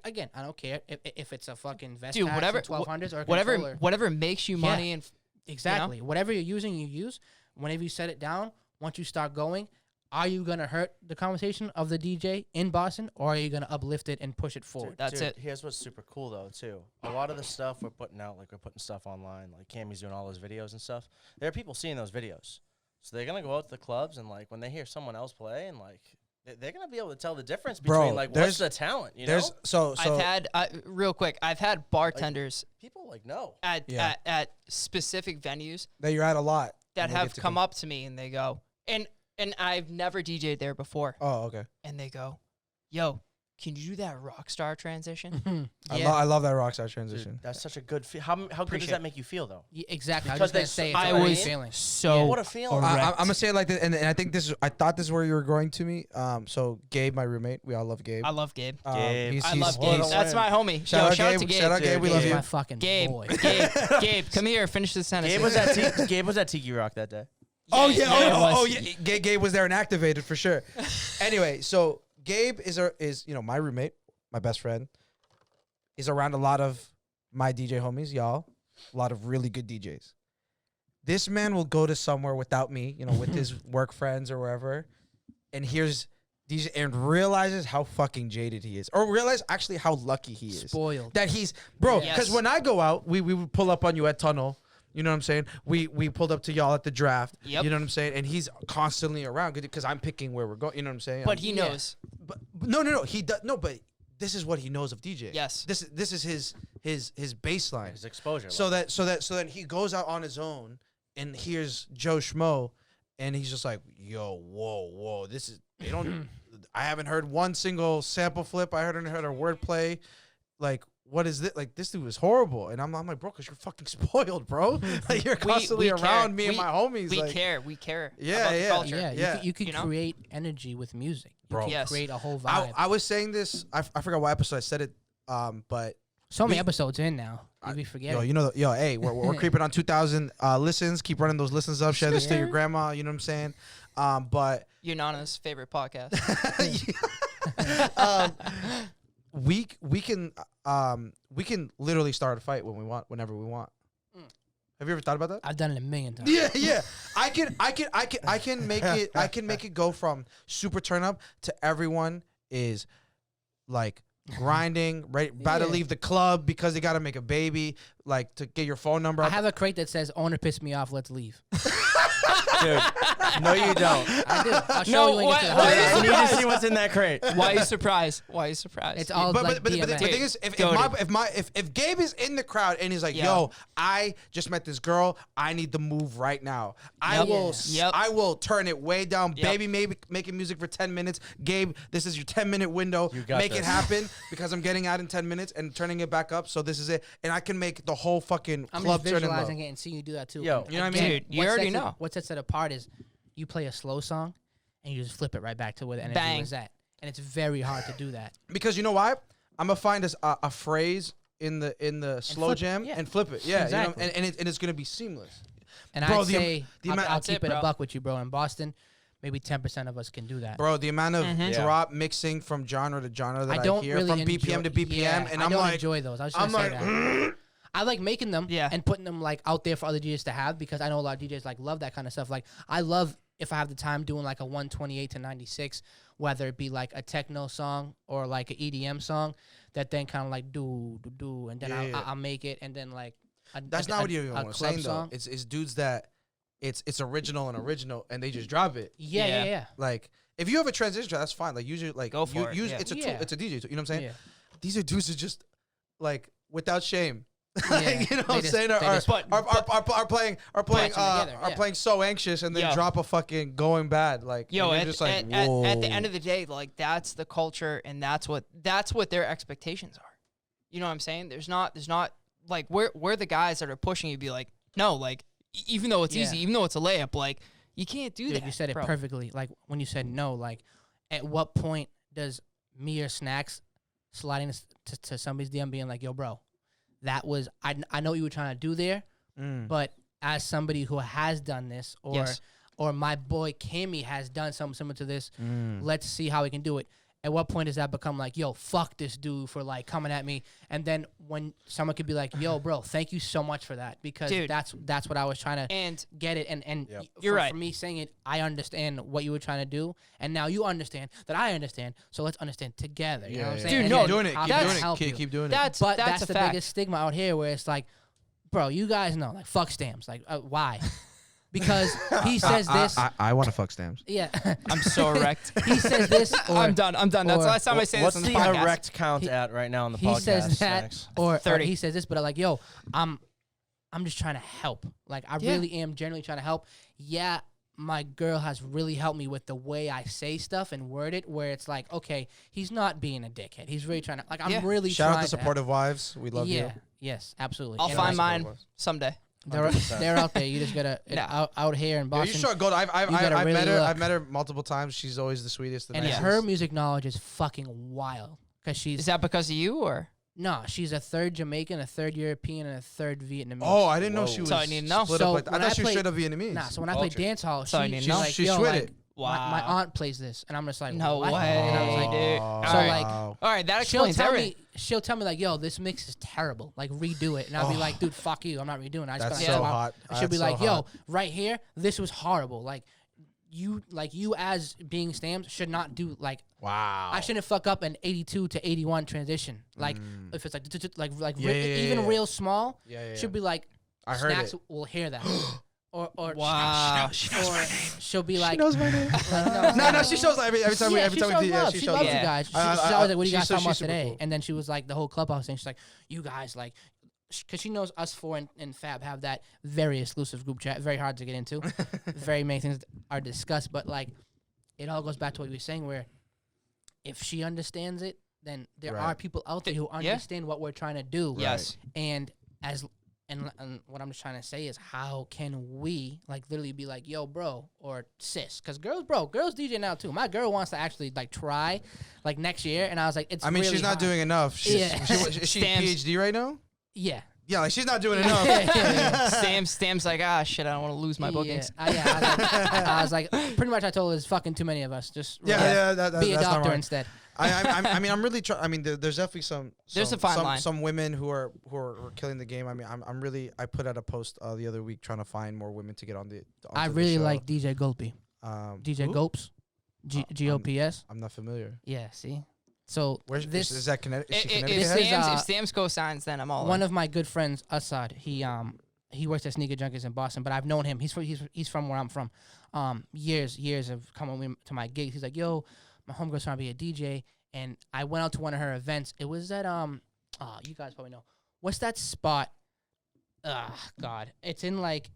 Again, I don't care if it's a fucking vest Dude, patch, whatever- a 1200s or a Whatever, controller. whatever makes you Yeah. money and Exactly. Whatever you're using, you use. Whenever you set it down, once you start going, are you gonna hurt the conversation of the DJ in Boston, or are you gonna uplift it and push it forward? That's it. Here's what's super cool though too. A lot of the stuff we're putting out, like we're putting stuff online, like Cammy's doing all those videos and stuff. There are people seeing those videos, so they're gonna go out to the clubs and like when they hear someone else play and like they're gonna be able to tell the difference between like what's the talent. You know, so I've had real quick. I've had bartenders people like know at specific venues that you're at a lot that and they have get to come up to me and they go, and I've never DJ'd there before. Oh, okay. And they go, "Yo, can you do that rock star transition?" I love that Rockstar transition. Dude, that's such a good feel. How good does Appreciate that make you feel though? Yeah, exactly. Because I was they just gonna say, I it's a great was feeling. so What a feeling. I'm gonna say it like this, and I think I thought this is where you were going to me. So Gabe, my roommate, we all love Gabe. I love Gabe. Gabe. I love he's- Gabe. That's my homie. Shout out shout out Gabe. to Gabe. Shout out Gabe. We Dude, love He's you. my fucking Gabe, boy. Gabe, come here. Finish this sentence. Gabe was at Tiki Rock that day. Oh yeah, Yeah, oh yeah. Gabe was there and activated for sure. Anyway, so Gabe is my roommate, my best friend. Is around a lot of my DJ homies, y'all. A lot of really good DJs. This man will go to somewhere without me, with his work friends or wherever, and hears DJ and realizes how fucking jaded he is, or realize actually how lucky he is. Spoiled. That he's bro. Yes. Because when I go out, we would pull up on you at Tunnel. You know what I'm saying? We pulled up to y'all at the draft. Yep. You know what I'm saying? And he's constantly around because I'm picking where we're going. You know what I'm saying? But he knows. But no. He does no. But this is what he knows of DJ. Yes. This is his baseline. His exposure. So then he goes out on his own and hears Joe Schmo, and he's just like, yo, whoa, this is they don't. I haven't heard one single sample flip. I haven't heard a wordplay. Like, what is this? Like, this dude is horrible. And I'm like, bro, because you're fucking spoiled, bro. Like, you're constantly we around care. me and my homies. We like, care. We care. Yeah, about the yeah. culture. Yeah, you could You know? create energy with music. You Bro. can Yes. create a whole vibe. I was saying this. I forgot what episode I said it. But so many we- episodes in now. You be forgetting. hey, we're creeping on 2,000 listens. Keep running those listens up. Share this to your grandma. You know what I'm saying? But Your Nana's favorite podcast. we can literally start a fight when we want, whenever we want. Have you ever thought about that? I've done it a million times. Yeah. I can make it go from super turn up to everyone is like grinding, right, about to Yeah. leave the club because they got to make a baby, like to get your phone number. I out. have a crate that says "Owner pissed me off. Let's leave." Dude, no, you don't. I do. I'll show No, you when you get to the what- house. I need to see what's in that crate. Why are you surprised? Why are you surprised? It's all but, like but the DMX. thing is, Goated. if Gabe is in the crowd and he's like, Yeah. "Yo, I just met this girl. I need the move right now. I Yep. will, Yep. I will turn it way down, Yep. baby. Maybe making music for 10 minutes. Gabe, this is your 10-minute window. You got Make it this. happen because I'm getting out in 10 minutes and turning it back up. So this is it, and I can make the whole fucking I'm club just turn it low. visualizing it and seeing you do that too. Yo, And you know what I mean? Dude, you what already sets it- know. What sets it apart is you play a slow song and you just flip it right back to where the energy Bang. was at, and it's very hard to do that. Because you know why? I'm gonna find a phrase in the slow flip it, jam yeah. and flip it. Yeah, Exactly. and it's gonna be seamless. And Bro, I'd the say amount- I'll That's keep it, it a bro. buck with you, bro. In Boston, maybe 10% of us can do that. Bro, the amount of Yeah. drop mixing from genre to genre that I I, don't hear really from BPM enjoy- to BPM, yeah, and I I'm don't like, enjoy those. I was just I'm gonna like, say that. I like making them Yeah. and putting them like out there for other DJs to have because I know a lot of DJs like love that kind of stuff. Like I love if I have the time doing like a 128 to 96, whether it be like a techno song or like an EDM song that then kind of like do, and then Yeah. I'll make it and then like that's not what you a want to say though. song. It's dudes that it's original and they just drop it. Yeah. Yeah. Like if you have a transition track, that's fine. Like usually like Go for it, use yeah. it's a tool, Yeah. it's a DJ tool. You know what I'm saying? Yeah. These are dudes that just like without shame. Yeah. You know what They I'm just- saying? they Are just- are playing Patch 'em together, yeah. playing So Anxious and then Yo. drop a fucking Going Bad. Like Yo, and you're at, just like, at, whoa. at the end of the day, like that's the culture and that's what their expectations are. You know what I'm saying? There's not like we're the guys that are pushing you to be like, no, like even though it's Yeah. easy, even though it's a layup, like you can't do Dude, that. you said it bro. perfectly. Like when you said no, like at what point does me or Snacks sliding to somebody's DM being like, yo, bro, that was, I know what you were trying to do there, but as somebody who has done this or Yes. or my boy Cammy has done something similar to this, let's see how we can do it. At what point does that become like, yo, fuck this dude for like coming at me? And then when someone could be like, yo, bro, thank you so much for that, because Dude. that's what I was trying to And get it. And You're right. For me saying it, I understand what you were trying to do, and now you understand that I understand. So let's understand together. You know what I'm saying? Dude, And no, then Keep doing it. how Keep can I doing it. help you? Keep doing it. that's But that's that's a the fact. biggest stigma out here, where it's like, bro, you guys know, like, fuck STAMZ. Like, why? Because he says this. I want to fuck STAMZ. Yeah. I'm so erect. He says this. Or, I'm done. That's the or- last time I say What's this on the the podcast. erect count at right now on the He podcast? says that, Snacks? or 30. he says this, but I'm like, yo, I'm just trying to help. Like, I Yeah. really am genuinely trying to help. Yeah, my girl has really helped me with the way I say stuff and word it, where it's like, okay, he's not being a dickhead. He's really trying to, like, I'm Yeah. really Shout trying out to supportive wives. We love yeah, you. yes, absolutely. I'll And, find like, mine someday. They're 100%. they're out there. You just gotta No. out here in Yo, Boston. you sure go. I've you gotta met really her. look. I've met her multiple times. She's always the sweetest. The And nicest. her music knowledge is fucking wild, because she's Is that because of you or? no, she's a third Jamaican, a third European, and a third Vietnamese. Oh, I didn't know Whoa. she was So I need to know. split So up. Like, I when thought I she was played- straight up Vietnamese. Nah, so when I play Culture. dance hall, So I she, need to she's know. like, She's yo, with like, it. my aunt plays this, and I'm just like, No what? way, And I was like, dude. Oh, All So, right. like, wow. All right, that she'll explains tell everything. me, she'll tell me like, yo, this mix is terrible. Like, redo it, and I'll be like, dude, fuck you, I'm not redoing it. I just That's gotta so chill out. hot. She'll be That's like, so yo, hot. right here, this was horrible. Like, you as being STAMZ should not do like. Wow. I shouldn't fuck up an 82 to 81 transition. Like, if it's like Yeah, yeah, even yeah. real small, Yeah, yeah, should yeah. be like, I heard Snacks it. will hear that. Or Wow. or she'll be like, knows my name. like, No, she shows every time yeah, we she do. shows Yeah, love. she She shows loves love. you guys. She's I- always like, "What are you she's guys so- talking about she's super today?" cool. And then she was like, the whole clubhouse thing. She's like, "You guys like," because she knows us four and Fab have that very exclusive group chat. Very hard to get into. Very many things are discussed, but like, it all goes back to what you were saying, where if she understands it, then there Right. are people out there who Yeah. understand what we're trying to do. Yes. And and what I'm just trying to say is, how can we like literally be like, yo, bro, or sis? Because girls DJ now too. My girl wants to actually like try, like next year, and I was like, it's. I mean, really she's not hard. doing enough. She's, Yeah. is she Stamps. PhD right now? Yeah. Yeah, like she's not doing enough. Stam's like, shit, I don't want to lose my bookings. I was like, pretty much. I told her there's fucking too many of us. Just Yeah, be a that's not doctor right. instead. I mean, I'm really trying. I mean, there's definitely some. There's a fine line. Some women who are killing the game. I mean, I'm really. I put out a post the other week trying to find more women to get on the. I onto the really show. like DJ Gulpy. DJ who? Gopes, GOPS. I'm not familiar. Yeah. See. So Where's this is that Connecticut? Is she If Connecticut? This is, Stam's co-signs, then I'm all one in. of my good friends, Assad, he works at Sneaker Junkies in Boston, but I've known him. He's from where I'm from. Years of coming with me to my gigs. He's like, yo, my homegirl's trying to be a DJ, and I went out to one of her events. It was at you guys probably know. What's that spot? God, it's in like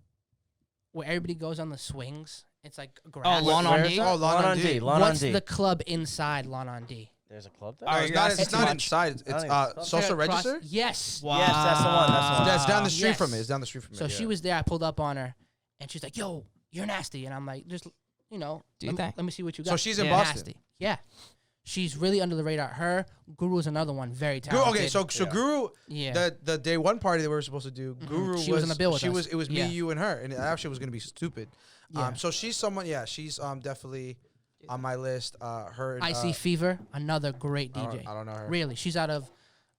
where everybody goes on the swings. It's like grass. Lawn on Where's D? that? Oh, Lawn on D. Lawn What's on D. the club inside Lawn on D? There's a club there? All No, right, it's not. that's It's too not much. inside. I It's think it's social Across- register. Yes. Wow. Yes, that's the one. That's the one. That's down the street Yes. from it. It's down the street from it. So yeah. she was there. I pulled up on her, and she's like, "Yo, you're nasty," and I'm like, "Just, Do let you me, think? let me see what you got." So she's in Yeah. Boston. Nasty. Yeah. She's really under the radar. Her Guru is another one, very Guru, talented. okay, so Yeah. Guru, yeah, the day one party that we were supposed to do, Guru She was on the bill with she us. was it was Yeah. me, you, and her, and it actually was gonna be stupid. Yeah. So she's someone, yeah, she's definitely on my list. Her, I See Fever, another great I DJ. don't know her. Really, she's out of,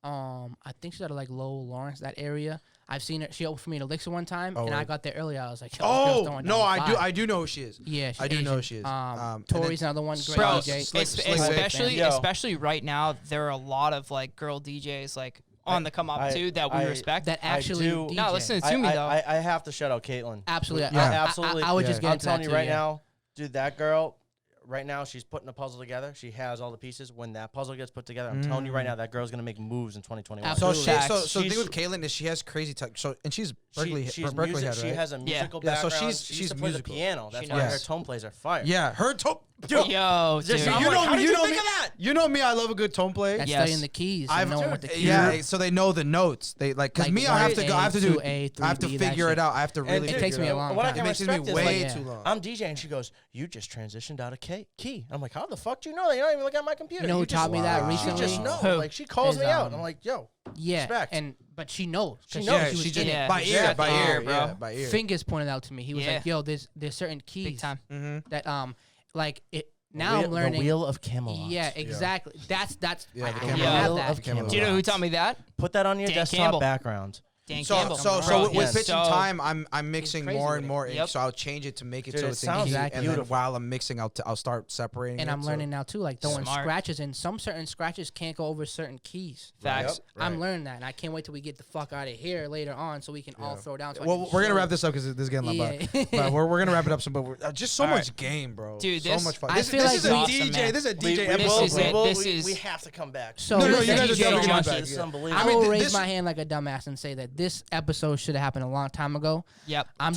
I think she's out of like Lowell, Lawrence, that area. I've seen her. She opened for me at Elixir one time, Oh, and I right. got there early. I was like, yo, this girl's Oh throwing no, down fire. I do know who she is. Yeah, she's I do know who Asian. she is. Tori's and then another one, great Bro, DJ. especially Yo. especially right now, there are a lot of like girl DJs like on the come up too that we respect. that actually do- DJ. No, listen to me though. I have to shout out Caitlin. Absolutely. Yeah. Absolutely. I would Yeah. just get I'm into that telling you too, right yeah. now, dude, that girl, right now, she's putting a puzzle together. She has all the pieces. When that puzzle gets put together, I'm telling you right now, that girl's gonna make moves in 2021. So Absolutely. so the thing She's- with Caitlin is she has crazy tech. So and she's Berkeley, she's Berkeley music, head, right? she has a musical Yeah, so background. she's she used to play the musical. piano. That's She why her knows. tone plays are fire. Yeah, her tone. Yo, dude. Just- I'm you like, know how me. did You you know think me. of that? You know me. I love a good tone play. That's Yes. studying the keys. I've and knowing what the keys yeah, are. so they know the notes. They like because Like me, I have to one go. I have to A, do. 2A, I have to 3B, that figure it shit. out. I have to really. And It takes me a figure long what I time. It can makes me respect is way like, too long. I'm DJ, and she goes, "You just transitioned out of key." I'm like, "How the fuck do you know that? You don't even look at my computer." You know who just- taught me that Wow. recently? She just knows. Who? Like she calls Is, me out. um, I'm like, "Yo, Yeah, respect." but she knows. She 'cause knows. Yeah, she was she in just it. Yeah. by She ear, got by the ear, ear, bro. yeah, by ear. Fingers pointed out to me. He was Yeah. like, "Yo, there's certain keys Big time. Mm-hmm. that like Now I'm learning. The wheel of Camelot. Yeah, exactly. That's Yeah, I the don't Camelot. have Wheel that. of Camelot. Do you know who taught me that? Put that on your Dan desktop Campbell. background. Dan So Campbell. so Bro, with he's pitch and so- time, I'm mixing crazy more with and it. more ink, Yep. so I'll change it to make it Dude, so it it's sounds key, Exactly. and then beautiful. while I'm mixing, I'll start separating. And it, I'm so- learning now too, like throwing Smart. scratches in. Some certain scratches can't go over certain keys. Facts. I'm learning that, and I can't wait till we get the fuck out of here later on, so we can all throw down. So I Well, can we're gonna show- wrap this up because this is getting Yeah. long. But we're gonna wrap it up soon. But just so All much right. game, bro. Dude, so this- much fun. I This feel this like is a we- DJ. Awesome, man. This is a We, DJ we, episode. This is it. bro. This we, is- we have to come back. So No, listen, you guys are DJ definitely junkies. back. It's Yeah. unbelievable. I I mean, will raise this- my hand like a dumbass and say that this episode should have happened a long time ago. Yep. I'm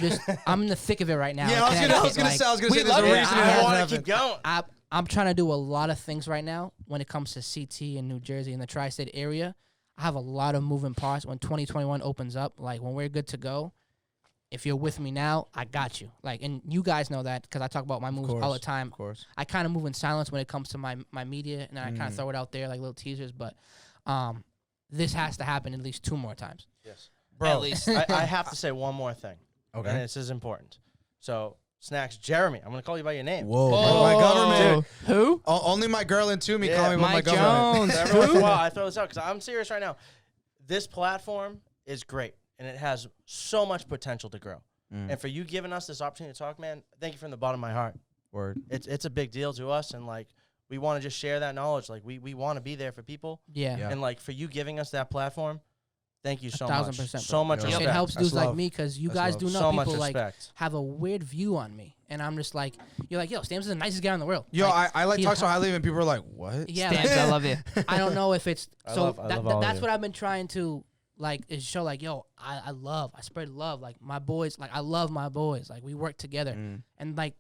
in the thick of it right now. Yeah, in I was Connecticut, gonna like, say we there's love a it. reason I it have- hasn't want to keep happened. going. I'm trying to do a lot of things right now when it comes to CT in New Jersey in the tri-state area. I have a lot of moving parts. When 2021 opens up, like when we're good to go, if you're with me now, I got you. Like, and you guys know that because I talk about my moves all the time. Of course. I kind of move in silence when it comes to my media, and then I kind of throw it out there like little teasers. But this has to happen at least 2 more times. Yes. Bro. At least. I have to say one more thing. Okay. And this is important. So, Snacks, Jeremy, I'm going to call you by your name. Whoa, Oh. my government. Who? Only my girl and Tumi Yeah. call me by my Mike government. Jones. So every once in a while, I throw this out because I'm serious right now. This platform is great, and it has so much potential to grow. And for you giving us this opportunity to talk, man, thank you from the bottom of my heart. Word. It's a big deal to us, and like we want to just share that knowledge. Like we want to be there for people, Yeah. Yeah. and like for you giving us that platform, thank you so 1000%, much. So much bro. It respect. helps That's dudes like love. me because you That's guys love. do know So much people like respect. have a weird view on me, and I'm just like, you're like, yo, STAMZ is the nicest guy in the world. Yo, Like, I like he talk so ha- highly, and people are like, "What?" Yeah, Stamps, I love you. I don't know if it's I so. love all of That's you. what I've been trying to like is show like, yo, I spread love. Like my boys, like I love my boys. Like we work together, and like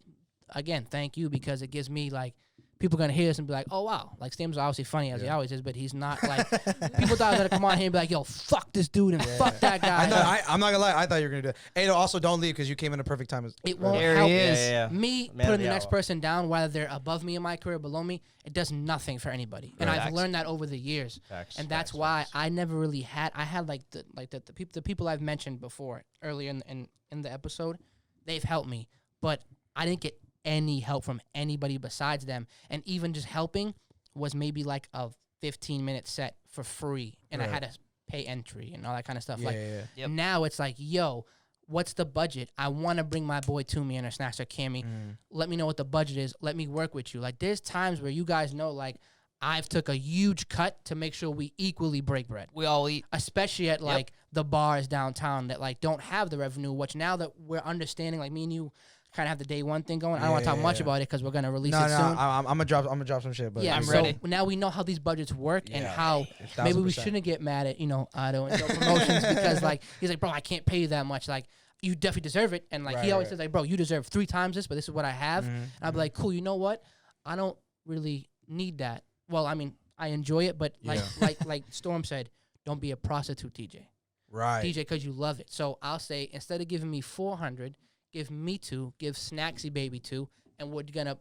again, thank you because it gives me like people gonna hear this and be like, oh wow, like STAMZ is obviously funny as he always is, but he's not like people thought I was gonna come on here and be like, yo, fuck this dude and fuck that guy. I'm not gonna lie. I thought you were gonna do it. Hey, no, also don't leave because you came in a perfect time. It won't There he help is. Yeah. me Man of putting the the next hour. person down, whether they're above me in my career or below me. It does nothing for anybody, and I've Facts. learned that over the years. Facts, And that's facts, why facts. I never really had. I had like the people I've mentioned before earlier in the episode. They've helped me, but I didn't get any help from anybody besides them. And even just helping was maybe like a 15-minute set for free, and I had to pay entry and all that kind of stuff. Yeah, like yeah. Yep. now it's like, yo, what's the budget? I want to bring my boy TUMI and her Snacks or Cammy. Let me know what the budget is. Let me work with you. Like there's times where you guys know like I've took a huge cut to make sure we equally break bread. We all eat. Especially at like the bars downtown that like don't have the revenue, which now that we're understanding, like me and you kind of have the day one thing going. I don't want to talk much about it because we're gonna release No, it no, soon. I'm gonna drop some shit. But Yeah, I'm so ready. now we know how these budgets work and how 1000%. maybe we shouldn't get mad at Otto and Dope Promotions because like he's like, bro, I can't pay you that much. Like you definitely deserve it, and like he Right, always right. says like, bro, you deserve 3 times this, but this is what I have. And I'd be like, cool, you know what? I don't really need that. Well, I mean, I enjoy it, but like like Storm said, don't be a prostitute, DJ. Right. DJ, because you love it. So I'll say instead of giving me 400, give me 2, give Snacksy Baby 2, and we're gonna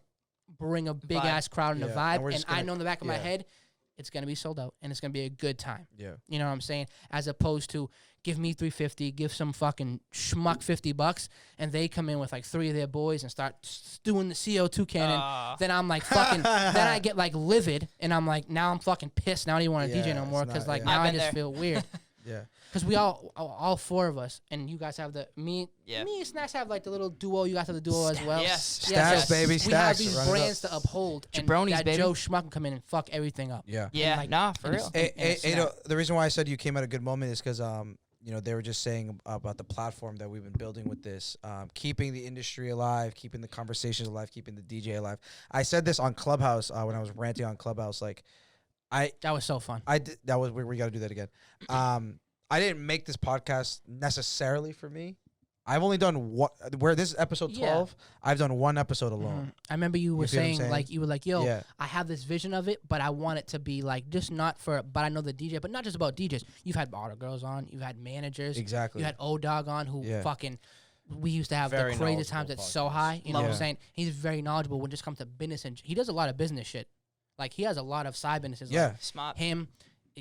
bring a big ass crowd and a Yeah, vibe. and we're And just I gonna- know in the back of my yeah. head, it's gonna be sold out and it's gonna be a good time. Yeah. You know what I'm saying? As opposed to give me 350, give some fucking schmuck $50, and they come in with like 3 of their boys and start doing the CO2 cannon. Then I'm like fucking. Then I get like livid, and I'm like, now I'm fucking pissed. Now I don't even want to Yeah, DJ no more it's because not- like yeah. now I've I been just there. feel weird. Yeah. Because we all 4 of us, and you guys have me Yeah. and Snacks have like the little duo. You guys have the duo as well. Yes. Stacks, baby, We have stacks. these Run it up. brands to uphold, and Jabronis, that baby. Joe Schmuck can come in and fuck everything up. Yeah. Yeah. like, Nah, for and real. it's- and it's not. The reason why I said you came at a good moment is because they were just saying about the platform that we've been building with this, keeping the industry alive, keeping the conversations alive, keeping the DJ alive. I said this on Clubhouse when I was ranting on Clubhouse. Like, That was so fun. I did, that was we got to do that again. I didn't make this podcast necessarily for me. I've only done where this is episode 12. I've done 1 episode alone. I remember you were feel what I'm saying, saying? like, you were like, yo, Yeah. I have this vision of it, but I want it to be like just not for, but I know the DJ, but not just about DJs. You've had auto girls on, you've had managers, Exactly. you had O-Dog on who Yeah. fucking, we used to have Very the craziest times knowledgeable at So podcast. High. You know what Yeah. I'm saying? He's very knowledgeable when it just comes to business, and he does a lot of business shit. Like, he has a lot of side businesses. Yeah. Like Smart. him.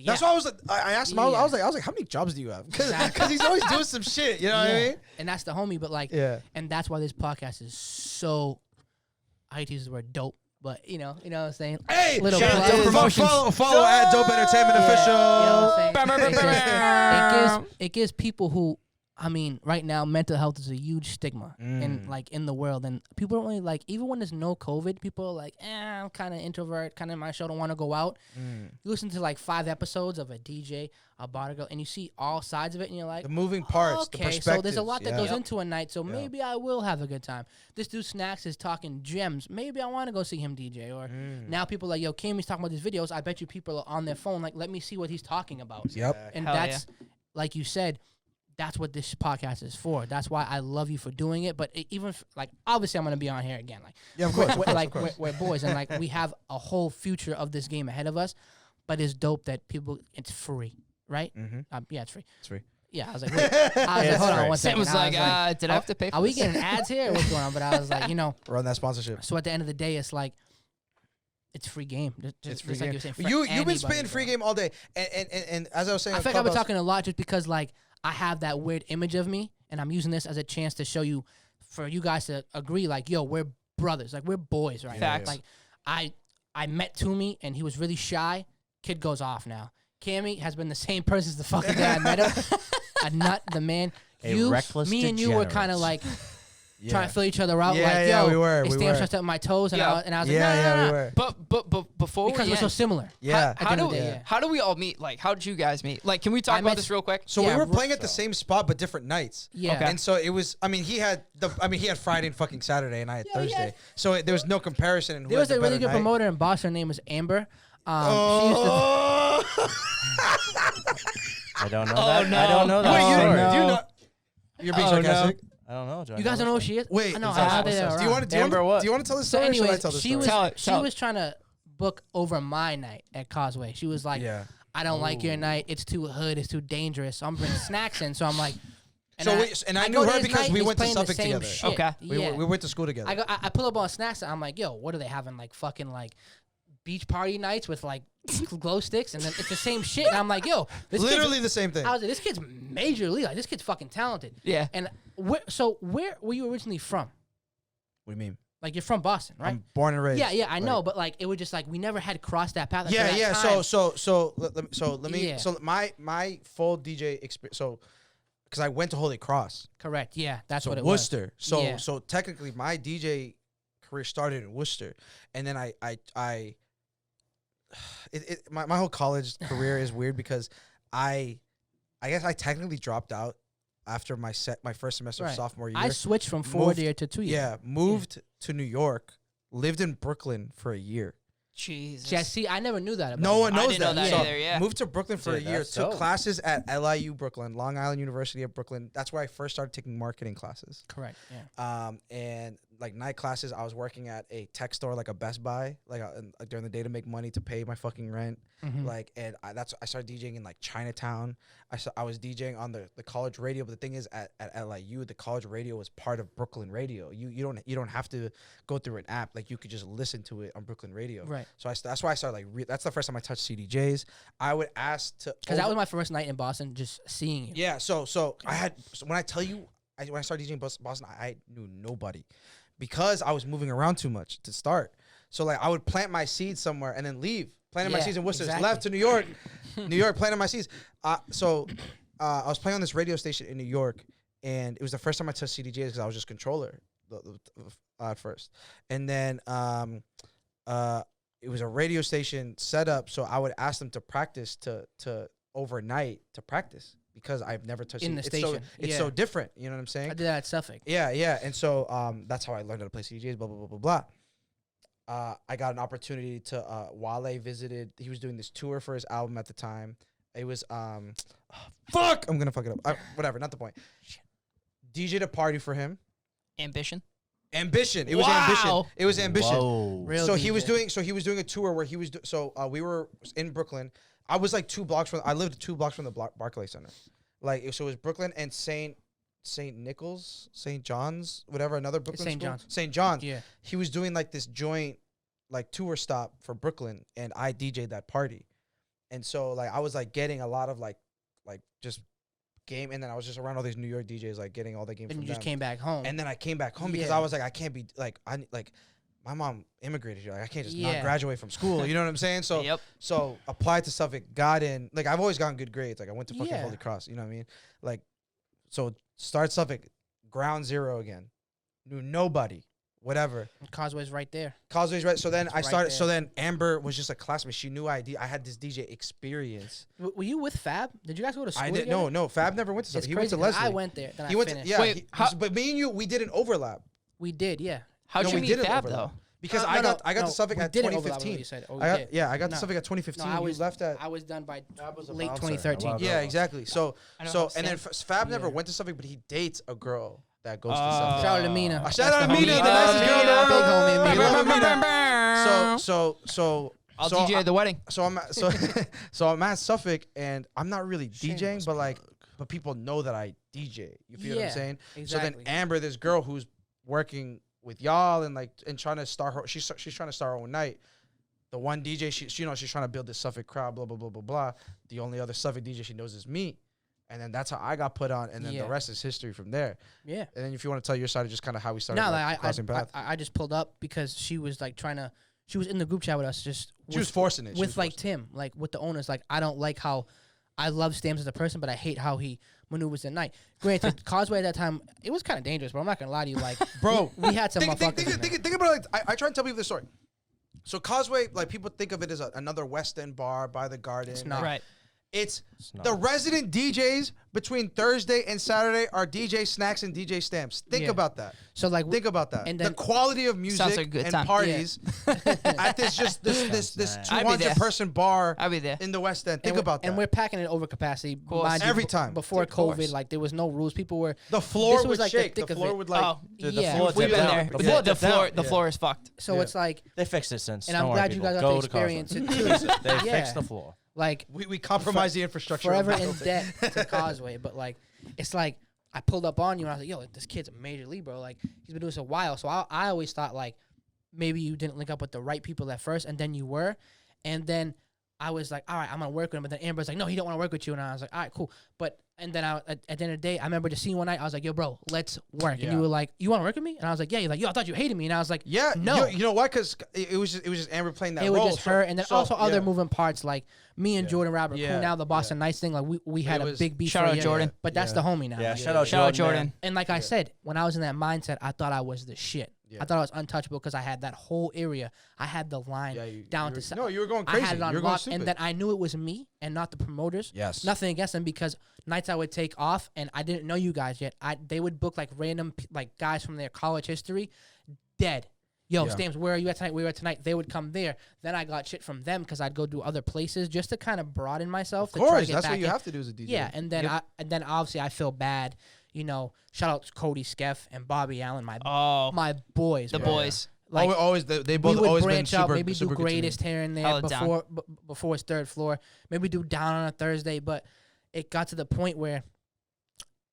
That's why I was. I asked him. I was like, how many jobs do you have? Because Exactly. he's always doing some shit. You know what I mean? And that's the homie, but like, Yeah. and that's why this podcast is so, I hate to use the word dope, But you know what I'm saying. Hey, Little shout out plug. to promotions. Follow at Dope Entertainment Yeah, Official. you know what I'm saying? Bam. It gives people who, I mean, right now mental health is a huge stigma in the world, and people don't really like. Even when there's no COVID, people are like, I'm kind of introvert, kind of in my show, don't want to go out. You listen to like 5 episodes of a DJ, a bar girl, and you see all sides of it, and you're like, The moving parts, the okay, perspectives. so there's a lot that yeah. goes into a night, so maybe I will have a good time. This dude Snacks is talking gems. Maybe I want to go see him DJ. Or now people are like, yo, Cammy's talking about these videos. I bet you people are on their phone, like, let me see what he's talking about. Yep. And Hell that's, like you said, that's what this podcast is for. That's why I love you for doing it. But like, obviously, I'm gonna be on here again. Like, Yeah, of course. we're boys, and like, we have a whole future of this game ahead of us. But it's dope that people, it's free, right? Yeah, it's free. It's free. Yeah, I was like, wait. Hold on one Sam second. was I like, did I have to pay for are we this? getting ads here? Or what's going on? But I was like, Run that sponsorship. so at the end of the day, it's like, it's free game. It's free just like game. you were saying, for You've been anybody, spitting free bro. game all day, and as I was saying, I on feel like I've been Clubhouse- talking a lot just because like I have that weird image of me, and I'm using this as a chance to show you, for you guys to agree, like, yo, we're brothers, like we're boys, right? Facts. Like I met TUMI and he was really shy. Kid goes off now. Cammie has been the same person since the fucking day I met him. A nut, the man. reckless Me and you were kind of degenerate. like trying to fill each other out. Yeah, like, yeah, yo, we were, They we stand were. stretched up my toes, and, Yeah. I was like, Yeah, nah, yeah, nah, we nah. were. But before Because we we're so end, similar. Yeah. how the do end of the day, how do we all meet? Like, how did you guys meet? Like, can we talk I about met- this real quick? So Yeah, we were Ru- playing at the same spot but different nights. Yeah. Okay. And so it was. I mean, he had Friday and fucking Saturday, and I had Yeah, Thursday. yeah. So there was no comparison. In who There was had a the really better good night. promoter in Boston. Her name was Amber. She used Oh. I don't know Oh, that. no. I don't know that Wait, story. do you know? You're being Oh, sarcastic. I don't know. Do I you guys don't know who this she is? Wait, I know. exactly. I know they are Do you want around. to? Amber what? Do you want to tell the So story? or should I anyways, tell the she story? was Tell it, she tell it. was trying to book over my night at Causeway. She was like, Yeah. I don't like your night. It's too hood. It's too dangerous. So I'm bringing snacks in. So I'm like, So I knew go to her his because night, we he's went to playing the Suffolk same together. shit. Okay. Yeah. We went to school together. I pull up on snacks. And I'm like, yo, what are they having? Like fucking like beach party nights with like glow sticks, and then it's the same shit. And I'm like, yo, this Literally kid's, the same thing. I was like, this kid's major league. Like this kid's fucking talented. Yeah. And where were you originally from? What do you mean? Like you're from Boston, right? I'm born and raised. Yeah, I know, but like it was just like we never had crossed that path. Like, Yeah, for that yeah. time. Let me. Yeah. So my full DJ experience. So because I went to Holy Cross. Correct. Yeah, that's So what it Worcester. So Yeah. so technically my DJ career started in Worcester, and then my whole college career is weird because I guess I technically dropped out after my first semester Right. of sophomore year. I switched from 4 year to 2 year. Yeah, moved to New York, lived in Brooklyn for a year. Jesus. Yeah, see, I never knew that about No you. one knows didn't know that So either, yeah. moved to Brooklyn for Dude, a year. that's Took dope. classes at LIU Brooklyn, Long Island University of Brooklyn. That's where I first started taking marketing classes. Correct. Yeah. And like night classes, I was working at a tech store, like a Best Buy, during the day to make money to pay my fucking rent. Like, and I started DJing in like Chinatown. I was DJing on the college radio, but the thing is, at LIU, the college radio was part of Brooklyn Radio. You don't have to go through an app. Like you could just listen to it on Brooklyn Radio. Right. So that's why I started that's the first time I touched CDJs. I would ask to Because that was my first night in Boston, just seeing you. yeah. So I had when I tell you when I started DJing Boston, I knew nobody because I was moving around too much to start. So like I would plant my seeds somewhere and then leave. Planted my Yeah, seeds in Worcester, exactly. left to New York. New York, planted my seeds. So I was playing on this radio station in New York, and it was the first time I touched CDJs because I was just controller at first. And then it was a radio station set up, so I would ask them to practice to overnight to practice because I've never touched In the it's station, it's yeah. so different. You know what I'm saying? I did that at Suffolk. Yeah. And so that's how I learned how to play CDJs, blah, blah, blah, blah, blah. I got an opportunity to, Wale visited, he was doing this tour for his album at the time. It was, fuck, I'm going to fuck it up. Whatever, not the point. DJ'd a party for him. Ambition. Ambition. It was Wow. Ambition. It was Ambition. Whoa. Real So DJ. he was doing a tour where he was, we were in Brooklyn. I was like I lived 2 blocks from the Barclays Center. Like, so it was Brooklyn and St. Nicholas, St. John's, whatever, another Brooklyn St. school? John's. St. John's. Yeah. He was doing like this joint, like tour stop for Brooklyn, and I DJ'd that party. And so like I was like getting a lot of like just game, and then I was just around all these New York DJs, like getting all the game Then from you just them. came back home. And then I came back home because Yeah. I was like, I can't be like my mom immigrated here. Like, I can't just Yeah. not graduate from school. You know what I'm saying? So, Yep. so applied to Suffolk, got in. Like, I've always gotten good grades. Like, I went to fucking Yeah. Holy Cross. You know what I mean? Like, so start Suffolk, ground zero again. Knew nobody, whatever. Causeway's right there. Causeway's right. So then I right started. there. So then Amber was just a classmate. She knew I had this DJ experience. Were you with Fab? Did you guys go to school I did together? no. Fab never went to Suffolk. It's He crazy went to 'cause Leslie. I went there. Then He I went finished. to yeah. Wait, how- but me and you, we didn't overlap. We did, yeah. How'd No, you we meet didn't Fab overlap. though? Because No, I got no, to Suffolk we at didn't overlap, what 2015. you said. Oh, we I got, did. yeah, I got to No. Suffolk at 2015. No, I you was left at I was done by Fab was a late bouncer. 2013. I love yeah, Fab. exactly. So I know so how and then Sam- Fab never Yeah. went to Suffolk, but he dates a girl that goes to Oh. Suffolk. Shout out to Mina. Shout out to That's Mina, homie. the nicest girl in the Big world. homie, We Mina. love Mina. So I'll so DJ I- at the wedding. So I'm at, so I'm at Suffolk, and I'm not really DJing, but like, but people know that I DJ. You feel what I'm Yeah, saying? So exactly. then Amber, this girl who's working with y'all and like and trying to start her, she's trying to start her own night. The one DJ she you know she's trying to build this Suffolk crowd, blah blah blah blah blah. The only other Suffolk DJ she knows is me, and then that's how I got put on, and then Yeah. the rest is history from there. Yeah. And then if you want to tell your side of just kind of how we started, No, like, like crossing paths. I just pulled up because she was like she was in the group chat with us, just She was forcing it. She with was like forcing Tim, like with the owners. Like I don't like how I love STAMZ as a person, but I hate how he maneuvers at night. Granted, Causeway at that time it was kind of dangerous, but I'm not gonna lie to you, like Bro, we had some motherfuckers. in there. think about it. Like, I try and tell people this story. So Causeway, like people think of it as another West End bar by the garden. It's not. Like, Right. It's not. the resident DJs between Thursday and Saturday are DJ Snacks and DJ STAMZ. Think Yeah. about that. So like Think about that. and The then- quality of music like a good and time. parties at this nice. I'd be there. 200-person bar I'll be there. in the West End. Think we're- about that. And we're packing it over capacity. course. Mind you, Every time. before Of course. COVID, like there was no rules. People were the floor this was would like the shake. The thick of floor it. would like. Oh, Dude, Yeah. the floor We've dipped been down. there. The The, floor the dipped floor down. the Yeah. floor is fucked. so Yeah. it's like They fixed it since. And I'm Don't glad worry, you people. guys got Go to to Causeway. experience it They too. fixed it. They Yeah. fixed the floor. like We compromise the infrastructure. forever of the in building. debt to Causeway, but like it's like I pulled up on you and I was like, yo, this kid's a major league, bro. Like he's been doing this a while. So I always thought like maybe you didn't link up with the right people at first, and then you were, and then I was like, all right, I'm gonna work with him. But then Amber's like, no, he don't want to work with you, and I was like, all right, cool. But and then at the end of the day, I remember just seeing one night, I was like, yo, bro, let's work. And Yeah. you were like, you want to work with me? And I was like, yeah. You're like, yo, I thought you hated me, and I was like, Yeah, no. You know why? Because it was just Amber playing that It role. was just So- her, and then so, also other yeah. moving parts like me and Yeah. Jordan Robert, Yeah, who now the Boston Nights thing. Like we had it a was- big beef. Shout for out a year, Jordan. but that's Yeah. the homie now. Yeah, Like, shout out Shout out Jordan. Jordan. And like I said, when I was in that mindset, I thought I was the shit. Yeah. I thought I was untouchable because I had that whole area. I had the line Yeah, you- down you to were- si- no, you were going I crazy. had it on You were going lock, stupid. and then I knew it was me and not the promoters. Yes. Nothing against them because nights I would take off and I didn't know you guys yet. They would book like random like guys from their college history, dead. Yo, Yeah. Stamps, where are you at tonight? Where are you at tonight? They would come there. Then I got shit from them because I'd go do other places just to kind of broaden myself. Of to try to course, get that's back what you in. have to do as a DJ. Yeah, and then Yep. and then obviously I feel bad. You know, shout out to Cody Skeff and Bobby Allen, Oh, my boys. the bro. boys. Like, always they we both would always been branch out, super, maybe super do good to me. greatest here and there Hella down. before his third floor. Maybe do down on a Thursday, but it got to the point where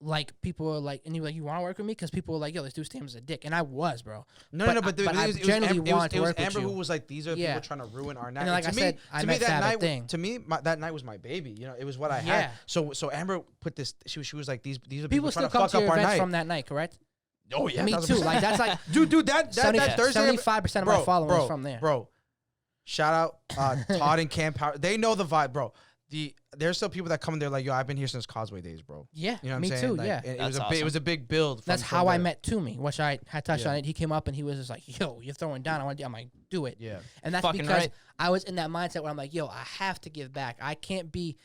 like people were like, and you were like, you want to work with me? Because people were like, yo, this dude Stam's a dick, and I was, bro. No, But no, I- but, but I it was generally Amber, wanted to it was work with Amber you. who was like, these are Yeah. people trying to ruin our night. then, like to I me, said, I to met me that Fab at night, Thing. to me that night was my baby. You know, it was what I Yeah. had. So Amber put this. She was like, these are People people still trying to come fuck to up your our events night. from that night, correct? Oh yeah, Me 1000%. too. Like that's like dude, that Thursday, 75% of my followers bro, from there. Bro, shout out Todd and Cam Power. They know the vibe, bro. There's still people that come in there like, yo, I've been here since Causeway days, bro. Yeah, You know what me I'm saying? too. Like, Yeah, and it That's was a big, awesome. it was a big build. that's from how I there. met TUMI, which I had touched Yeah. on it. He came up and he was just like, yo, you're throwing down. I'm like, do it. Yeah. And that's Fucking because right. I was in that mindset where I'm like, yo, I have to give back. I can't be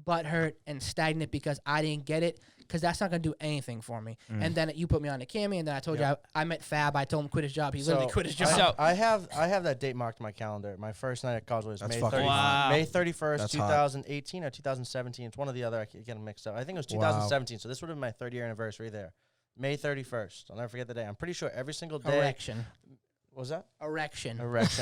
butthurt and stagnant because I didn't get it, because that's not going to do anything for me. And then you put me on the Cammy, and then I told you I met Fab. I told him quit his job. He literally quit his job. So- I have that date marked in my calendar. My first night at Causeway was That's May fucking 31st. Wow. May 31st, That's hot. 2018 or 2017. It's one or the other. I keep getting mixed up. I think it was 2017. So this would have been my third year anniversary there. May 31st. I'll never forget the day. I'm pretty sure every single day. Erection. What was that? Erection.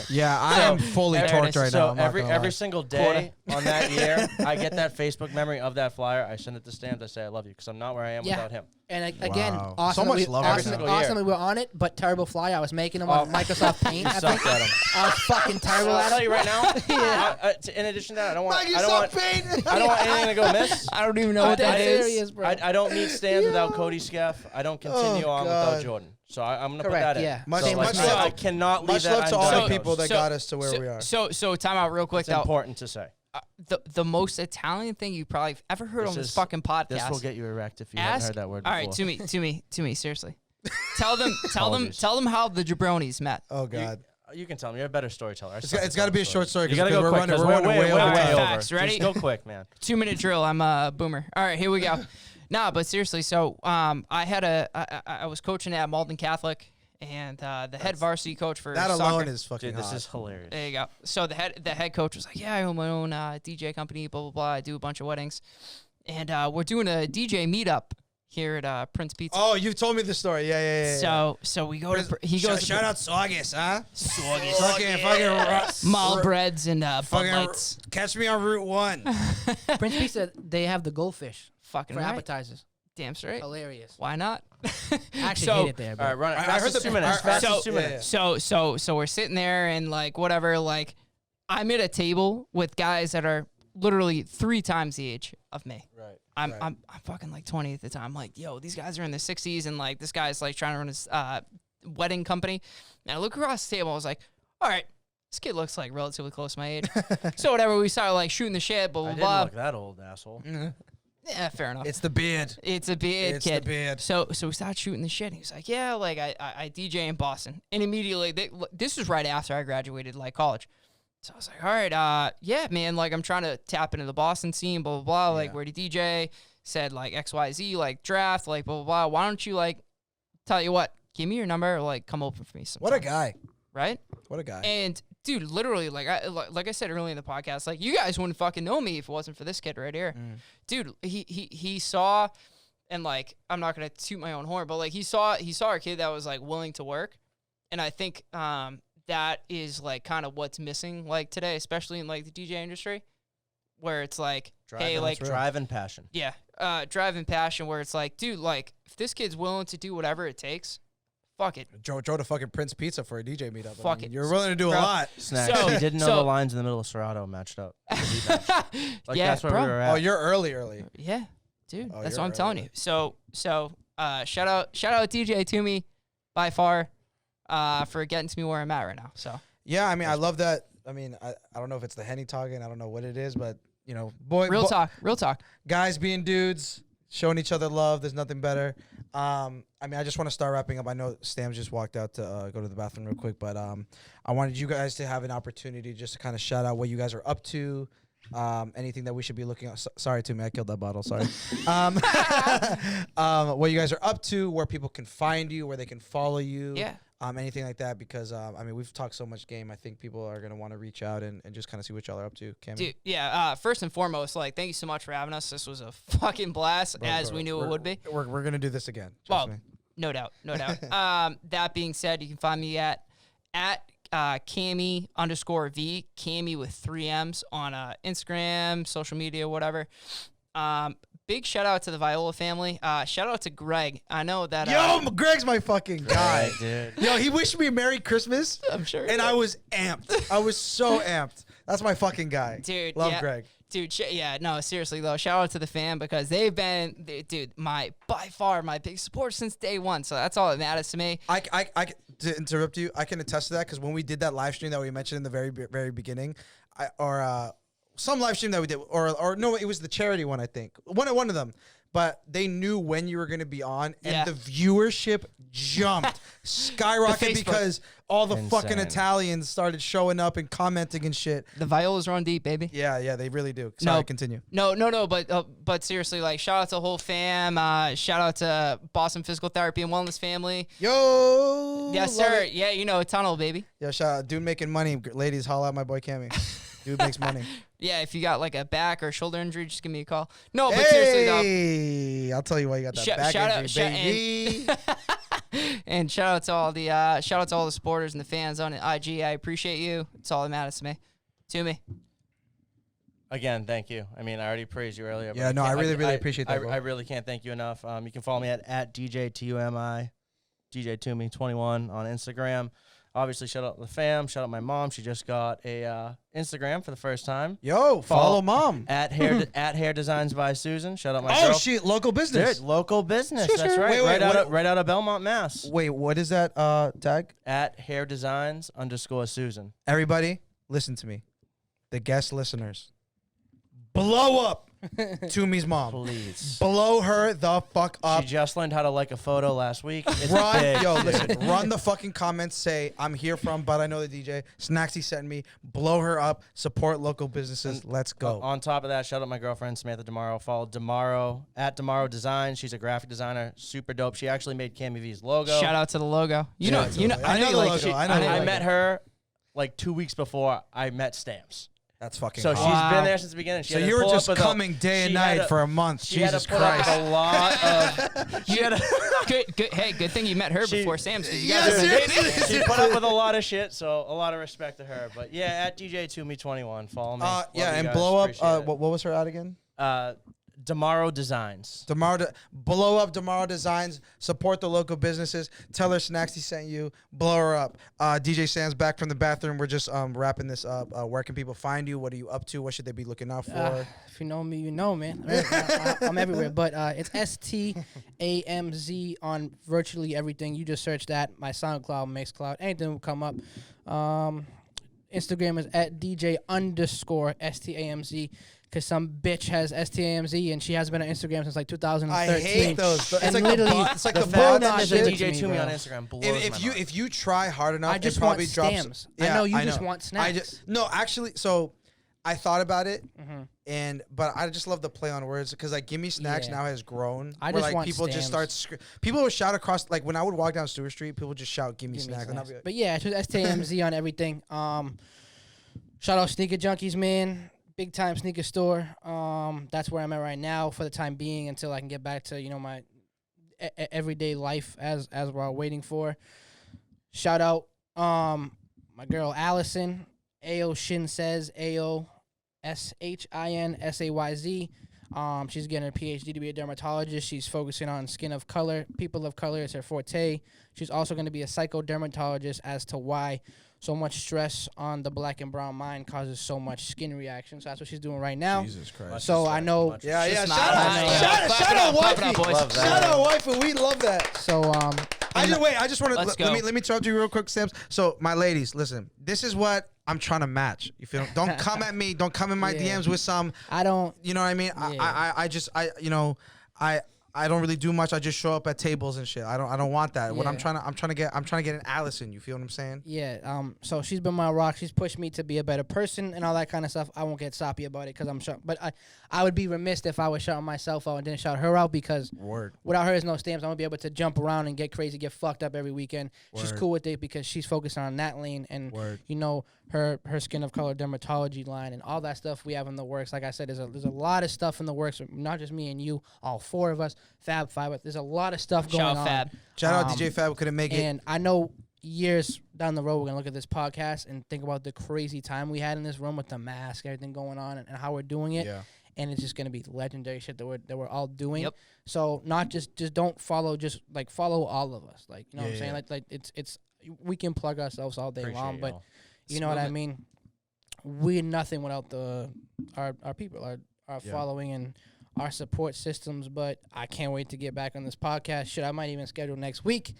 Yeah, I am fully there it torqued is. right now. So I'm not gonna every lie. single day on that year, I get that Facebook memory of that flyer. I send it to STAMZ. I say I love you because I'm not where I am Yeah. without him. And again, Wow. awesome. So much we, love awesome, right now. awesome Every we were on it, but terrible fly. I was making them on Oh. Microsoft Paint. I Sucked think. at him. I was fucking terrible I'll at tell it. you right now. Yeah. In addition to that, I don't want paint. I don't want anything to go miss. I don't even know what Dead that is. serious, bro. I don't meet STAMZ without Cody Skeff. I don't continue on God. without Jordan. So I'm gonna put Correct, that in. yeah. Much- So, much like, love- I cannot leave Much that love to all the undone. people that got us to where we are. So time out real quick It's though. important to say. The most Italian thing you probably ever heard on this is- fucking podcast. This will get you erect if you Ask, haven't heard that word all before. right, to me, seriously. Tell them Apologies. how the jabronis met. Oh God, You can tell me. You're a better storyteller. I it's suck got, at it's got to telling be a short story. You gotta go we're quick running, because we're we're running way over Alright, time. facts, over. ready? Just go quick, man. 2-minute drill. I'm a boomer. All right, here we go. Nah, but seriously, so I was coaching at Malden Catholic, and the head varsity coach for That soccer. alone is fucking Dude, this hot. is hilarious. There you go. So the head coach was like, "Yeah, I own my own DJ company. Blah blah blah. I do a bunch of weddings, and we're doing a DJ meetup here at Prince Pizza." Oh, you've told me the story. Yeah. So we go to he goes Shout out Saugus, huh? Saugus. Fucking Mall breads and Bud fucking Lights. catch me on Route 1. Prince Pizza, they have the goldfish Fucking for right. appetizers. Damn straight. Hilarious. Why not? I actually So- hate it there. All But right, run it. I Fast heard as the- 2 minutes. I- I- Fast as so- 2 minutes. So we're sitting there and like whatever, like I'm at a table with guys that are literally 3 times the age of me. Right. I'm fucking like 20 at the time. I'm like, yo, these guys are in their 60s and like this guy's like trying to run his wedding company. And I look across the table, I was like, all right, this kid looks like relatively close to my age. So whatever, we started like shooting the shit, blah I blah didn't blah. look that old, asshole. Yeah, fair enough. It's the beard. It's a beard, It's the kid. beard. So we started shooting the shit. And he was like, yeah, like I DJ in Boston. And immediately, this was right after I graduated like college. So I was like, all right, yeah, man, like I'm trying to tap into the Boston scene, blah, blah, blah. Like, where to DJ? Said like XYZ, like draft, like blah, blah, blah. Why don't you like, tell you what, give me your number, or like come open for me sometime. What a guy. Right? What a guy. And dude, literally, like I said earlier in the podcast, like you guys wouldn't fucking know me if it wasn't for this kid right here. Dude, he saw, and like I'm not gonna toot my own horn, but like he saw a kid that was like willing to work, and I think that is like kind of what's missing like today, especially in like the DJ industry, where it's like, hey, like drive and passion. yeah, drive and passion, where it's like, dude, like if this kid's willing to do whatever it takes, fuck it. Joe to fucking Prince Pizza for a DJ meetup. Fuck it. You're willing to do a Bro. lot. Snacks. So- he didn't know so- the lines in the middle of Serato matched up. Like Yeah, that's where bro. we were at. Oh, you're early. Yeah, dude, Oh, that's you're what I'm telling early. you. So shout out DJ TUMI by far for getting to me where I'm at right now. So Yeah, I mean, I love that. I mean, I don't know if it's the Henny talking. I don't know what it is, but, you know, real talk. guys being dudes, showing each other love. There's nothing better. I mean, I just want to start wrapping up. I know STAMZ just walked out to go to the bathroom real quick, but I wanted you guys to have an opportunity just to kind of shout out what you guys are up to. Anything that we should be looking at. Sorry, Toomey, I killed that bottle. Sorry. What you guys are up to, where people can find you, where they can follow you. Yeah. Anything like that, because I mean, we've talked so much game. I think people are gonna want to reach out and just kind of see what y'all are up to. Cammy? Dude, yeah. First and foremost, like, thank you so much for having us. This was a fucking blast, as we knew it would be. We're gonna do this again. Well, Trust me. no doubt. That being said, you can find me at Cammy _V, Cammy with 3 M's on Instagram, social media, whatever. Big shout out to the Viola family. Shout out to Greg. I know that. Yo, Greg's my fucking guy. dude. Yo, he wished me a Merry Christmas. I'm sure. And I was amped. I was so amped. That's my fucking guy. Dude, Love yeah. Greg. Dude, yeah, no, seriously though, shout out to the fam because they've been, dude, by far my big support since day one. So that's all that matters to me. I to interrupt you, I can attest to that because when we did that live stream that we mentioned in the very beginning, some live stream that we did, or no, it was the charity one, I think. One of them. But they knew when you were going to be on, and Yeah. the viewership jumped, skyrocketed Facebook. because all the fucking Insane. Italians started showing up and commenting and shit. The Violas run deep, baby. Yeah, they really do. Sorry, No. continue. No, but seriously, like, shout out to the whole fam. Shout out to Boston Physical Therapy and Wellness family. Yo, Yes, love sir. it. Yeah, you know, tunnel, baby. Yo, shout out, dude making money. Ladies, holla at my boy Cammy. Dude makes money. Yeah, if you got like a back or shoulder injury, just give me a call. No, but seriously though. Hey, I'll tell you why you got that Shout- back shout out- injury, baby. And shout out to all the supporters and the fans on IG. I appreciate you. It's all that matters to me. To me. Again, thank you. I mean, I already praised you earlier. but Yeah, no, I can't- really appreciate that, bro. I really can't thank you enough. You can follow me at DJ TUMI, DJ TUMI 21 on Instagram. obviously, shout out the fam. Shout out my mom. She just got a Instagram for the first time. Yo, follow mom. At Hair Designs by Susan. Shout out my Oh girl. shit, local business. Dude, local business. Sure, That's sure. right. Wait, right out of Belmont, Mass. Wait, what is that tag? At Hair Designs _Susan. Everybody, listen to me. The guest listeners, blow up TUMI's mom. Please. Blow her the fuck up. She just learned how to like a photo last week. It's Run, big, yo, dude. listen, run the fucking comments. Say, I'm here from, but I know the DJ. Snacksy sent me. Blow her up. Support local businesses. Let's go. On top of that, shout out my girlfriend, Samantha Demaro. Follow Demaro at Demaro Design. She's a graphic designer. Super dope. She actually made Cammy V's logo. Shout out to the logo. I know the like logo. it. I know the I logo. met her like 2 weeks before I met STAMZ. That's fucking So hot. she's been there since the beginning. So you were just coming day and night for a month. She Jesus had to put up Christ. with a lot of. She had to, Good. Hey, good thing you met her She- before STAMZ. 'Cause you Yeah, guys have been seriously. dating. she put up with a lot of shit, so a lot of respect to her. But yeah, at DJ TUMI 21, follow me. Love Yeah, you and guys, blow up. appreciate it. What was her ad again? Demaro Designs. Blow up Demaro Designs. Support the local businesses. Tell her Snacksy sent you. Blow her up. DJ Sam's back from the bathroom. We're just wrapping this up. Where can people find you? What are you up to? What should they be looking out for? If you know me, you know, man. I'm everywhere. But it's STAMZ on virtually everything. You just search that. My SoundCloud, Mixcloud, anything will come up. Instagram is at DJ_STAMZ. Because some bitch has STAMZ and she has been on Instagram since like 2013. I hate those. It's And like literally, the bot. It's like the phone bot that shit. shit DJ to me, TUMI bro. on Instagram blows If you try hard enough, I just it probably want drops. stamps. I know you just want snacks. No, actually, so I thought about it, but I just love the play on words because like Gimme Snacks Yeah. now has grown. I where, just like want people just stamps. start people would shout across like when I would walk down Stewart Street, people would just shout Gimme Snacks, and I'll be like, But yeah, it's just STAMZ on everything. Shout out Sneaker Junkies, man. Big time sneaker store. That's where I'm at right now for the time being until I can get back to my everyday life as we're all waiting for. Shout out my girl Allison. AO Shin says AOSHINSAYZ. She's getting her PhD to be a dermatologist. She's focusing on skin of color, people of color is her forte. She's also going to be a psychodermatologist as to why so much stress on the black and brown mind causes so much skin reaction. So that's what she's doing right now. Jesus Christ. So I know. Yeah, Just shout not out, nice. shout out, Clap it up, wifey. boys. Love that. Shout out, wifey. We love that. So I just want to Let's let go. me talk to you real quick, Sams. So my ladies, listen. This is what I'm trying to match. You feel? Don't come at me. Don't come in my Yeah. DMs with some. I don't. You know what I mean? Yeah. I don't really do much. I just show up at tables and shit. I don't want that. What I'm Yeah. trying to get an Allison. You feel what I'm saying? Yeah. So she's been my rock. She's pushed me to be a better person and all that kind of stuff. I won't get soppy about it because I'm sure. But I would be remiss if I was shouting myself out and didn't shout her out because without her, there's no stamps. I'm gonna be able to jump around and get crazy, get fucked up every weekend. She's cool with it because she's focused on that lane and her skin of color dermatology line and all that stuff we have in the works. Like I said, there's a lot of stuff in the works. Not just me and you, all four of us. Fab Five. But there's a lot of stuff going Shout out on. Fab. Shout out DJ Fab. Couldn't make it. And I know years down the road, we're gonna look at this podcast and think about the crazy time we had in this room with the mask, everything going on, and how we're doing it. Yeah. And it's just gonna be legendary shit that we're all doing. Yep. So not just don't follow, just like follow all of us. Like you know what I'm Yeah, saying? yeah. Like it's we can plug ourselves all day long, but y'all. you know what I mean. We're nothing without our people, our following and our support systems. But I can't wait to get back on this podcast. Shit, I might even schedule next week.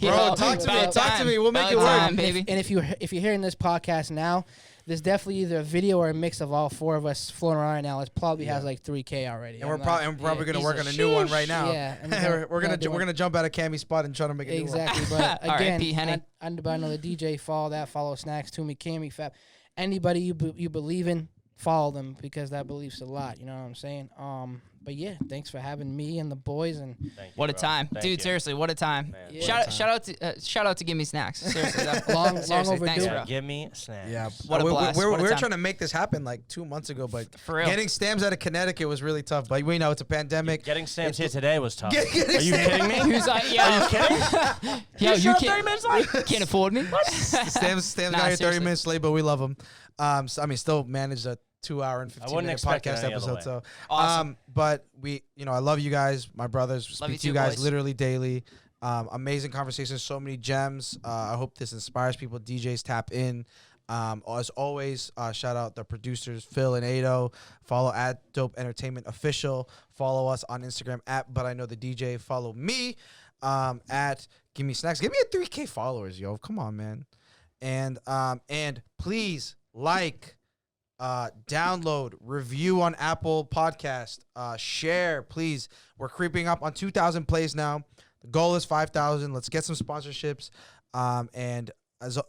Bro, talk to me. About Talk to time. me. We'll make About it work. time, baby. And if you're hearing this podcast now, there's definitely either a video or a mix of all four of us floating around right now. It probably has like 3K already. And we're probably gonna work on a new one right now. Yeah, and we're gonna jump out of Cammy's spot and try to make a new one. exactly. But again, R.I.P. Henny. I know the DJ. Follow that. Follow Snacks, TUMI, Cammy, Fab. Anybody you believe in, follow them because that belief's a lot. You know what I'm saying? But yeah, thanks for having me and the boys and Thank you, What a bro. time, Thank dude! you. Seriously, what a time! Man, Yeah. Shout out to Gimme Snacks. Seriously, that, Long seriously, overdue. thanks, Yeah, bro. give me snacks. Yeah, What a blast, We what a were time. trying to make this happen like 2 months ago, but For real. getting STAMZ out of Connecticut was really tough. But we know it's a pandemic. Getting stamps here today was tough. Getting Are you kidding me? Who's like, yo, Are you kidding? yo, you showed up 30 can't, minutes late. can't afford me. STAMZ Nah, got here 30 seriously. minutes late, but we love him. So, I mean, still managed a 2 hour and 15 wouldn't minute expect it podcast any other episode. way. So, Awesome. but I love you guys, my brothers. Love Speak you to you too, guys boys. literally daily. Amazing conversations, so many gems. I hope this inspires people. DJs tap in. As always, shout out the producers, Phil and Ado. Follow at Dope Entertainment Official. Follow us on Instagram at But I Know the DJ. Follow me at Give Me Snacks. Give me a 3K followers, yo. Come on, man. And please like, download, review on Apple Podcast, share, please. We're creeping up on 2,000 plays now. The goal is 5,000. Let's get some sponsorships. And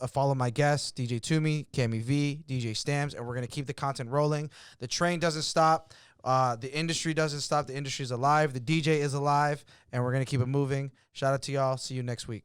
follow my guests, DJ TUMI, Cammy V, DJ STAMZ, and we're going to keep the content rolling. The train doesn't stop. The industry doesn't stop. The industry is alive. The DJ is alive, and we're going to keep it moving. Shout out to y'all. See you next week.